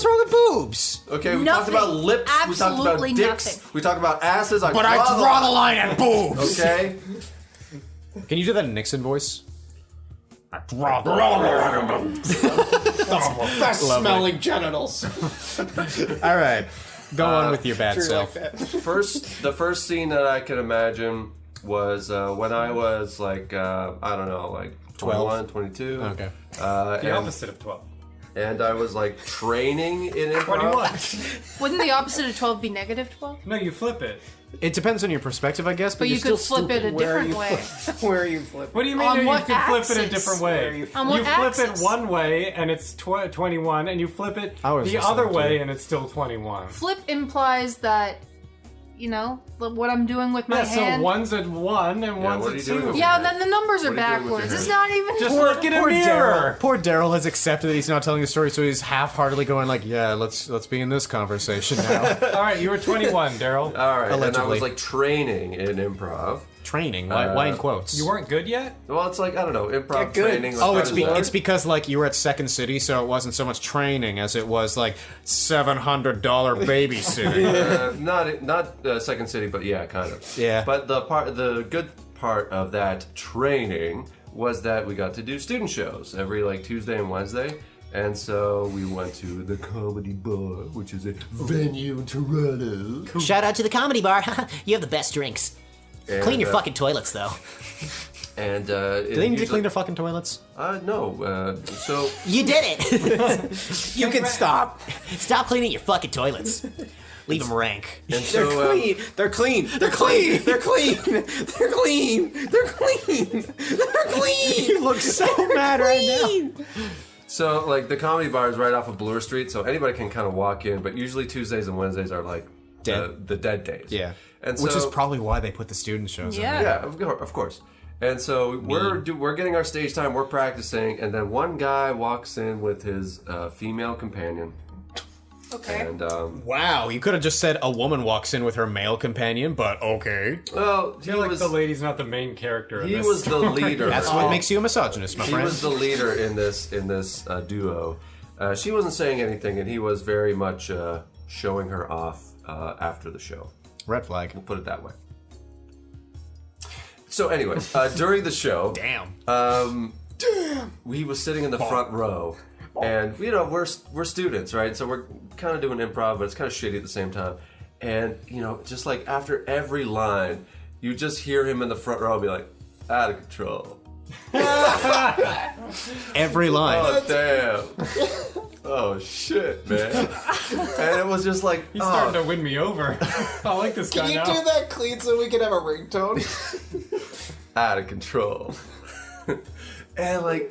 Speaker 2: wrong with boobs?
Speaker 4: Okay, we
Speaker 7: Nothing.
Speaker 4: talked about lips. We talked about
Speaker 7: Absolutely
Speaker 4: dicks.
Speaker 7: nothing.
Speaker 4: We talked about asses.
Speaker 2: But I draw the line at boobs!
Speaker 4: Okay.
Speaker 2: Can you do that in Nixon voice?
Speaker 3: Best smelling genitals.
Speaker 2: All right. Go on with your bad
Speaker 3: True
Speaker 2: self.
Speaker 3: like that.
Speaker 4: The first scene that I can imagine was when I was like I don't know, like 21, 22.
Speaker 2: Okay.
Speaker 6: The opposite of 12.
Speaker 4: And I was like training in improv.
Speaker 6: 21.
Speaker 7: Wouldn't the opposite of 12 be negative 12?
Speaker 6: No, you flip it.
Speaker 2: It depends on your perspective, I guess, but,
Speaker 7: But you
Speaker 2: you're
Speaker 7: could
Speaker 2: still
Speaker 7: flip it a
Speaker 3: Where are
Speaker 7: different
Speaker 3: you
Speaker 7: way.
Speaker 3: Where are you flipping?
Speaker 6: What do you mean
Speaker 7: On
Speaker 6: you
Speaker 7: what
Speaker 6: can flip it a
Speaker 7: axis?
Speaker 6: different
Speaker 3: Where are
Speaker 6: way?
Speaker 3: you
Speaker 7: On what
Speaker 6: You flip it
Speaker 7: axis?
Speaker 6: one way and it's 21, and you flip it
Speaker 2: I was
Speaker 6: the
Speaker 2: listening
Speaker 6: other
Speaker 2: to
Speaker 6: way
Speaker 2: you.
Speaker 6: and it's still 21.
Speaker 7: Flip implies that, you know, what I'm doing with my
Speaker 6: Yeah, so
Speaker 7: hand.
Speaker 6: one's at 1 and one's
Speaker 4: what are
Speaker 6: at
Speaker 4: you doing
Speaker 6: 2.
Speaker 4: with
Speaker 7: Yeah, then the numbers are
Speaker 4: What are you doing with
Speaker 7: backwards.
Speaker 4: your
Speaker 7: It's
Speaker 4: hand?
Speaker 7: not even.
Speaker 6: Just look in a mirror.
Speaker 2: Poor Darel has accepted that he's not telling the story, so he's half-heartedly going like, "Yeah, let's be in this conversation now."
Speaker 6: All right, you were 21, Daryl.
Speaker 4: All right, and I
Speaker 2: Allegedly.
Speaker 4: was like training in improv.
Speaker 2: Training? Why in quotes?
Speaker 6: You weren't good yet?
Speaker 4: Well, it's like I don't know, improv
Speaker 3: Get good.
Speaker 4: training. Like,
Speaker 2: Oh,
Speaker 4: what
Speaker 2: it's
Speaker 4: is that?
Speaker 2: it's because like you were at Second City, so it wasn't so much training as it was like $700 babysitting.
Speaker 4: Not Second City, but yeah, kind of.
Speaker 2: Yeah.
Speaker 4: But the good part of that training was that we got to do student shows every like Tuesday and Wednesday. And so we went to the Comedy Bar, which is a venue in Toronto.
Speaker 9: Shout out to the comedy bar. You have the best drinks.
Speaker 4: And,
Speaker 9: Clean your fucking toilets, though.
Speaker 4: And
Speaker 2: Do they need to clean their fucking toilets?
Speaker 4: No. So
Speaker 9: You did it.
Speaker 3: You can stop.
Speaker 9: Stop cleaning your fucking toilets. Leave them rank.
Speaker 4: and
Speaker 3: They're
Speaker 4: so
Speaker 3: clean. They're clean. They're clean. They're clean. They're clean. They're clean. They're clean.
Speaker 2: You look so mad right now.
Speaker 4: So, like, the Comedy Bar is right off of Bloor Street, so anybody can kind of walk in, but usually Tuesdays and Wednesdays are, like,
Speaker 2: Dead.
Speaker 4: the dead days.
Speaker 2: Yeah.
Speaker 4: And
Speaker 2: Which
Speaker 4: so,
Speaker 2: is probably why they put the student shows
Speaker 7: Yeah.
Speaker 2: in.
Speaker 4: Yeah, of course. And so we're getting our stage time, we're practicing, and then one guy walks in with his female companion.
Speaker 7: Okay.
Speaker 4: And,
Speaker 2: Wow, you could have just said a woman walks in with her male companion, but okay.
Speaker 4: well,
Speaker 6: I feel like the lady's not the main character in
Speaker 4: he
Speaker 6: this.
Speaker 4: was the leader.
Speaker 2: That's what makes you a misogynist, my
Speaker 4: He
Speaker 2: friend.
Speaker 4: was the leader in this duo. She wasn't saying anything, and he was very much showing her off after the show.
Speaker 2: Red flag.
Speaker 4: We'll put it that way. So, anyways, during the show,
Speaker 2: Damn.
Speaker 4: we was sitting in the front row, and you know we're students, right? So we're kind of doing improv, but it's kind of shitty at the same time. And you know, just like after every line, you just hear him in the front row be like, "Out of control."
Speaker 2: Every line.
Speaker 4: Oh damn! Oh shit, man! And it was just like,
Speaker 6: He's starting to win me over. I like this guy
Speaker 3: Can you
Speaker 6: now.
Speaker 3: do that clean so we can have a ringtone?
Speaker 4: out of control. And like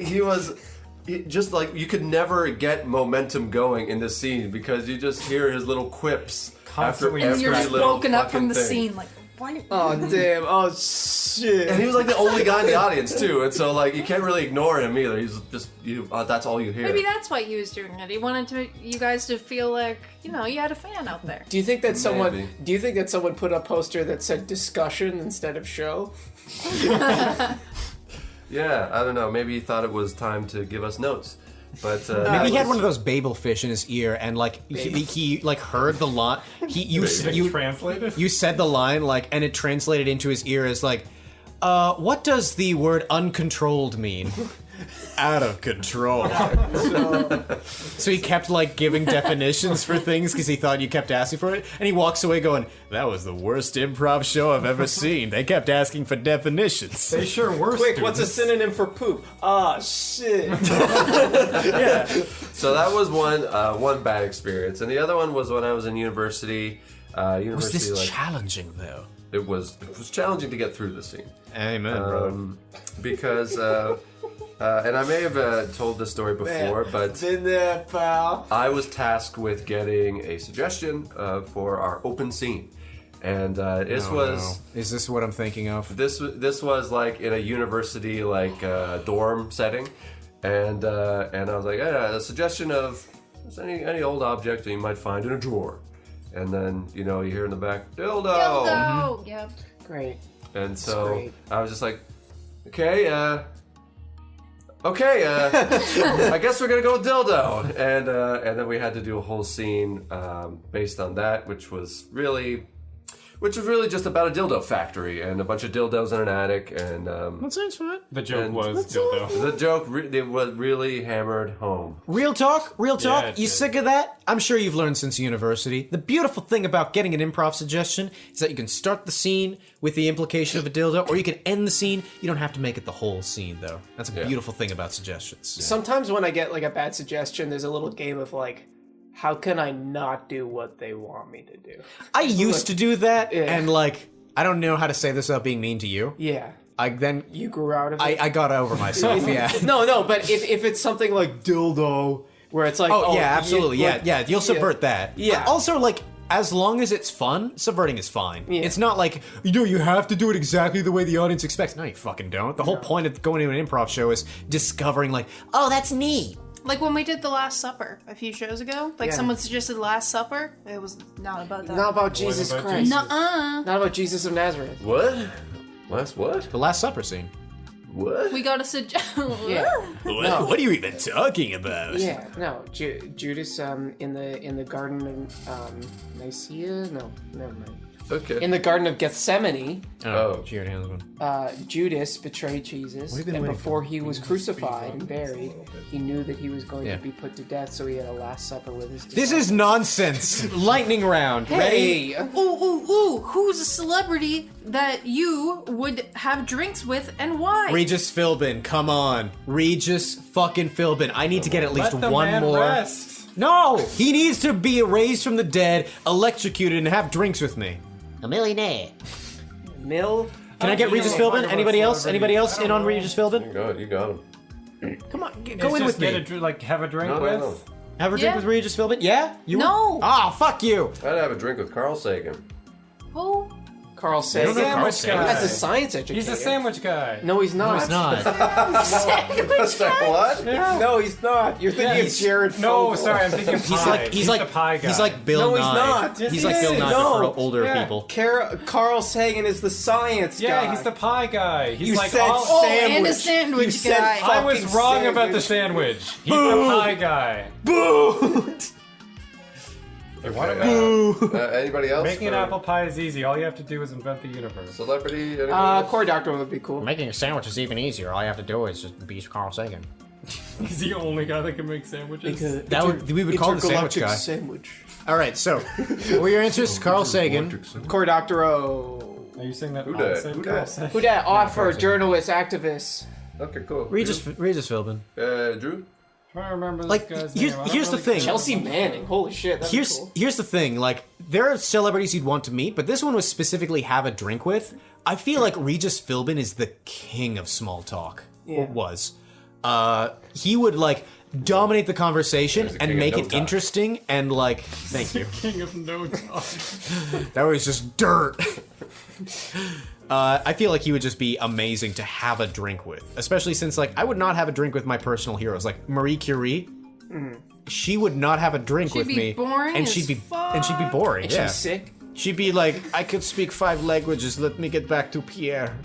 Speaker 4: just like you could never get momentum going in this scene because you just hear his little quips
Speaker 6: Constantly.
Speaker 4: after
Speaker 7: And you're
Speaker 4: every
Speaker 7: just
Speaker 4: little
Speaker 7: broken up from
Speaker 4: fucking
Speaker 7: the
Speaker 4: thing.
Speaker 7: scene. Like, why?
Speaker 3: Oh damn! Oh shit!
Speaker 4: And he was like the only guy in the audience too, and so like you can't really ignore him either. He's just that's all you hear.
Speaker 7: Maybe that's why he was doing it. He wanted you guys to feel like, you know, you had a fan out there.
Speaker 3: Do you think that someone?
Speaker 4: Maybe.
Speaker 3: Do you think that someone put a poster that said discussion instead of show?
Speaker 4: Yeah, I don't know. Maybe he thought it was time to give us notes, but
Speaker 2: Maybe he had one of those Babel fish in his ear, and like he like heard the line. You
Speaker 6: translated?
Speaker 2: you said the line like, and it translated into his ear as like, what does the word uncontrolled mean? out of control. So he kept like giving definitions for things because he thought you kept asking for it, and he walks away going, "That was the worst improv show I've ever seen. They kept asking for definitions."
Speaker 6: They sure were.
Speaker 3: Quick, what's a synonym for poop? Ah, shit.
Speaker 4: So that was one bad experience, and the other one was when I was in university.
Speaker 2: Was this challenging though?
Speaker 4: It was challenging to get through the scene.
Speaker 2: Amen, bro.
Speaker 4: Because and I may have told this story before, but
Speaker 3: Been there, pal.
Speaker 4: I was tasked with getting a suggestion for our open scene, and this was.
Speaker 2: Is this what I'm thinking of?
Speaker 4: This was like in a university like dorm setting, and I was like, a suggestion of any old object that you might find in a drawer, and then you hear in the back dildo.
Speaker 7: Dildo. Yep.
Speaker 3: Great.
Speaker 4: And so
Speaker 3: great.
Speaker 4: I was just like, okay, I guess we're gonna go with dildo, and then we had to do a whole scene based on that, which was really just about a dildo factory and a bunch of dildos in an attic, and
Speaker 2: That sounds fine.
Speaker 6: The joke
Speaker 4: and
Speaker 6: was dildo.
Speaker 4: the joke it was really hammered home.
Speaker 2: Real talk?
Speaker 6: Yeah, it
Speaker 2: You
Speaker 6: did.
Speaker 2: sick of that? I'm sure you've learned since university. The beautiful thing about getting an improv suggestion is that you can start the scene with the implication of a dildo, or you can end the scene. You don't have to make it the whole scene, though. That's a beautiful thing about suggestions.
Speaker 3: Sometimes when I get like a bad suggestion, there's a little game of like, how can I not do what they want me to do?
Speaker 2: I used to do that,
Speaker 3: Yeah.
Speaker 2: and like, I don't know how to say this without being mean to you.
Speaker 3: Yeah.
Speaker 2: You
Speaker 3: grew out of it?
Speaker 2: I got over myself, yeah.
Speaker 3: No, but if it's something like dildo, where it's like,
Speaker 2: Oh, yeah, absolutely,
Speaker 3: like-
Speaker 2: yeah, you'll subvert that.
Speaker 3: Yeah.
Speaker 2: But also, like, as long as it's fun, subverting is fine.
Speaker 3: Yeah.
Speaker 2: It's not like, you have to do it exactly the way the audience expects. No, you fucking don't. The whole point of going to an improv show is discovering, like, oh, that's neat.
Speaker 7: Like when we did The Last Supper a few shows ago. Like
Speaker 3: Yeah.
Speaker 7: someone suggested The Last Supper. It was not about that.
Speaker 3: Not about Jesus
Speaker 6: about
Speaker 3: Christ.
Speaker 7: Nuh-uh.
Speaker 3: Not about Jesus of Nazareth.
Speaker 4: What? Last what?
Speaker 2: The Last Supper scene.
Speaker 4: What?
Speaker 7: We got a suggestion.
Speaker 3: Yeah.
Speaker 2: What are you even talking about?
Speaker 3: Yeah, no, Judas in the Garden of Nicaea? No, never mind.
Speaker 4: Okay.
Speaker 3: In the Garden of Gethsemane,
Speaker 4: Oh.
Speaker 2: Cheered hands one.
Speaker 3: Judas betrayed Jesus,
Speaker 2: We've been
Speaker 3: and
Speaker 2: waiting
Speaker 3: before he was crucified and buried, he knew that he was going
Speaker 2: Yeah.
Speaker 3: to be put to death, so he had a Last Supper with his
Speaker 2: This
Speaker 3: disciples.
Speaker 2: is nonsense. Lightning round. Ready?
Speaker 3: Hey!
Speaker 7: Ooh, who's a celebrity that you would have drinks with and why?
Speaker 2: Regis Philbin, come on. Regis fucking Philbin. I need to get at least
Speaker 6: Let the
Speaker 2: one
Speaker 6: man
Speaker 2: more.
Speaker 6: rest.
Speaker 2: No! He needs to be raised from the dead, electrocuted, and have drinks with me.
Speaker 9: A millionaire.
Speaker 3: Mill?
Speaker 2: Can I get Regis
Speaker 6: know,
Speaker 2: Philbin?
Speaker 6: talk
Speaker 2: Anybody
Speaker 6: about
Speaker 2: else?
Speaker 6: celebrities.
Speaker 2: Anybody else
Speaker 6: I
Speaker 2: in
Speaker 6: don't
Speaker 2: on
Speaker 6: know.
Speaker 2: Regis Philbin?
Speaker 4: You got him.
Speaker 2: Come on,
Speaker 6: It's
Speaker 2: go in
Speaker 6: just
Speaker 2: with me.
Speaker 6: have a drink
Speaker 4: No,
Speaker 6: with.
Speaker 4: no.
Speaker 2: Have a drink
Speaker 7: Yeah.
Speaker 2: with Regis Philbin? Yeah? You
Speaker 7: No.
Speaker 2: Ah, fuck you.
Speaker 4: I'd have a drink with Carl Sagan.
Speaker 7: Who?
Speaker 3: Carl Sagan.
Speaker 2: don't know Carl
Speaker 6: Sagan.
Speaker 3: That's a science educator.
Speaker 6: He's a sandwich guy.
Speaker 3: No, he's not.
Speaker 2: No, it's not.
Speaker 4: What?
Speaker 3: No, he's not. You're thinking of Jared
Speaker 6: No,
Speaker 3: Fogle.
Speaker 6: sorry, I'm thinking pie.
Speaker 2: He's like
Speaker 6: the pie guy.
Speaker 2: He's like Bill
Speaker 3: No,
Speaker 2: Nye.
Speaker 3: he's not.
Speaker 6: Yes,
Speaker 2: He's
Speaker 6: he
Speaker 2: like Bill
Speaker 6: is.
Speaker 2: Nye
Speaker 3: No.
Speaker 2: but for older
Speaker 6: Yeah.
Speaker 2: people.
Speaker 3: Carl Sagan is the science guy.
Speaker 6: Yeah, he's the pie guy. He's
Speaker 3: You
Speaker 6: like
Speaker 3: said
Speaker 6: all.
Speaker 7: Oh,
Speaker 3: sandwich.
Speaker 7: and a sandwich
Speaker 3: You said
Speaker 7: guy.
Speaker 6: I was
Speaker 3: fucking
Speaker 6: wrong about the
Speaker 3: sandwich.
Speaker 6: sandwich. He's the pie guy.
Speaker 4: Anybody else?
Speaker 6: Making an
Speaker 4: for
Speaker 6: apple pie is easy. All you have to do is invent the universe.
Speaker 4: Celebrity? Anybody else?
Speaker 3: Cory Doctorow would be cool.
Speaker 9: Making a sandwich is even easier. All you have to do is just be Carl Sagan.
Speaker 6: He's the only guy that can make sandwiches.
Speaker 2: We would call him the sandwich guy.
Speaker 3: Sandwich.
Speaker 2: All right, so what were your answers? Carl Sagan.
Speaker 3: Cory Doctorow.
Speaker 6: Are you saying that?
Speaker 4: Who
Speaker 6: I
Speaker 4: dat?
Speaker 6: said
Speaker 4: Who
Speaker 6: Carl
Speaker 4: dat?
Speaker 6: Sagan?
Speaker 3: Who that? Author, journalist, activist.
Speaker 4: Okay, cool.
Speaker 2: Regis Philbin.
Speaker 4: Drew?
Speaker 6: I don't remember this
Speaker 2: Like,
Speaker 6: guy's
Speaker 2: here's
Speaker 6: name. I don't
Speaker 2: the
Speaker 6: really
Speaker 2: thing.
Speaker 6: care.
Speaker 3: Chelsea Manning. Holy shit, that'd be cool.
Speaker 2: Here's the thing. Like, there are celebrities you'd want to meet, but this one was specifically have a drink with. I feel like Regis Philbin is the king of small talk.
Speaker 3: Yeah.
Speaker 2: Or was. He would like dominate the conversation
Speaker 4: king
Speaker 2: and
Speaker 4: of
Speaker 2: make
Speaker 4: no
Speaker 2: it
Speaker 4: talk.
Speaker 2: interesting and like. Thank you.
Speaker 6: King of no talk.
Speaker 2: That was just dirt. I feel like he would just be amazing to have a drink with, especially since like I would not have a drink with my personal heroes like Marie Curie. She would not have a drink
Speaker 7: She'd
Speaker 2: with
Speaker 7: be
Speaker 2: me,
Speaker 7: boring
Speaker 2: and
Speaker 7: as
Speaker 2: she'd be
Speaker 7: fuck.
Speaker 2: boring.
Speaker 3: And
Speaker 2: Yeah,
Speaker 3: she's sick.
Speaker 2: she'd be like, I could speak 5 languages. Let me get back to Pierre,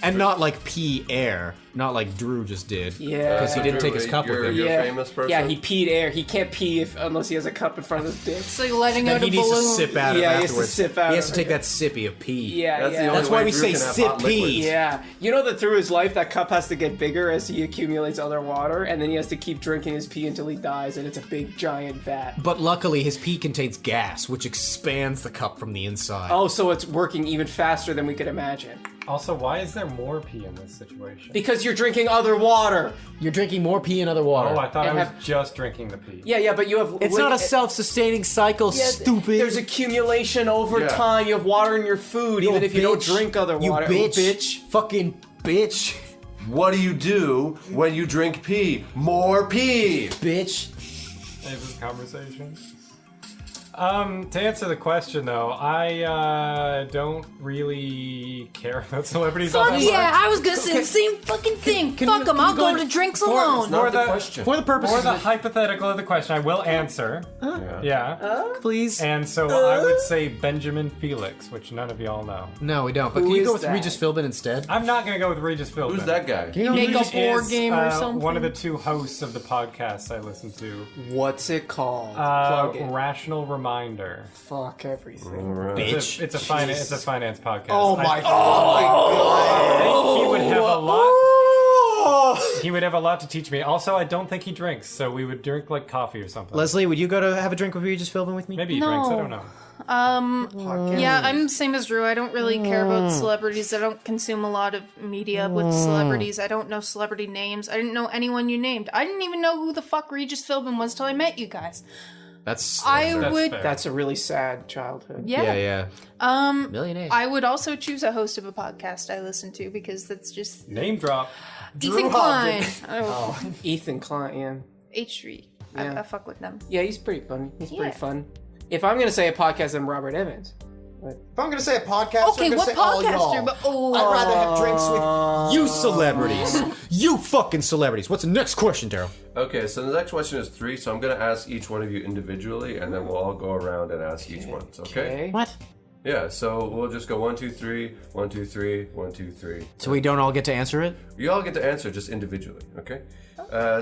Speaker 2: and not like Pierre. not like Drew just did.
Speaker 3: Yeah.
Speaker 2: Because he didn't take his cup with him.
Speaker 4: You're a famous person?
Speaker 3: Yeah, he peed air. He can't pee unless he has a cup in front of his dick.
Speaker 7: It's like letting
Speaker 2: Then
Speaker 7: out
Speaker 2: he
Speaker 7: a
Speaker 2: needs to
Speaker 7: balloon.
Speaker 2: sip out of it
Speaker 3: Yeah, he has to
Speaker 2: afterwards.
Speaker 3: sip out
Speaker 2: He has
Speaker 3: of
Speaker 2: to
Speaker 3: it.
Speaker 2: take that sippy of pee.
Speaker 3: Yeah,
Speaker 4: That's the
Speaker 3: yeah.
Speaker 4: only
Speaker 2: That's why
Speaker 4: way
Speaker 2: we
Speaker 4: Drew
Speaker 2: say
Speaker 4: can have
Speaker 2: sip
Speaker 4: hot liquids.
Speaker 2: pee.
Speaker 3: Yeah. You know that through his life, that cup has to get bigger as he accumulates other water, and then he has to keep drinking his pee until he dies, and it's a big, giant vat.
Speaker 2: But luckily, his pee contains gas, which expands the cup from the inside.
Speaker 3: Oh, so it's working even faster than we could imagine.
Speaker 6: Also, why is there more pee in this situation?
Speaker 3: Because you're drinking other water.
Speaker 2: You're drinking more pee in other water.
Speaker 6: Oh, I thought I
Speaker 3: And
Speaker 6: was
Speaker 3: have-
Speaker 6: just drinking the pee.
Speaker 3: Yeah, but you have...
Speaker 2: It's not a self-sustaining cycle,
Speaker 3: Yeah,
Speaker 2: stupid.
Speaker 3: There's accumulation over
Speaker 4: Yeah.
Speaker 3: time. You have water in your food, even if you don't drink other water.
Speaker 2: You
Speaker 3: Oh,
Speaker 2: bitch. Fucking bitch.
Speaker 4: What do you do when you drink pee? More pee!
Speaker 2: Bitch.
Speaker 6: Is this conversation? To answer the question though, I don't really care about celebrities all
Speaker 7: Fuck
Speaker 6: that
Speaker 7: yeah,
Speaker 6: much.
Speaker 7: I was gonna say the same fucking thing. Fuck them, I'll go to drinks alone.
Speaker 4: Not
Speaker 6: For
Speaker 4: the
Speaker 6: the-
Speaker 4: question.
Speaker 2: For the purposes
Speaker 6: For the
Speaker 2: of
Speaker 6: hypothetical of the question, I will answer. Yeah.
Speaker 2: please.
Speaker 6: And so I would say Benjamin Felix, which none of y'all know.
Speaker 2: No, we don't. But
Speaker 3: Who
Speaker 2: can you
Speaker 3: is
Speaker 2: go with
Speaker 3: that?
Speaker 2: Regis Philbin instead?
Speaker 6: I'm not gonna go with Regis Philbin.
Speaker 4: Who's that guy?
Speaker 7: Make a
Speaker 6: He
Speaker 7: board
Speaker 6: is,
Speaker 7: game or something.
Speaker 6: One of the two hosts of the podcast I listen to.
Speaker 3: What's it called? Plug it.
Speaker 6: Rational Reminder.
Speaker 3: Fuck everything.
Speaker 4: Alright.
Speaker 2: Bitch.
Speaker 6: It's a finance podcast.
Speaker 3: Oh my fucking
Speaker 6: I
Speaker 3: god.
Speaker 6: think he would have a lot. He would have a lot to teach me. Also, I don't think he drinks, so we would drink like coffee or something.
Speaker 2: Leslie, would you go to have a drink with Regis Philbin with me?
Speaker 6: Maybe he
Speaker 7: No.
Speaker 6: drinks. I don't know.
Speaker 7: Yeah, I'm the same as Drew. I don't really care about celebrities. I don't consume a lot of media with celebrities. I don't know celebrity names. I didn't know anyone you named. I didn't even know who the fuck Regis Philbin was till I met you guys.
Speaker 2: That's
Speaker 7: I
Speaker 6: That's
Speaker 7: would,
Speaker 6: fair.
Speaker 3: That's a really sad childhood.
Speaker 2: yeah. Millionaire.
Speaker 7: I would also choose a host of a podcast I listen to because that's just
Speaker 6: Name drop.
Speaker 7: Ethan Klein. Oh,
Speaker 3: Ethan Klein, yeah.
Speaker 7: H3.
Speaker 3: Yeah.
Speaker 7: I fuck with them.
Speaker 3: Yeah, he's pretty fun. He's
Speaker 7: Yeah.
Speaker 3: pretty fun. If I'm gonna say a podcast, I'm Robert Evans.
Speaker 5: If I'm gonna say a podcast,
Speaker 7: Okay,
Speaker 5: I'm gonna
Speaker 7: what
Speaker 5: say all
Speaker 7: podcaster?
Speaker 5: y'all.
Speaker 7: But oh,
Speaker 5: I'd rather have drinks with
Speaker 2: You celebrities. You fucking celebrities. What's the next question, Daryl?
Speaker 4: Okay, so the next question is 3, so I'm going to ask each one of you individually, and then we'll all go around and ask each one, okay?
Speaker 2: What?
Speaker 4: Yeah, so we'll just go 1, 2, 3, 1, 2, 3, 1, 2, 3.
Speaker 2: So we don't all get to answer it?
Speaker 4: You all get to answer just individually, okay?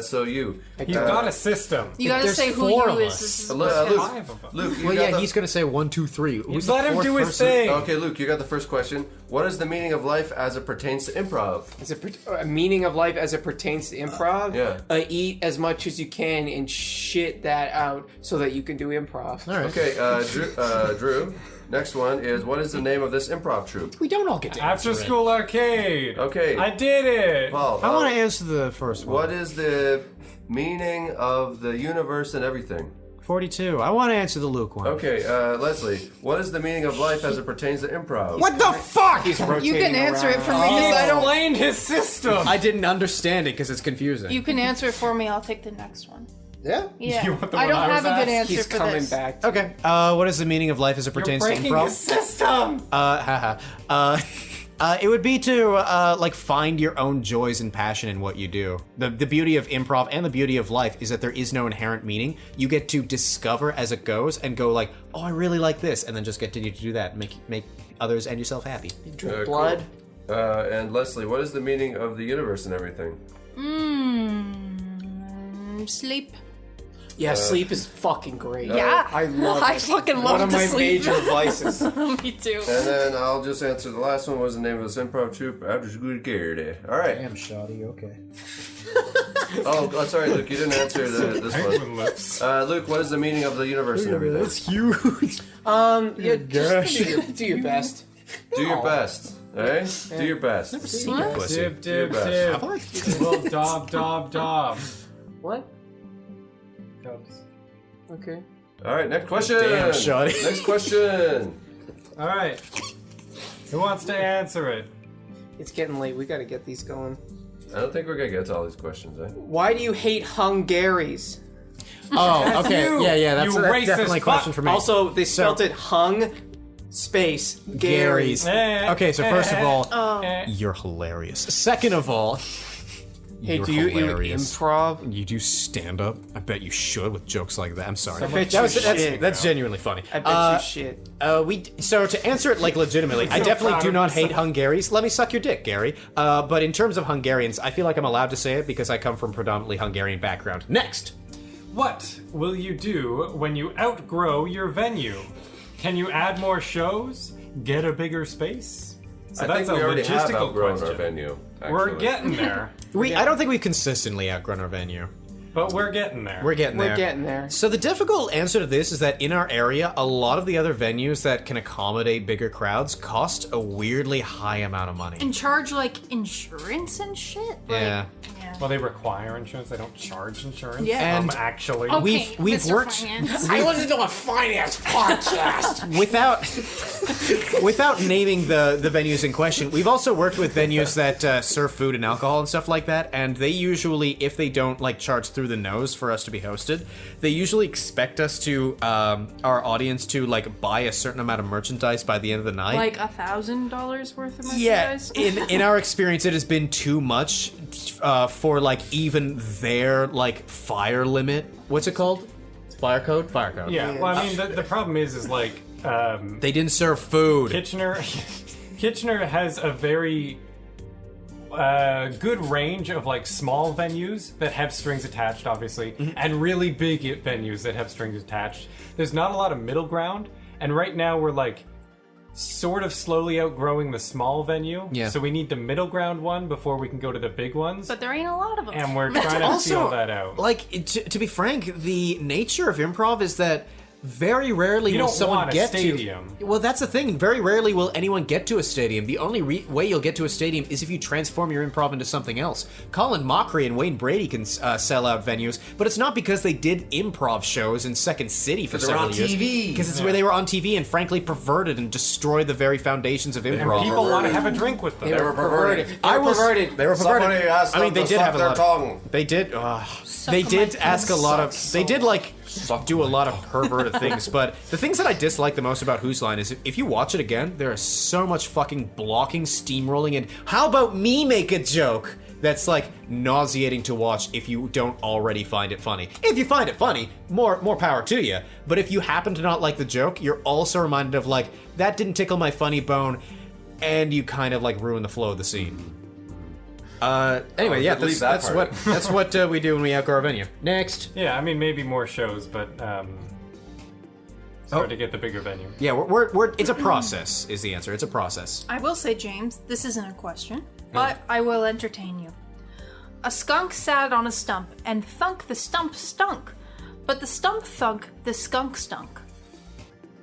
Speaker 4: So you.
Speaker 6: You've got a system.
Speaker 7: you gotta
Speaker 2: There's
Speaker 7: say who
Speaker 2: 4
Speaker 7: you
Speaker 2: of
Speaker 7: is.
Speaker 2: us.
Speaker 7: This is
Speaker 4: Luke,
Speaker 6: Five of them.
Speaker 4: Luke, you
Speaker 2: Well,
Speaker 4: got
Speaker 2: yeah,
Speaker 4: the...
Speaker 2: he's gonna say 1, 2, 3. Who's
Speaker 6: Let
Speaker 2: the
Speaker 6: him
Speaker 2: fourth
Speaker 6: do his
Speaker 2: person?
Speaker 6: thing.
Speaker 4: Okay, Luke, you got the first question. What is the meaning of life as it pertains to improv?
Speaker 3: Is it a meaning of life as it pertains to improv?
Speaker 4: Yeah.
Speaker 3: Eat as much as you can and shit that out so that you can do improv.
Speaker 2: All right.
Speaker 4: Okay, Drew, next one is, what is the name of this improv troupe?
Speaker 2: We don't all get to answer
Speaker 6: After School Arcade.
Speaker 4: Okay.
Speaker 6: I did it.
Speaker 4: Paul,
Speaker 2: I want to answer the first one.
Speaker 4: what is the meaning of the universe and everything?
Speaker 2: 42. I want to answer the Luke one.
Speaker 4: Okay, Leslie, what is the meaning of life as it pertains to improv?
Speaker 2: What the fuck?
Speaker 3: He's rotating
Speaker 7: You can answer it
Speaker 3: around.
Speaker 7: for me because I don't.
Speaker 6: Explained his system.
Speaker 2: I didn't understand it because it's confusing.
Speaker 7: You can answer it for me. I'll take the next one.
Speaker 5: Yeah?
Speaker 7: Yeah,
Speaker 6: You want the
Speaker 7: I
Speaker 6: one
Speaker 7: don't
Speaker 6: I was
Speaker 7: have a good
Speaker 6: asked?
Speaker 7: answer
Speaker 3: He's
Speaker 7: for
Speaker 3: coming
Speaker 7: this.
Speaker 3: back.
Speaker 2: Okay. What is the meaning of life as it
Speaker 6: You're
Speaker 2: pertains to
Speaker 6: breaking
Speaker 2: improv?
Speaker 6: his system.
Speaker 2: It would be to like find your own joys and passion in what you do. The beauty of improv and the beauty of life is that there is no inherent meaning. You get to discover as it goes and go like, oh, I really like this, and then just continue to do that and make others and yourself happy.
Speaker 3: Drink
Speaker 4: Cool.
Speaker 3: blood.
Speaker 4: And Leslie, what is the meaning of the universe and everything?
Speaker 7: Sleep.
Speaker 3: Yeah, sleep is fucking great.
Speaker 7: Yeah,
Speaker 3: I love
Speaker 7: I
Speaker 3: it.
Speaker 7: fucking
Speaker 3: One
Speaker 7: love
Speaker 3: of
Speaker 7: to
Speaker 3: my
Speaker 7: sleep.
Speaker 3: major vices.
Speaker 7: Me too.
Speaker 4: And then I'll just answer the last one. What was the name of this improv troupe? After School Arcade. All right.
Speaker 5: Damn, shoddy, okay.
Speaker 4: Oh, sorry, Luke. You didn't answer this
Speaker 6: Penguin
Speaker 4: one.
Speaker 6: lips.
Speaker 4: Luke, what is the meaning of the universe and everything?
Speaker 2: huge.
Speaker 3: Yeah, just do your best.
Speaker 4: Do your best. Alright? Do your best.
Speaker 2: Pussy.
Speaker 6: Dib, dib,
Speaker 4: Your
Speaker 6: dib. Well, dob, dob, dob.
Speaker 3: What?
Speaker 6: Cubs.
Speaker 3: Okay.
Speaker 4: Alright, next question.
Speaker 2: Damn, shoddy.
Speaker 4: Next question.
Speaker 6: All right. Who wants to answer it?
Speaker 3: It's getting late. We gotta get these going.
Speaker 4: I don't think we're gonna get to all these questions, eh?
Speaker 3: Why do you hate Hungaries?
Speaker 2: Oh, okay.
Speaker 6: you.
Speaker 2: Yeah, that's,
Speaker 6: You
Speaker 2: that's
Speaker 6: racist
Speaker 2: definitely a question
Speaker 6: fuck.
Speaker 2: for me.
Speaker 3: Also, they spelt it hung space
Speaker 2: Gary's.
Speaker 3: Gary's.
Speaker 2: Okay, so first of all,
Speaker 6: Eh.
Speaker 2: you're hilarious. Second of all,
Speaker 3: Hey,
Speaker 2: You're
Speaker 3: do you
Speaker 2: hilarious.
Speaker 3: improv?
Speaker 2: You do stand up? I bet you should with jokes like that. I'm sorry.
Speaker 3: bet you should.
Speaker 2: That's genuinely funny.
Speaker 3: I bet you shit.
Speaker 2: So to answer it like legitimately, I definitely do not hate Hungaries. Let me suck your dick, Gary. But in terms of Hungarians, I feel like I'm allowed to say it because I come from predominantly Hungarian background. Next.
Speaker 6: What will you do when you outgrow your venue? Can you add more shows? Get a bigger space? So
Speaker 4: I
Speaker 6: that's
Speaker 4: think we
Speaker 6: a
Speaker 4: already have
Speaker 6: logistical
Speaker 4: outgrown
Speaker 6: question.
Speaker 4: our venue.
Speaker 6: We're
Speaker 4: actually.
Speaker 6: getting there,
Speaker 2: I don't think we've consistently outgrown our venue.
Speaker 6: but we're getting there.
Speaker 2: We're getting there.
Speaker 3: We're getting there.
Speaker 2: So the difficult answer to this is that in our area, a lot of the other venues that can accommodate bigger crowds cost a weirdly high amount of money.
Speaker 7: And charge like insurance and shit. Like,
Speaker 2: Yeah.
Speaker 6: Well, they require insurance. They don't charge insurance.
Speaker 7: Yeah.
Speaker 2: And
Speaker 6: actually,
Speaker 7: Okay,
Speaker 2: We've
Speaker 7: Mr.
Speaker 2: worked-
Speaker 7: Finance.
Speaker 3: I listen to a finance podcast.
Speaker 2: Without naming the venues in question, we've also worked with venues that serve food and alcohol and stuff like that, and they usually, if they don't like charge through the nose for us to be hosted, they usually expect us to our audience to like buy a certain amount of merchandise by the end of the night.
Speaker 7: Like $1,000 worth of
Speaker 2: Yeah,
Speaker 7: merchandise.
Speaker 2: in our experience, it has been too much for like even their like fire limit. What's it called? Fire code. Fire code.
Speaker 6: yeah. Well, I mean, the problem is like
Speaker 2: They didn't serve food.
Speaker 6: Kitchener has a very good range of like small venues that have strings attached, obviously, and really big venues that have strings attached. There's not a lot of middle ground, and right now we're like sort of slowly outgrowing the small venue.
Speaker 2: Yeah.
Speaker 6: So we need the middle ground one before we can go to the big ones.
Speaker 7: But there ain't a lot of them.
Speaker 6: And we're trying to
Speaker 2: Also,
Speaker 6: feel that out.
Speaker 2: Like to be frank, the nature of improv is that very rarely
Speaker 6: You
Speaker 2: will
Speaker 6: don't
Speaker 2: someone
Speaker 6: want a
Speaker 2: get
Speaker 6: stadium.
Speaker 2: to. Well, that's the thing. Very rarely will anyone get to a stadium. The only way you'll get to a stadium is if you transform your improv into something else. Colin Mockery and Wayne Brady can sell out venues, but it's not because they did improv shows in Second City for
Speaker 1: they're on
Speaker 2: several years.
Speaker 1: TV.
Speaker 2: Because it's where they were on TV and frankly perverted and destroyed the very foundations of
Speaker 6: And
Speaker 2: improv.
Speaker 6: people want to have a drink with them.
Speaker 4: They were perverted.
Speaker 2: They were perverted.
Speaker 4: Somebody asked
Speaker 2: I mean,
Speaker 4: them
Speaker 2: they
Speaker 4: to
Speaker 2: did
Speaker 4: suck
Speaker 2: have a
Speaker 4: their
Speaker 2: lot.
Speaker 4: tongue.
Speaker 2: They did. They
Speaker 7: my
Speaker 2: did
Speaker 7: tongue
Speaker 2: ask a lot of.
Speaker 7: sucks
Speaker 2: They
Speaker 7: so
Speaker 2: did like
Speaker 4: Suck
Speaker 2: do a
Speaker 4: my
Speaker 2: lot of perverted things. But the things that I dislike the most about Whose Line is if you watch it again, there is so much fucking blocking, steamrolling, and how about me make a joke that's like nauseating to watch if you don't already find it funny. If you find it funny, more power to you. But if you happen to not like the joke, you're also reminded of like that didn't tickle my funny bone, and you kind of like ruin the flow of the scene. Anyway, yeah,
Speaker 4: leave that
Speaker 2: that's
Speaker 4: part.
Speaker 2: that's what we do when we outgrow our venue. Next.
Speaker 6: Yeah, I mean, maybe more shows, but start to get the bigger venue.
Speaker 2: Yeah, we're it's a process is the answer. It's a process.
Speaker 7: I will say, James, this isn't a question, but I will entertain you. A skunk sat on a stump, and thunk the stump stunk. But the stump thunk, the skunk stunk.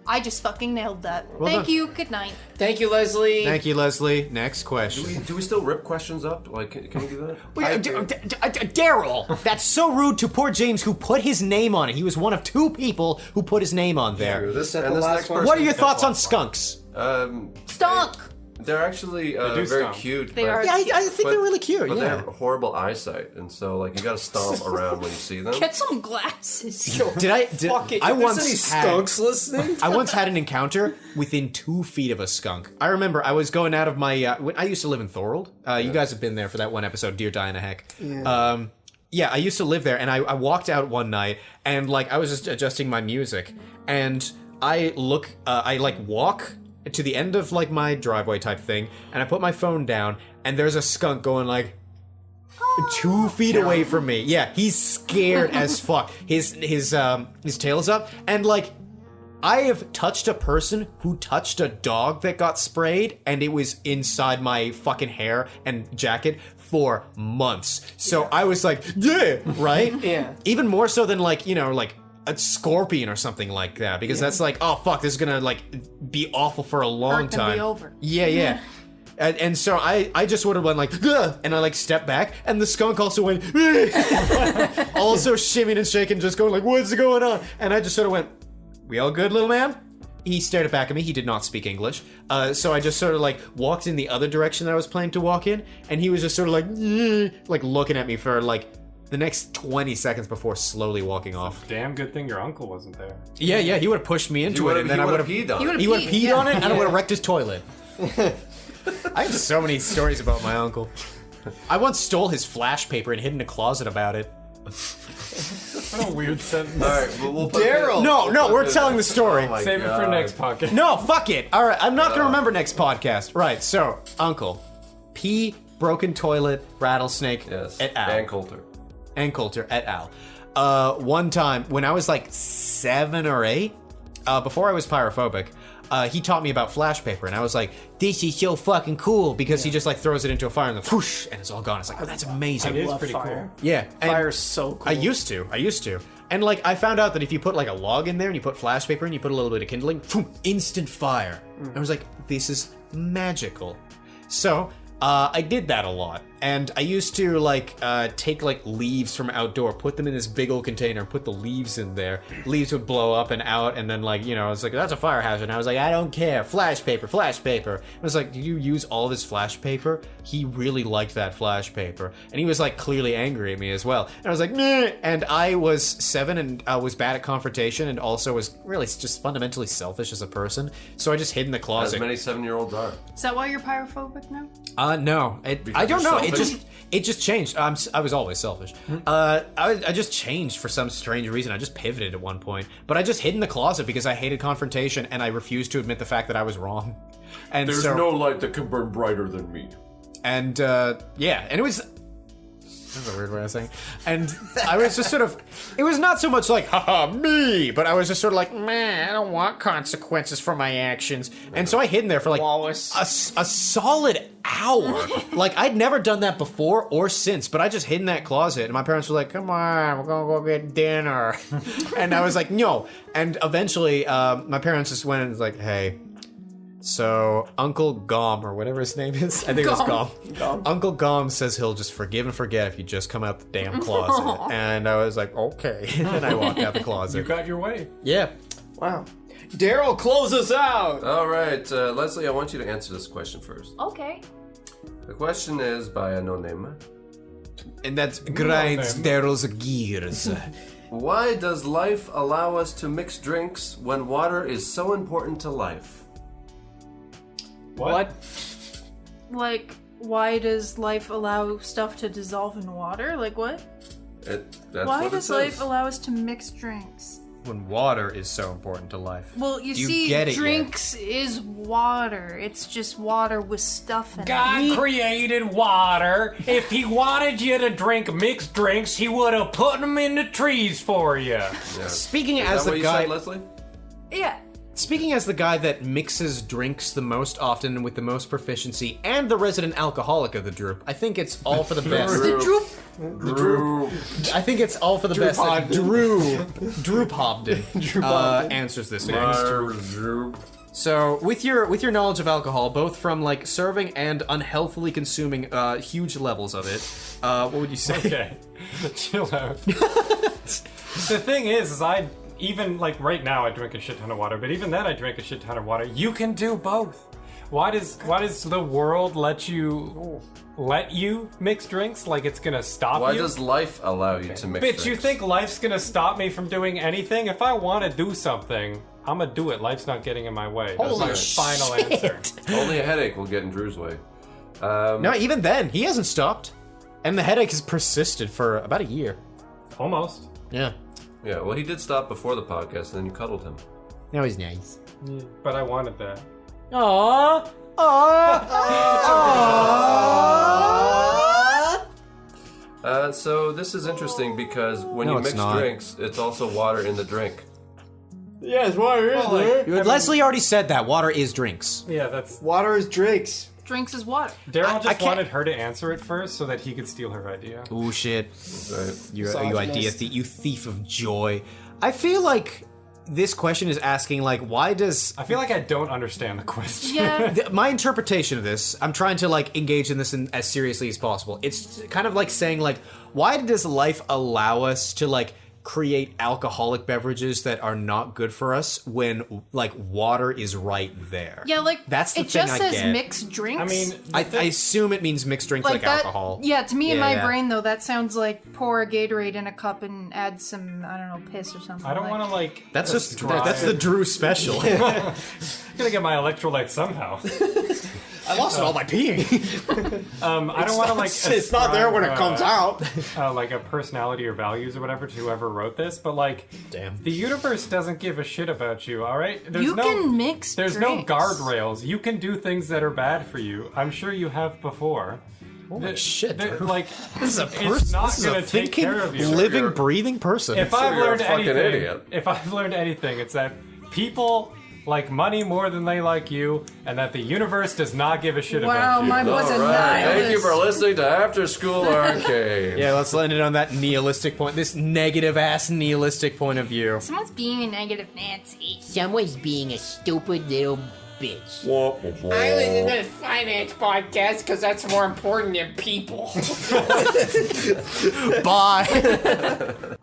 Speaker 7: I just fucking nailed that. Thank
Speaker 2: done.
Speaker 7: you, good night.
Speaker 3: Thank you, Leslie.
Speaker 2: Thank you, Leslie. Next question.
Speaker 4: Do we still rip questions up? Like, can we do that?
Speaker 2: Daryl, that's so rude to poor James who put his name on it. He was one of two people who put his name on there.
Speaker 4: This
Speaker 3: the
Speaker 4: and this
Speaker 3: last
Speaker 4: next
Speaker 3: one?
Speaker 4: person.
Speaker 2: What are your thoughts on skunks?
Speaker 7: Stunk!
Speaker 4: They're actually
Speaker 6: do
Speaker 4: very
Speaker 6: stomp.
Speaker 4: cute.
Speaker 7: They
Speaker 4: but,
Speaker 7: are.
Speaker 2: Yeah, I think they're really cute.
Speaker 4: But they
Speaker 2: Yeah.
Speaker 4: have horrible eyesight, and so like you gotta stomp around when you see them.
Speaker 7: Get some glasses.
Speaker 2: Did I?
Speaker 3: Fuck it.
Speaker 2: I
Speaker 3: If there's
Speaker 2: once
Speaker 3: any
Speaker 2: had.
Speaker 3: skunks listening.
Speaker 2: I once had an encounter within 2 feet of a skunk. I remember I was going out of my. When I used to live in Thorold. You guys have been there for that one episode, Dear Diana Heck. Yeah, I used to live there, and I walked out one night, and like I was just adjusting my music, and I walk to the end of like my driveway type thing, and I put my phone down, and there's a skunk going like 2 feet away from me. Yeah, he's scared as fuck. His tail's up, and like I have touched a person who touched a dog that got sprayed, and it was inside my fucking hair and jacket for months. So I was like, yeah, right?
Speaker 3: Yeah.
Speaker 2: Even more so than like, like a scorpion or something like that, because that's like, oh fuck, this is gonna like be awful for a long
Speaker 7: Hurt and
Speaker 2: time.
Speaker 7: be over.
Speaker 2: Yeah. And so I just would have went like, ugh, and I like stepped back, and the skunk also went, also shimmying and shaking, just going like, what's going on? And I just sort of went, we all good, little man? He stared back at me. He did not speak English. So I just sort of like walked in the other direction that I was planning to walk in, and he was just sort of like looking at me for like the next 20 seconds before slowly walking off.
Speaker 6: Damn good thing your uncle wasn't there.
Speaker 2: Yeah, he would have pushed me into it, and then I would have
Speaker 4: peed on
Speaker 7: He
Speaker 4: it.
Speaker 7: would've
Speaker 2: he would have peed on it, and I would have
Speaker 7: Yeah.
Speaker 2: wrecked his toilet. I have so many stories about my uncle. I once stole his flash paper and hid in a closet about it.
Speaker 6: What a weird sentence.
Speaker 4: All right, well, we'll put
Speaker 3: Daryl!
Speaker 2: No, we're telling the story.
Speaker 4: Oh my
Speaker 6: Save it for
Speaker 4: God.
Speaker 6: next podcast.
Speaker 2: No, fuck it. All right, I'm not gonna remember next podcast. Right, so, Uncle, pee, broken toilet, rattlesnake,
Speaker 4: Yes.
Speaker 2: et al.
Speaker 4: And Coulter.
Speaker 2: And Coulter, et al. One time, when I was like 7 or 8, before I was pyrophobic, he taught me about flash paper, and I was like, this is so fucking cool, because he just like throws it into a fire and then whoosh, and it's all gone. It's like, oh, that's amazing.
Speaker 6: It is
Speaker 3: love
Speaker 6: pretty
Speaker 3: fire.
Speaker 2: Yeah. and
Speaker 3: Fire's so cool.
Speaker 2: I used to. And like, I found out that if you put like a log in there and you put flash paper and you put a little bit of kindling, boom, instant fire. I was like, this is magical. So, I did that a lot. And I used to like take like leaves from outdoor, put them in this big old container, and put the leaves in there. Leaves would blow up and out, and then like, you know, it's like, that's a fire hazard. And I was like, I don't care. Flash paper, flash paper. I was like, did you use all this flash paper? He really liked that flash paper. And he was like clearly angry at me as well. And I was like, meh. And I was 7 and was bad at confrontation, and also was really just fundamentally selfish as a person. So I just hid in the
Speaker 4: As
Speaker 2: closet.
Speaker 4: many 7-year-olds are.
Speaker 7: Is that why you're pyrophobic now?
Speaker 2: No, I don't
Speaker 4: you're
Speaker 2: know.
Speaker 4: selfish?
Speaker 2: It just changed. I was always selfish. I just changed for some strange reason. I just pivoted at one point, but I just hid in the closet because I hated confrontation and I refused to admit the fact that I was wrong. And
Speaker 4: There's
Speaker 2: so,
Speaker 4: no light that can burn brighter than me.
Speaker 2: and yeah, and it was. That's a weird way of saying. And I was just sort of, it was not so much like, haha, me, but I was just sort of like, man, I don't want consequences for my actions. And so I hid in there for like
Speaker 3: Wallace.
Speaker 2: a solid hour. Like, I'd never done that before or since, but I just hid in that closet. And my parents were like, come on, we're gonna go get dinner. And I was like, no. And eventually, my parents just went and was like, hey, so Uncle Gom, or whatever his name is, I think it was Gom. Uncle Gom says he'll just forgive and forget if you just come out the damn closet. And I was like, okay. And then I walked out the closet.
Speaker 6: You got your way.
Speaker 2: Yeah.
Speaker 3: Wow. Daryl, close us out!
Speaker 4: All right, Leslie, I want you to answer this question first.
Speaker 7: Okay.
Speaker 4: The question is by a no-name.
Speaker 2: And that grinds Daryl's gears.
Speaker 4: Why does life allow us to mix drinks when water is so important to life?
Speaker 3: What?
Speaker 7: Like, why does life allow stuff to dissolve in water? Like, what?
Speaker 4: That's
Speaker 7: Why
Speaker 4: what
Speaker 7: does
Speaker 4: it
Speaker 7: life
Speaker 4: says.
Speaker 7: allow us to mix drinks?
Speaker 2: When water is so important to life.
Speaker 7: Well, you
Speaker 2: Do you
Speaker 7: see,
Speaker 2: get it yet?
Speaker 7: drinks is water. It's just water with stuff in it.
Speaker 6: God created water. If he wanted you to drink mixed drinks, he would have put them in the trees for you.
Speaker 4: Yeah.
Speaker 2: Speaking
Speaker 4: Is
Speaker 2: as
Speaker 4: that
Speaker 2: the
Speaker 4: what
Speaker 2: guy,
Speaker 4: you said, Leslie?
Speaker 7: Yeah.
Speaker 2: speaking as the guy that mixes drinks the most often and with the most proficiency, and the resident alcoholic of the Droop, I think it's all for the best.
Speaker 7: The droop.
Speaker 4: Drew.
Speaker 2: I think it's all for the best that Drew Hobden answers this next.
Speaker 4: Drew.
Speaker 2: So, with your knowledge of alcohol, both from like serving and unhealthily consuming huge levels of it, what would you say?
Speaker 6: Okay, chill out. The thing is I even like right now I drink a shit ton of water, but even then I drink a shit ton of water. You can do both. Why does the world let you mix drinks? Like it's gonna stop
Speaker 4: Why
Speaker 6: you?
Speaker 4: does life allow you to mix
Speaker 6: Bitch,
Speaker 4: drinks?
Speaker 6: you think life's gonna stop me from doing anything? If I want to do something, I'm gonna do it. Life's not getting in my way. That's
Speaker 2: Holy
Speaker 6: my final answer.
Speaker 4: Only a headache will get in Drew's way.
Speaker 2: No, even then, he hasn't stopped. And the headache has persisted for about a year.
Speaker 6: Almost.
Speaker 2: Yeah.
Speaker 4: Yeah, well, he did stop before the podcast, and then you cuddled him.
Speaker 2: Now he's nice.
Speaker 6: But I wanted that.
Speaker 2: Aww.
Speaker 4: So this is interesting because when
Speaker 2: No,
Speaker 4: you
Speaker 2: it's
Speaker 4: mix
Speaker 2: not.
Speaker 4: drinks, it's also water in the drink.
Speaker 3: Yes, water is there.
Speaker 2: Leslie already said that. Water is drinks.
Speaker 6: Yeah, that's.
Speaker 3: Water is drinks.
Speaker 7: Drinks is water.
Speaker 6: Daryl
Speaker 2: I
Speaker 6: just
Speaker 2: can't-
Speaker 6: wanted her to answer it first so that he could steal her idea.
Speaker 2: Ooh, shit.
Speaker 4: Right?
Speaker 2: You idea, you thief of joy. I feel like this question is asking, like, why does...
Speaker 6: I feel like I don't understand the question.
Speaker 7: Yeah.
Speaker 2: My interpretation of this, I'm trying to, like, engage in this as seriously as possible. It's kind of like saying, like, why does life allow us to, like, create alcoholic beverages that are not good for us when, like, water is right there?
Speaker 7: Yeah, like,
Speaker 2: That's the
Speaker 7: it
Speaker 2: thing
Speaker 7: just
Speaker 2: I
Speaker 7: says
Speaker 2: get.
Speaker 7: mixed drinks.
Speaker 6: I mean,
Speaker 2: I assume it means mixed drinks like
Speaker 7: that,
Speaker 2: alcohol.
Speaker 7: Yeah, to me in
Speaker 2: Yeah,
Speaker 7: my
Speaker 2: yeah.
Speaker 7: brain though, that sounds like pour a Gatorade in a cup and add some, I don't know, piss or something.
Speaker 6: I don't want to like.
Speaker 2: That's just
Speaker 6: dry.
Speaker 2: that's the Drew special.
Speaker 6: I'm gonna get my electrolytes somehow.
Speaker 2: I lost it all by peeing.
Speaker 6: I don't want to like.
Speaker 2: It's not there when it comes out.
Speaker 6: Like a personality or values or whatever to whoever wrote this, but like,
Speaker 2: Damn.
Speaker 6: the universe doesn't give a shit about you. All right,
Speaker 7: You can mix
Speaker 6: There's no
Speaker 7: drinks.
Speaker 6: guardrails. You can do things that are bad for you. I'm sure you have before.
Speaker 2: Holy shit, Drew.
Speaker 6: Like,
Speaker 2: This is a
Speaker 6: it's
Speaker 2: person.
Speaker 6: not
Speaker 2: This is a
Speaker 6: gonna take
Speaker 2: thinking,
Speaker 6: care of you.
Speaker 2: living, breathing person.
Speaker 6: If I've
Speaker 4: you're a
Speaker 6: learned
Speaker 4: fucking
Speaker 6: anything,
Speaker 4: idiot.
Speaker 6: it's that people like money more than they like you, and that the universe does not give a shit
Speaker 10: Wow,
Speaker 6: about you.
Speaker 10: mine was a
Speaker 4: All right, thank you
Speaker 10: nihilist.
Speaker 4: for listening to After School Arcade.
Speaker 2: Yeah, let's land it on that nihilistic point. This negative-ass nihilistic point of view.
Speaker 7: Someone's being a negative Nancy.
Speaker 9: Someone's being a stupid little bitch.
Speaker 3: I listen to the finance podcast because that's more important than people.
Speaker 2: Bye.